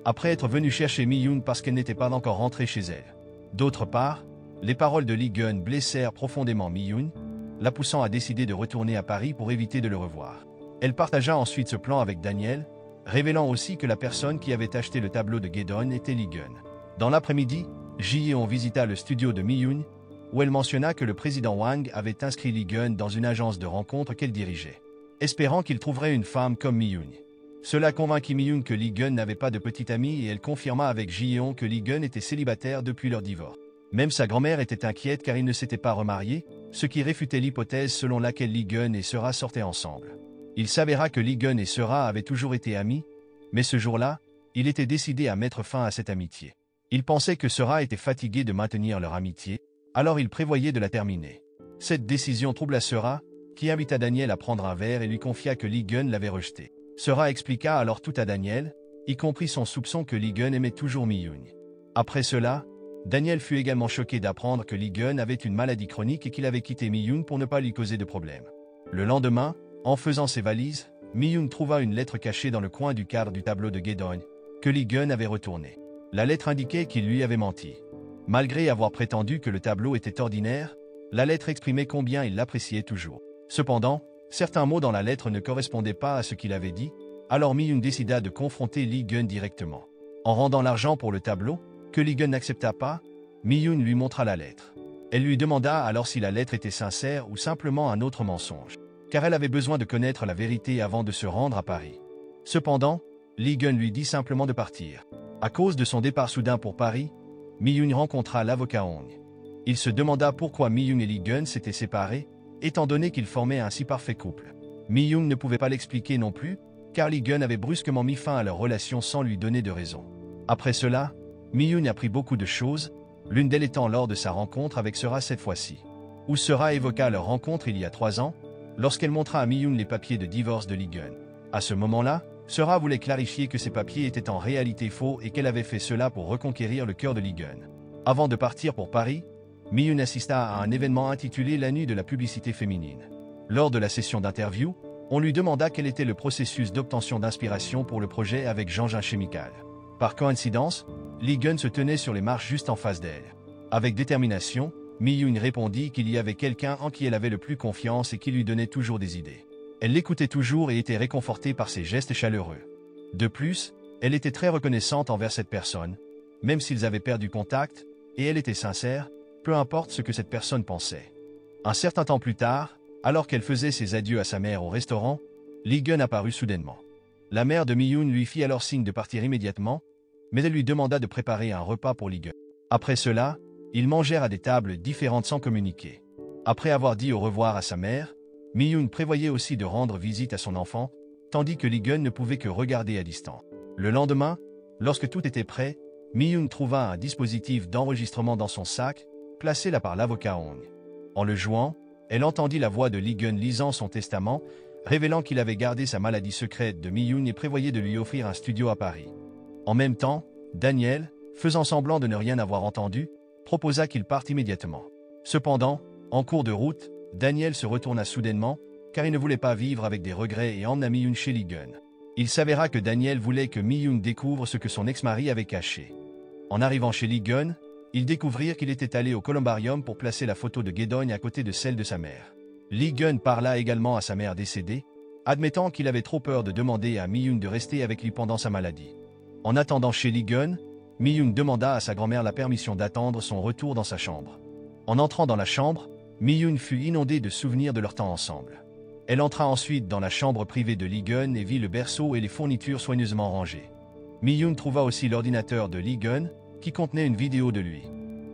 Après être venu chercher Mi-yoon parce qu'elle n'était pas encore rentrée chez elle. D'autre part, les paroles de Lee-gun blessèrent profondément Mi-yoon, la poussant à décider de retourner à Paris pour éviter de le revoir. Elle partagea ensuite ce plan avec Daniel, révélant aussi que la personne qui avait acheté le tableau de Gedon était Lee-gun. Dans l'après-midi, Ji-yeon visita le studio de Mi-yoon, où elle mentionna que le président Wang avait inscrit Lee-gun dans une agence de rencontres qu'elle dirigeait, espérant qu'il trouverait une femme comme Mi-yoon. Cela convainquit Mi-yoon que Lee-gun n'avait pas de petite amie et elle confirma avec Ji-yeon que Lee-gun était célibataire depuis leur divorce. Même sa grand-mère était inquiète car il ne s'était pas remarié, ce qui réfutait l'hypothèse selon laquelle Lee-gun et Sera sortaient ensemble. Il s'avéra que Lee-gun et Sera avaient toujours été amis, mais ce jour-là, il était décidé à mettre fin à cette amitié. Il pensait que Sera était fatiguée de maintenir leur amitié, alors il prévoyait de la terminer. Cette décision troubla Sera, qui invita Daniel à prendre un verre et lui confia que Lee-gun l'avait rejeté. Sera expliqua alors tout à Daniel, y compris son soupçon que Lee-gun aimait toujours Mi-yoon. Après cela, Daniel fut également choqué d'apprendre que Lee-gun avait une maladie chronique et qu'il avait quitté Mi-yoon pour ne pas lui causer de problème. Le lendemain, en faisant ses valises, Mi-yoon trouva une lettre cachée dans le coin du cadre du tableau de Gedon, que Lee-gun avait retourné. La lettre indiquait qu'il lui avait menti. Malgré avoir prétendu que le tableau était ordinaire, la lettre exprimait combien il l'appréciait toujours. Cependant, certains mots dans la lettre ne correspondaient pas à ce qu'il avait dit, alors Mi-yoon décida de confronter Lee-gun directement. En rendant l'argent pour le tableau, que Lee-gun n'accepta pas, Mi-yoon lui montra la lettre. Elle lui demanda alors si la lettre était sincère ou simplement un autre mensonge, car elle avait besoin de connaître la vérité avant de se rendre à Paris. Cependant, Lee-gun lui dit simplement de partir. À cause de son départ soudain pour Paris, Mi-yoon rencontra l'avocat Hong. Il se demanda pourquoi Mi-yoon et Lee-gun s'étaient séparés, étant donné qu'ils formaient un si parfait couple. Mi-yoon ne pouvait pas l'expliquer non plus, car Lee-gun avait brusquement mis fin à leur relation sans lui donner de raison. Après cela, Mi-yoon apprit beaucoup de choses, l'une d'elles étant lors de sa rencontre avec Sera cette fois-ci. Où Sera évoqua leur rencontre il y a 3 ans, lorsqu'elle montra à Mi-yoon les papiers de divorce de Lee-gun. À ce moment-là, Sera voulait clarifier que ces papiers étaient en réalité faux et qu'elle avait fait cela pour reconquérir le cœur de Lee-gun. Avant de partir pour Paris, Mi-yoon assista à un événement intitulé La nuit de la publicité féminine. Lors de la session d'interview, on lui demanda quel était le processus d'obtention d'inspiration pour le projet avec Jean-Jean Chemical. Par coïncidence, Lee-gun se tenait sur les marches juste en face d'elle. Avec détermination, Mi-yoon répondit qu'il y avait quelqu'un en qui elle avait le plus confiance et qui lui donnait toujours des idées. Elle l'écoutait toujours et était réconfortée par ses gestes chaleureux. De plus, elle était très reconnaissante envers cette personne, même s'ils avaient perdu contact, et elle était sincère, peu importe ce que cette personne pensait. Un certain temps plus tard, alors qu'elle faisait ses adieux à sa mère au restaurant, Lee-gun apparut soudainement. La mère de Mi-yoon lui fit alors signe de partir immédiatement, mais elle lui demanda de préparer un repas pour Lee-gun. Après cela, ils mangèrent à des tables différentes sans communiquer. Après avoir dit au revoir à sa mère, Mi-yoon prévoyait aussi de rendre visite à son enfant, tandis que Lee-gun ne pouvait que regarder à distance. Le lendemain, lorsque tout était prêt, Mi-yoon trouva un dispositif d'enregistrement dans son sac, placé là par l'avocat Hong. En le jouant, elle entendit la voix de Lee-gun lisant son testament, révélant qu'il avait gardé sa maladie secrète de Mi-yoon et prévoyait de lui offrir un studio à Paris. En même temps, Daniel, faisant semblant de ne rien avoir entendu, proposa qu'il parte immédiatement. Cependant, en cours de route, Daniel se retourna soudainement, car il ne voulait pas vivre avec des regrets et emmena Mi-yoon chez Lee-gun. Il s'avéra que Daniel voulait que Mi-yoon découvre ce que son ex-mari avait caché. En arrivant chez Lee-gun, ils découvrirent qu'il était allé au columbarium pour placer la photo de Gae-dong à côté de celle de sa mère. Lee-gun parla également à sa mère décédée, admettant qu'il avait trop peur de demander à Mi-yoon de rester avec lui pendant sa maladie. En attendant chez Lee-gun, Mi-yoon demanda à sa grand-mère la permission d'attendre son retour dans sa chambre. En entrant dans la chambre, Mi-yoon fut inondée de souvenirs de leur temps ensemble. Elle entra ensuite dans la chambre privée de Lee-gun et vit le berceau et les fournitures soigneusement rangées. Mi-yoon trouva aussi l'ordinateur de Lee-gun, qui contenait une vidéo de lui.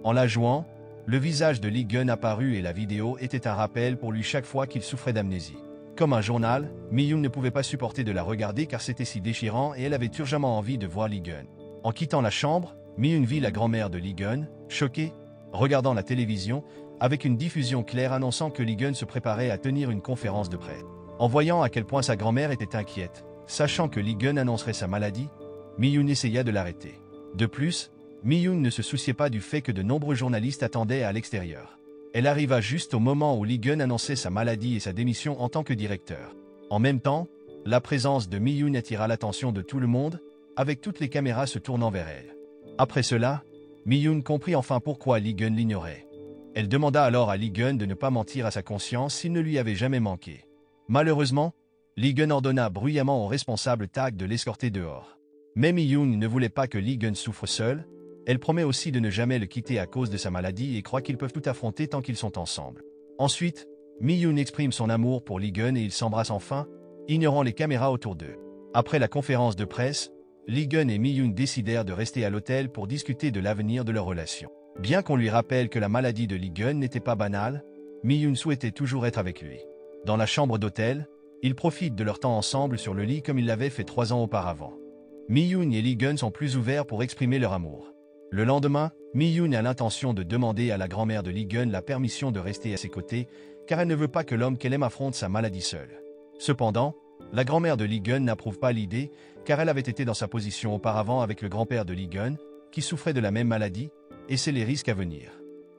En la jouant, le visage de Lee-gun apparut et la vidéo était un rappel pour lui chaque fois qu'il souffrait d'amnésie. Comme un journal, Mi-yoon ne pouvait pas supporter de la regarder car c'était si déchirant et elle avait urgemment envie de voir Lee-gun. En quittant la chambre, Mi-yoon vit la grand-mère de Lee-gun, choquée, regardant la télévision, avec une diffusion claire annonçant que Lee-gun se préparait à tenir une conférence de presse. En voyant à quel point sa grand-mère était inquiète, sachant que Lee-gun annoncerait sa maladie, Mi-yoon essaya de l'arrêter. De plus, Mi-yoon ne se souciait pas du fait que de nombreux journalistes attendaient à l'extérieur. Elle arriva juste au moment où Lee-gun annonçait sa maladie et sa démission en tant que directeur. En même temps, la présence de Mi-yoon attira l'attention de tout le monde, avec toutes les caméras se tournant vers elle. Après cela, Mi-yoon comprit enfin pourquoi Lee-gun l'ignorait. Elle demanda alors à Lee-gun de ne pas mentir à sa conscience s'il ne lui avait jamais manqué. Malheureusement, Lee-gun ordonna bruyamment au responsable Tag de l'escorter dehors. Mais Mi-yoon ne voulait pas que Lee-gun souffre seul. Elle promet aussi de ne jamais le quitter à cause de sa maladie et croit qu'ils peuvent tout affronter tant qu'ils sont ensemble. Ensuite, Mi-yoon exprime son amour pour Lee-gun et ils s'embrassent enfin, ignorant les caméras autour d'eux. Après la conférence de presse, Lee-gun et Mi-yoon décidèrent de rester à l'hôtel pour discuter de l'avenir de leur relation. Bien qu'on lui rappelle que la maladie de Lee-gun n'était pas banale, Mi-yoon souhaitait toujours être avec lui. Dans la chambre d'hôtel, ils profitent de leur temps ensemble sur le lit comme ils l'avaient fait 3 ans auparavant. Mi-yoon et Lee-gun sont plus ouverts pour exprimer leur amour. Le lendemain, Mi-yoon a l'intention de demander à la grand-mère de Lee-gun la permission de rester à ses côtés, car elle ne veut pas que l'homme qu'elle aime affronte sa maladie seule. Cependant, la grand-mère de Lee-gun n'approuve pas l'idée, car elle avait été dans sa position auparavant avec le grand-père de Lee-gun, qui souffrait de la même maladie, et sait les risques à venir.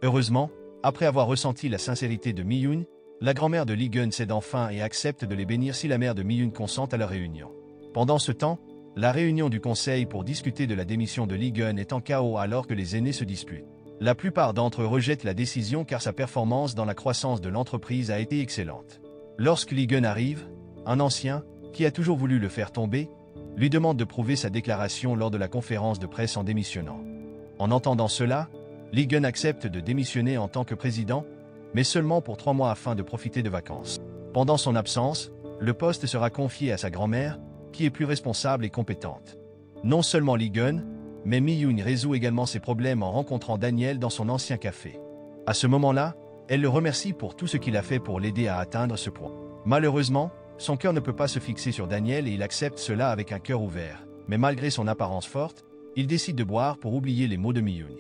Heureusement, après avoir ressenti la sincérité de Mi-yoon, la grand-mère de Lee-gun cède enfin et accepte de les bénir si la mère de Mi-yoon consent à leur réunion. Pendant ce temps, la réunion du conseil pour discuter de la démission de Lee-gun est en chaos alors que les aînés se disputent. La plupart d'entre eux rejettent la décision car sa performance dans la croissance de l'entreprise a été excellente. Lorsque Lee-gun arrive, un ancien, qui a toujours voulu le faire tomber, lui demande de prouver sa déclaration lors de la conférence de presse en démissionnant. En entendant cela, Lee-gun accepte de démissionner en tant que président, mais seulement pour 3 mois afin de profiter de vacances. Pendant son absence, le poste sera confié à sa grand-mère, qui est plus responsable et compétente. Non seulement Lee-gun, mais Mi-yoon résout également ses problèmes en rencontrant Daniel dans son ancien café. À ce moment-là, elle le remercie pour tout ce qu'il a fait pour l'aider à atteindre ce point. Malheureusement, son cœur ne peut pas se fixer sur Daniel et il accepte cela avec un cœur ouvert. Mais malgré son apparence forte, il décide de boire pour oublier les mots de Mi-yoon.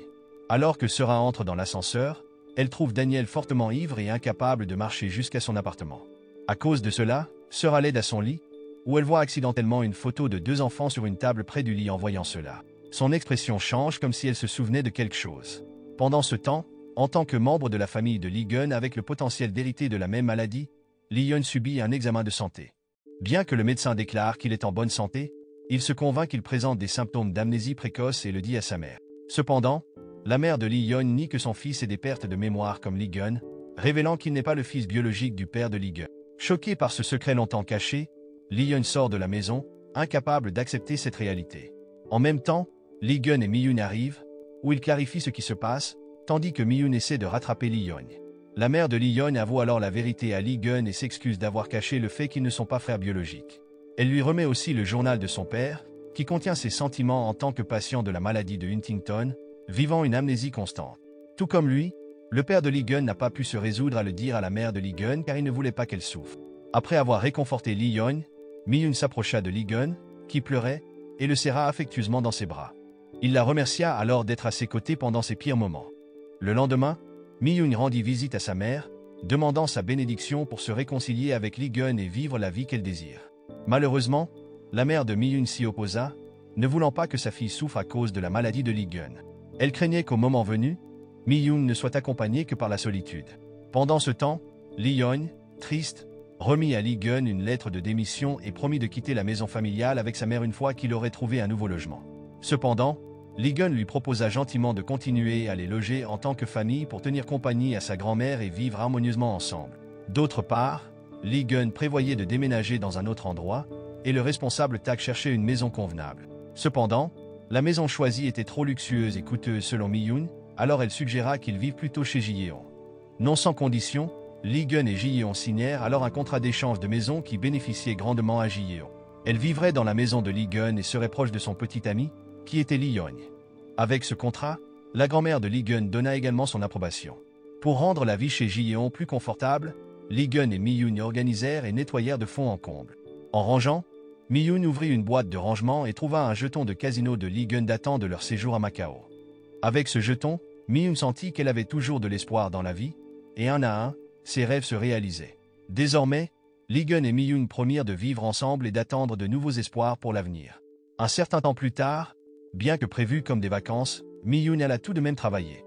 Alors que Sera entre dans l'ascenseur, elle trouve Daniel fortement ivre et incapable de marcher jusqu'à son appartement. À cause de cela, Sera l'aide à son lit, où elle voit accidentellement une photo de 2 enfants sur une table près du lit en voyant cela. Son expression change comme si elle se souvenait de quelque chose. Pendant ce temps, en tant que membre de la famille de Lee-gun avec le potentiel d'hériter de la même maladie, Lee-yeon subit un examen de santé. Bien que le médecin déclare qu'il est en bonne santé, il se convainc qu'il présente des symptômes d'amnésie précoce et le dit à sa mère. Cependant, la mère de Lee-yeon nie que son fils ait des pertes de mémoire comme Lee-gun, révélant qu'il n'est pas le fils biologique du père de Lee-gun. Choqué par ce secret longtemps caché, Lee-yeon sort de la maison, incapable d'accepter cette réalité. En même temps, Lee-gun et Mi-yoon arrivent, où ils clarifient ce qui se passe, tandis que Mi-yoon essaie de rattraper Lee-yeon. La mère de Lee-yeon avoue alors la vérité à Lee-gun et s'excuse d'avoir caché le fait qu'ils ne sont pas frères biologiques. Elle lui remet aussi le journal de son père, qui contient ses sentiments en tant que patient de la maladie de Huntington, vivant une amnésie constante. Tout comme lui, le père de Lee-gun n'a pas pu se résoudre à le dire à la mère de Lee-gun car il ne voulait pas qu'elle souffre. Après avoir réconforté Lee-yeon, Mi-yoon s'approcha de Lee-gun, qui pleurait, et le serra affectueusement dans ses bras. Il la remercia alors d'être à ses côtés pendant ses pires moments. Le lendemain, Mi-yoon rendit visite à sa mère, demandant sa bénédiction pour se réconcilier avec Lee-gun et vivre la vie qu'elle désire. Malheureusement, la mère de Mi-yoon s'y opposa, ne voulant pas que sa fille souffre à cause de la maladie de Lee-gun. Elle craignait qu'au moment venu, Mi-yoon ne soit accompagnée que par la solitude. Pendant ce temps, Lee-yeon, triste, remit à Lee-gun une lettre de démission et promit de quitter la maison familiale avec sa mère une fois qu'il aurait trouvé un nouveau logement. Cependant, Lee-gun lui proposa gentiment de continuer à les loger en tant que famille pour tenir compagnie à sa grand-mère et vivre harmonieusement ensemble. D'autre part, Lee-gun prévoyait de déménager dans un autre endroit, et le responsable Tak cherchait une maison convenable. Cependant, la maison choisie était trop luxueuse et coûteuse selon Mi-yoon, alors elle suggéra qu'il vive plutôt chez Ji-yeon. Non sans condition, Lee-gun et Ji-yeon signèrent alors un contrat d'échange de maison qui bénéficiait grandement à Ji-yeon. Elle vivrait dans la maison de Lee-gun et serait proche de son petit ami, qui était Lee-yeon. Avec ce contrat, la grand-mère de Lee-gun donna également son approbation. Pour rendre la vie chez Ji-yeon plus confortable, Lee-gun et Mi-yoon organisèrent et nettoyèrent de fond en comble. En rangeant, Mi-yoon ouvrit une boîte de rangement et trouva un jeton de casino de Lee-gun datant de leur séjour à Macao. Avec ce jeton, Mi-yoon sentit qu'elle avait toujours de l'espoir dans la vie, et un à un, ses rêves se réalisaient. Désormais, Lee-gun et Mi-yoon promirent de vivre ensemble et d'attendre de nouveaux espoirs pour l'avenir. Un certain temps plus tard, bien que prévu comme des vacances, Mi-yoon alla tout de même travailler.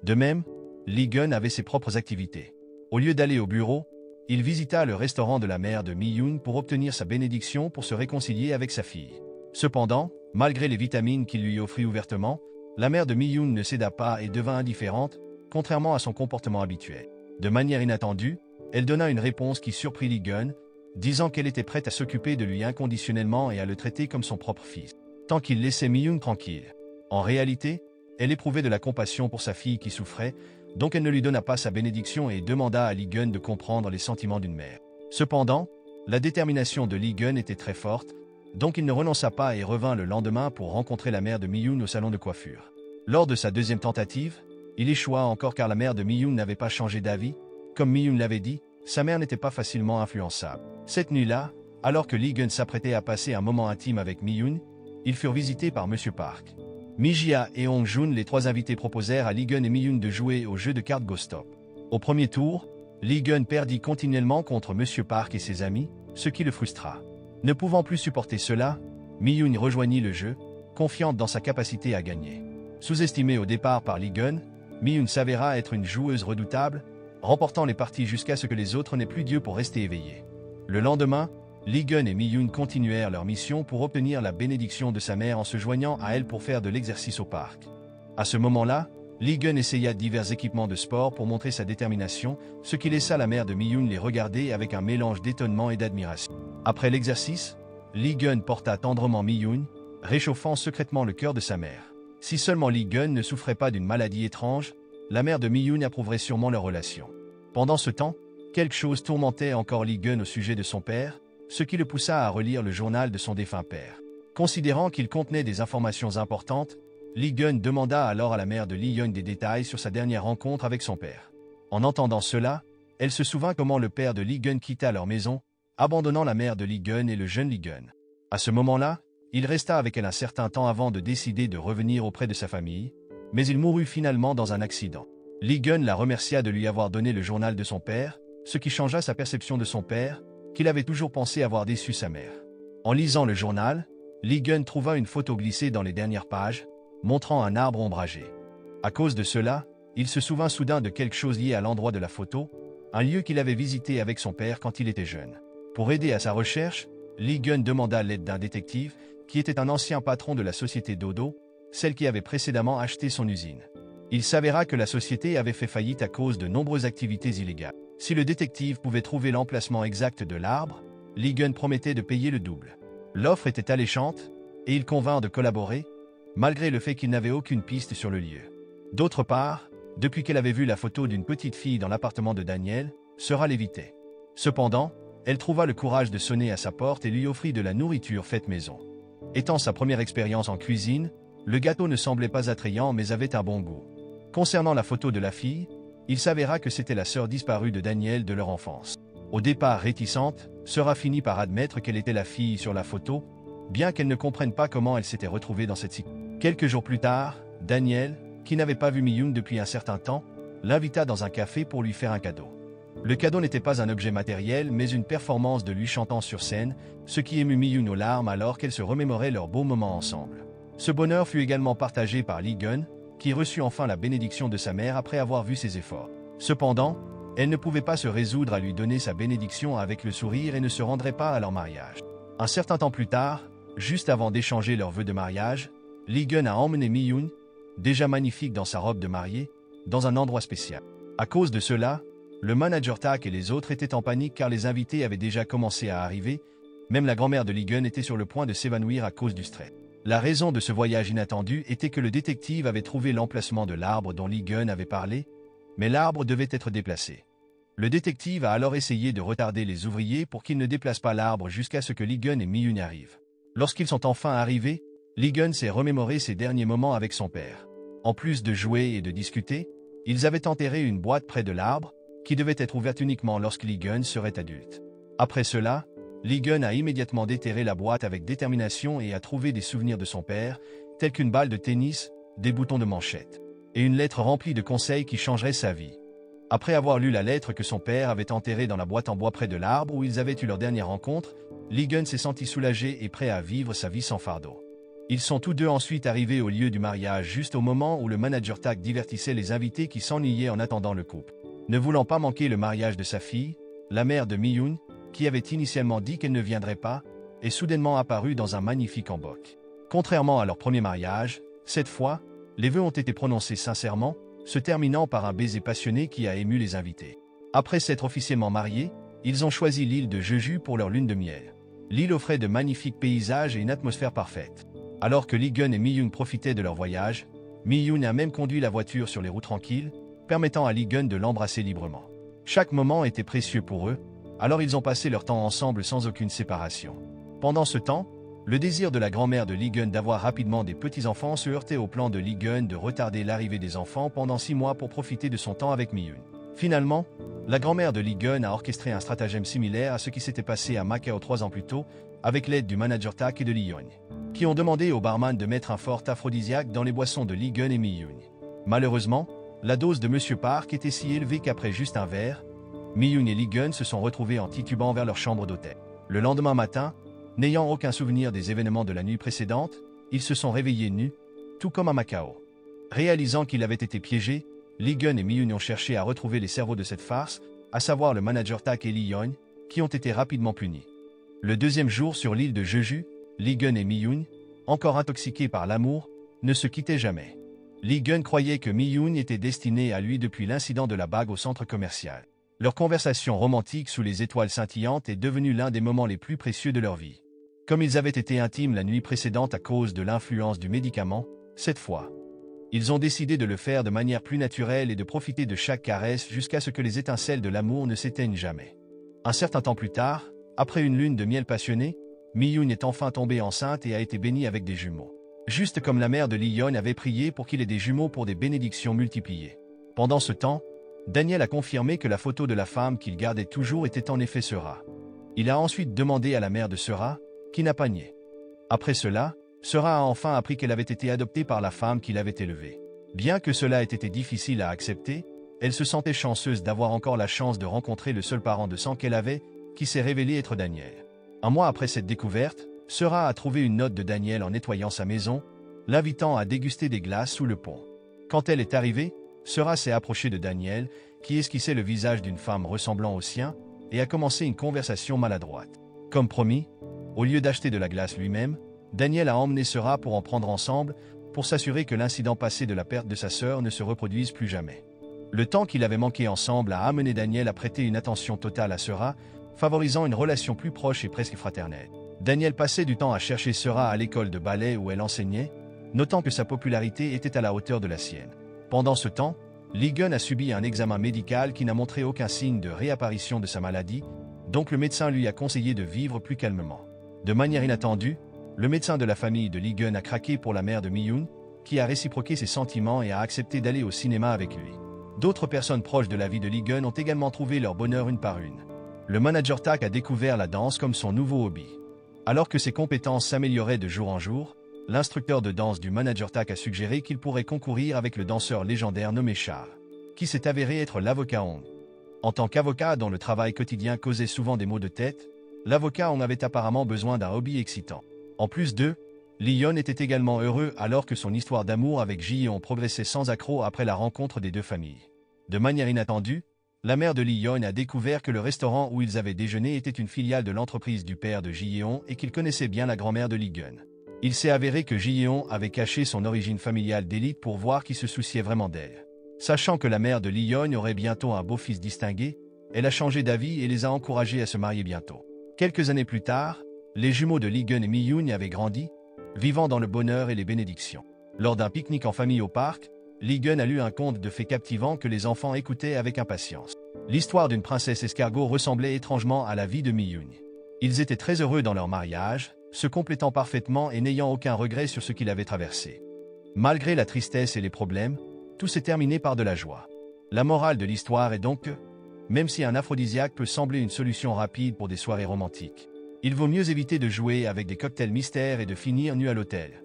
De même, Lee-gun avait ses propres activités. Au lieu d'aller au bureau, il visita le restaurant de la mère de Mi-yoon pour obtenir sa bénédiction pour se réconcilier avec sa fille. Cependant, malgré les vitamines qu'il lui offrit ouvertement, la mère de Mi-yoon ne céda pas et devint indifférente, contrairement à son comportement habituel. De manière inattendue, elle donna une réponse qui surprit Lee-gun, disant qu'elle était prête à s'occuper de lui inconditionnellement et à le traiter comme son propre fils, tant qu'il laissait Mi-yoon tranquille. En réalité, elle éprouvait de la compassion pour sa fille qui souffrait, donc elle ne lui donna pas sa bénédiction et demanda à Lee-gun de comprendre les sentiments d'une mère. Cependant, la détermination de Lee-gun était très forte, donc il ne renonça pas et revint le lendemain pour rencontrer la mère de Mi-yoon au salon de coiffure. Lors de sa deuxième tentative, il échoua encore car la mère de Mi-yoon n'avait pas changé d'avis. Comme Mi-yoon l'avait dit, sa mère n'était pas facilement influençable. Cette nuit-là, alors que Lee-gun s'apprêtait à passer un moment intime avec Mi-yoon, ils furent visités par Monsieur Park. Mi-jia et Hong-joon, les trois invités, proposèrent à Lee-gun et Mi-yoon de jouer au jeu de cartes Ghost Stop. Au premier tour, Lee-gun perdit continuellement contre Monsieur Park et ses amis, ce qui le frustra. Ne pouvant plus supporter cela, Mi-yoon rejoignit le jeu, confiante dans sa capacité à gagner. Sous-estimée au départ par Lee-gun, Mi-yoon s'avéra être une joueuse redoutable, remportant les parties jusqu'à ce que les autres n'aient plus d'yeux pour rester éveillés. Le lendemain, Lee-gun et Mi-yoon continuèrent leur mission pour obtenir la bénédiction de sa mère en se joignant à elle pour faire de l'exercice au parc. À ce moment-là, Lee-gun essaya divers équipements de sport pour montrer sa détermination, ce qui laissa la mère de Mi-yoon les regarder avec un mélange d'étonnement et d'admiration. Après l'exercice, Lee-gun porta tendrement Mi-yoon, réchauffant secrètement le cœur de sa mère. Si seulement Lee-gun ne souffrait pas d'une maladie étrange, la mère de Mi-yoon approuverait sûrement leur relation. Pendant ce temps, quelque chose tourmentait encore Lee-gun au sujet de son père, ce qui le poussa à relire le journal de son défunt père. Considérant qu'il contenait des informations importantes, Lee-gun demanda alors à la mère de Lee-yeon des détails sur sa dernière rencontre avec son père. En entendant cela, elle se souvint comment le père de Lee-gun quitta leur maison, abandonnant la mère de Lee-gun et le jeune Lee-gun. À ce moment-là, il resta avec elle un certain temps avant de décider de revenir auprès de sa famille, mais il mourut finalement dans un accident. Lee-gun la remercia de lui avoir donné le journal de son père, ce qui changea sa perception de son père, qu'il avait toujours pensé avoir déçu sa mère. En lisant le journal, Lee-gun trouva une photo glissée dans les dernières pages, montrant un arbre ombragé. À cause de cela, il se souvint soudain de quelque chose lié à l'endroit de la photo, un lieu qu'il avait visité avec son père quand il était jeune. Pour aider à sa recherche, Lee-gun demanda l'aide d'un détective, qui était un ancien patron de la société Dodo, celle qui avait précédemment acheté son usine. Il s'avéra que la société avait fait faillite à cause de nombreuses activités illégales. Si le détective pouvait trouver l'emplacement exact de l'arbre, Lee-gun promettait de payer le double. L'offre était alléchante, et il convint de collaborer, malgré le fait qu'il n'avait aucune piste sur le lieu. D'autre part, depuis qu'elle avait vu la photo d'une petite fille dans l'appartement de Daniel, Sera l'évitait. Cependant, Elle trouva le courage de sonner à sa porte et lui offrit de la nourriture faite maison. Étant sa première expérience en cuisine, le gâteau ne semblait pas attrayant mais avait un bon goût. Concernant la photo de la fille, il s'avéra que c'était la sœur disparue de Daniel de leur enfance. Au départ réticente, Sera finit par admettre qu'elle était la fille sur la photo, bien qu'elle ne comprenne pas comment elle s'était retrouvée dans cette situation. Quelques jours plus tard, Daniel, qui n'avait pas vu Mi-yoon depuis un certain temps, l'invita dans un café pour lui faire un cadeau. Le cadeau n'était pas un objet matériel, mais une performance de lui chantant sur scène, ce qui émut Mi-yoon aux larmes alors qu'elle se remémorait leurs beaux moments ensemble. Ce bonheur fut également partagé par Lee-gun, qui reçut enfin la bénédiction de sa mère après avoir vu ses efforts. Cependant, elle ne pouvait pas se résoudre à lui donner sa bénédiction avec le sourire et ne se rendrait pas à leur mariage. Un certain temps plus tard, juste avant d'échanger leurs vœux de mariage, Lee-gun a emmené Mi-yoon, déjà magnifique dans sa robe de mariée, dans un endroit spécial. À cause de cela, le manager Tak et les autres étaient en panique car les invités avaient déjà commencé à arriver, même la grand-mère de Lee-gun était sur le point de s'évanouir à cause du stress. La raison de ce voyage inattendu était que le détective avait trouvé l'emplacement de l'arbre dont Lee-gun avait parlé, mais l'arbre devait être déplacé. Le détective a alors essayé de retarder les ouvriers pour qu'ils ne déplacent pas l'arbre jusqu'à ce que Lee-gun et Mi-yoon arrivent. Lorsqu'ils sont enfin arrivés, Lee-gun s'est remémoré ses derniers moments avec son père. En plus de jouer et de discuter, ils avaient enterré une boîte près de l'arbre, qui devait être ouverte uniquement lorsque Lee-gun serait adulte. Après cela, Lee-gun a immédiatement déterré la boîte avec détermination et a trouvé des souvenirs de son père, tels qu'une balle de tennis, des boutons de manchette, et une lettre remplie de conseils qui changeraient sa vie. Après avoir lu la lettre que son père avait enterrée dans la boîte en bois près de l'arbre où ils avaient eu leur dernière rencontre, Lee-gun s'est senti soulagé et prêt à vivre sa vie sans fardeau. Ils sont tous deux ensuite arrivés au lieu du mariage juste au moment où le manager Tak divertissait les invités qui s'ennuyaient en attendant le couple. Ne voulant pas manquer le mariage de sa fille, la mère de Mi-yoon, qui avait initialement dit qu'elle ne viendrait pas, est soudainement apparue dans un magnifique hanbok. Contrairement à leur premier mariage, cette fois, les vœux ont été prononcés sincèrement, se terminant par un baiser passionné qui a ému les invités. Après s'être officiellement mariés, ils ont choisi l'île de Jeju pour leur lune de miel. L'île offrait de magnifiques paysages et une atmosphère parfaite. Alors que Lee-gun et Mi-yoon profitaient de leur voyage, Mi-yoon a même conduit la voiture sur les routes tranquilles, permettant à Lee-gun de l'embrasser librement. Chaque moment était précieux pour eux, alors ils ont passé leur temps ensemble sans aucune séparation. Pendant ce temps, le désir de la grand-mère de Lee-gun d'avoir rapidement des petits-enfants se heurtait au plan de Lee-gun de retarder l'arrivée des enfants pendant 6 mois pour profiter de son temps avec Mi-yoon. Finalement, la grand-mère de Lee-gun a orchestré un stratagème similaire à ce qui s'était passé à Macao 3 ans plus tôt, avec l'aide du manager Tak et de Lee-yoon, qui ont demandé au barman de mettre un fort aphrodisiaque dans les boissons de Lee-gun et Mi-yoon. Malheureusement, la dose de Monsieur Park était si élevée qu'après juste un verre, Mi-yoon et Lee-gun se sont retrouvés en titubant vers leur chambre d'hôtel. Le lendemain matin, n'ayant aucun souvenir des événements de la nuit précédente, ils se sont réveillés nus, tout comme à Macao. Réalisant qu'il avait été piégé, Lee-gun et Mi-yoon ont cherché à retrouver les cerveaux de cette farce, à savoir le manager Tak et Lee-yoon, qui ont été rapidement punis. Le deuxième jour sur l'île de Jeju, Lee-gun et Mi-yoon, encore intoxiqués par l'amour, ne se quittaient jamais. Lee-gun croyait que Mi-yoon était destinée à lui depuis l'incident de la bague au centre commercial. Leur conversation romantique sous les étoiles scintillantes est devenue l'un des moments les plus précieux de leur vie. Comme ils avaient été intimes la nuit précédente à cause de l'influence du médicament, cette fois, ils ont décidé de le faire de manière plus naturelle et de profiter de chaque caresse jusqu'à ce que les étincelles de l'amour ne s'éteignent jamais. Un certain temps plus tard, après une lune de miel passionnée, Mi-yoon est enfin tombée enceinte et a été bénie avec des jumeaux. Juste comme la mère de Lee-yoon avait prié pour qu'il ait des jumeaux pour des bénédictions multipliées. Pendant ce temps, Daniel a confirmé que la photo de la femme qu'il gardait toujours était en effet Sera. Il a ensuite demandé à la mère de Sera, qui n'a pas nié. Après cela, Sera a enfin appris qu'elle avait été adoptée par la femme qui l'avait élevée. Bien que cela ait été difficile à accepter, elle se sentait chanceuse d'avoir encore la chance de rencontrer le seul parent de sang qu'elle avait, qui s'est révélé être Daniel. Un mois après cette découverte, Sera a trouvé une note de Daniel en nettoyant sa maison, l'invitant à déguster des glaces sous le pont. Quand elle est arrivée, Sera s'est approchée de Daniel, qui esquissait le visage d'une femme ressemblant au sien, et a commencé une conversation maladroite. Comme promis, au lieu d'acheter de la glace lui-même, Daniel a emmené Sera pour en prendre ensemble, pour s'assurer que l'incident passé de la perte de sa sœur ne se reproduise plus jamais. Le temps qu'il avait manqué ensemble a amené Daniel à prêter une attention totale à Sera, favorisant une relation plus proche et presque fraternelle. Daniel passait du temps à chercher Sera à l'école de ballet où elle enseignait, notant que sa popularité était à la hauteur de la sienne. Pendant ce temps, Lee-gun a subi un examen médical qui n'a montré aucun signe de réapparition de sa maladie, donc le médecin lui a conseillé de vivre plus calmement. De manière inattendue, le médecin de la famille de Lee-gun a craqué pour la mère de Mi-yoon, qui a réciproqué ses sentiments et a accepté d'aller au cinéma avec lui. D'autres personnes proches de la vie de Lee-gun ont également trouvé leur bonheur une par une. Le manager Tak a découvert la danse comme son nouveau hobby. Alors que ses compétences s'amélioraient de jour en jour, l'instructeur de danse du manager Tak a suggéré qu'il pourrait concourir avec le danseur légendaire nommé Char, qui s'est avéré être l'avocat Hong. En tant qu'avocat dont le travail quotidien causait souvent des maux de tête, l'avocat Hong avait apparemment besoin d'un hobby excitant. En plus d'eux, Lee-yeon était également heureux alors que son histoire d'amour avec Ji-yeon progressait sans accroc après la rencontre des deux familles. De manière inattendue, la mère de Lee-yeon a découvert que le restaurant où ils avaient déjeuné était une filiale de l'entreprise du père de Ji-yeon et qu'il connaissait bien la grand-mère de Lee-gun. Il s'est avéré que Ji-yeon avait caché son origine familiale d'élite pour voir qui se souciait vraiment d'elle. Sachant que la mère de Lee-yeon aurait bientôt un beau-fils distingué, elle a changé d'avis et les a encouragés à se marier bientôt. Quelques années plus tard, les jumeaux de Lee-gun et Mi-yoon avaient grandi, vivant dans le bonheur et les bénédictions. Lors d'un pique-nique en famille au parc, Lee-gun a lu un conte de fées captivant que les enfants écoutaient avec impatience. L'histoire d'une princesse escargot ressemblait étrangement à la vie de Mi-yoon. Ils étaient très heureux dans leur mariage, se complétant parfaitement et n'ayant aucun regret sur ce qu'il avait traversé. Malgré la tristesse et les problèmes, tout s'est terminé par de la joie. La morale de l'histoire est donc que, même si un aphrodisiaque peut sembler une solution rapide pour des soirées romantiques, il vaut mieux éviter de jouer avec des cocktails mystères et de finir nu à l'hôtel.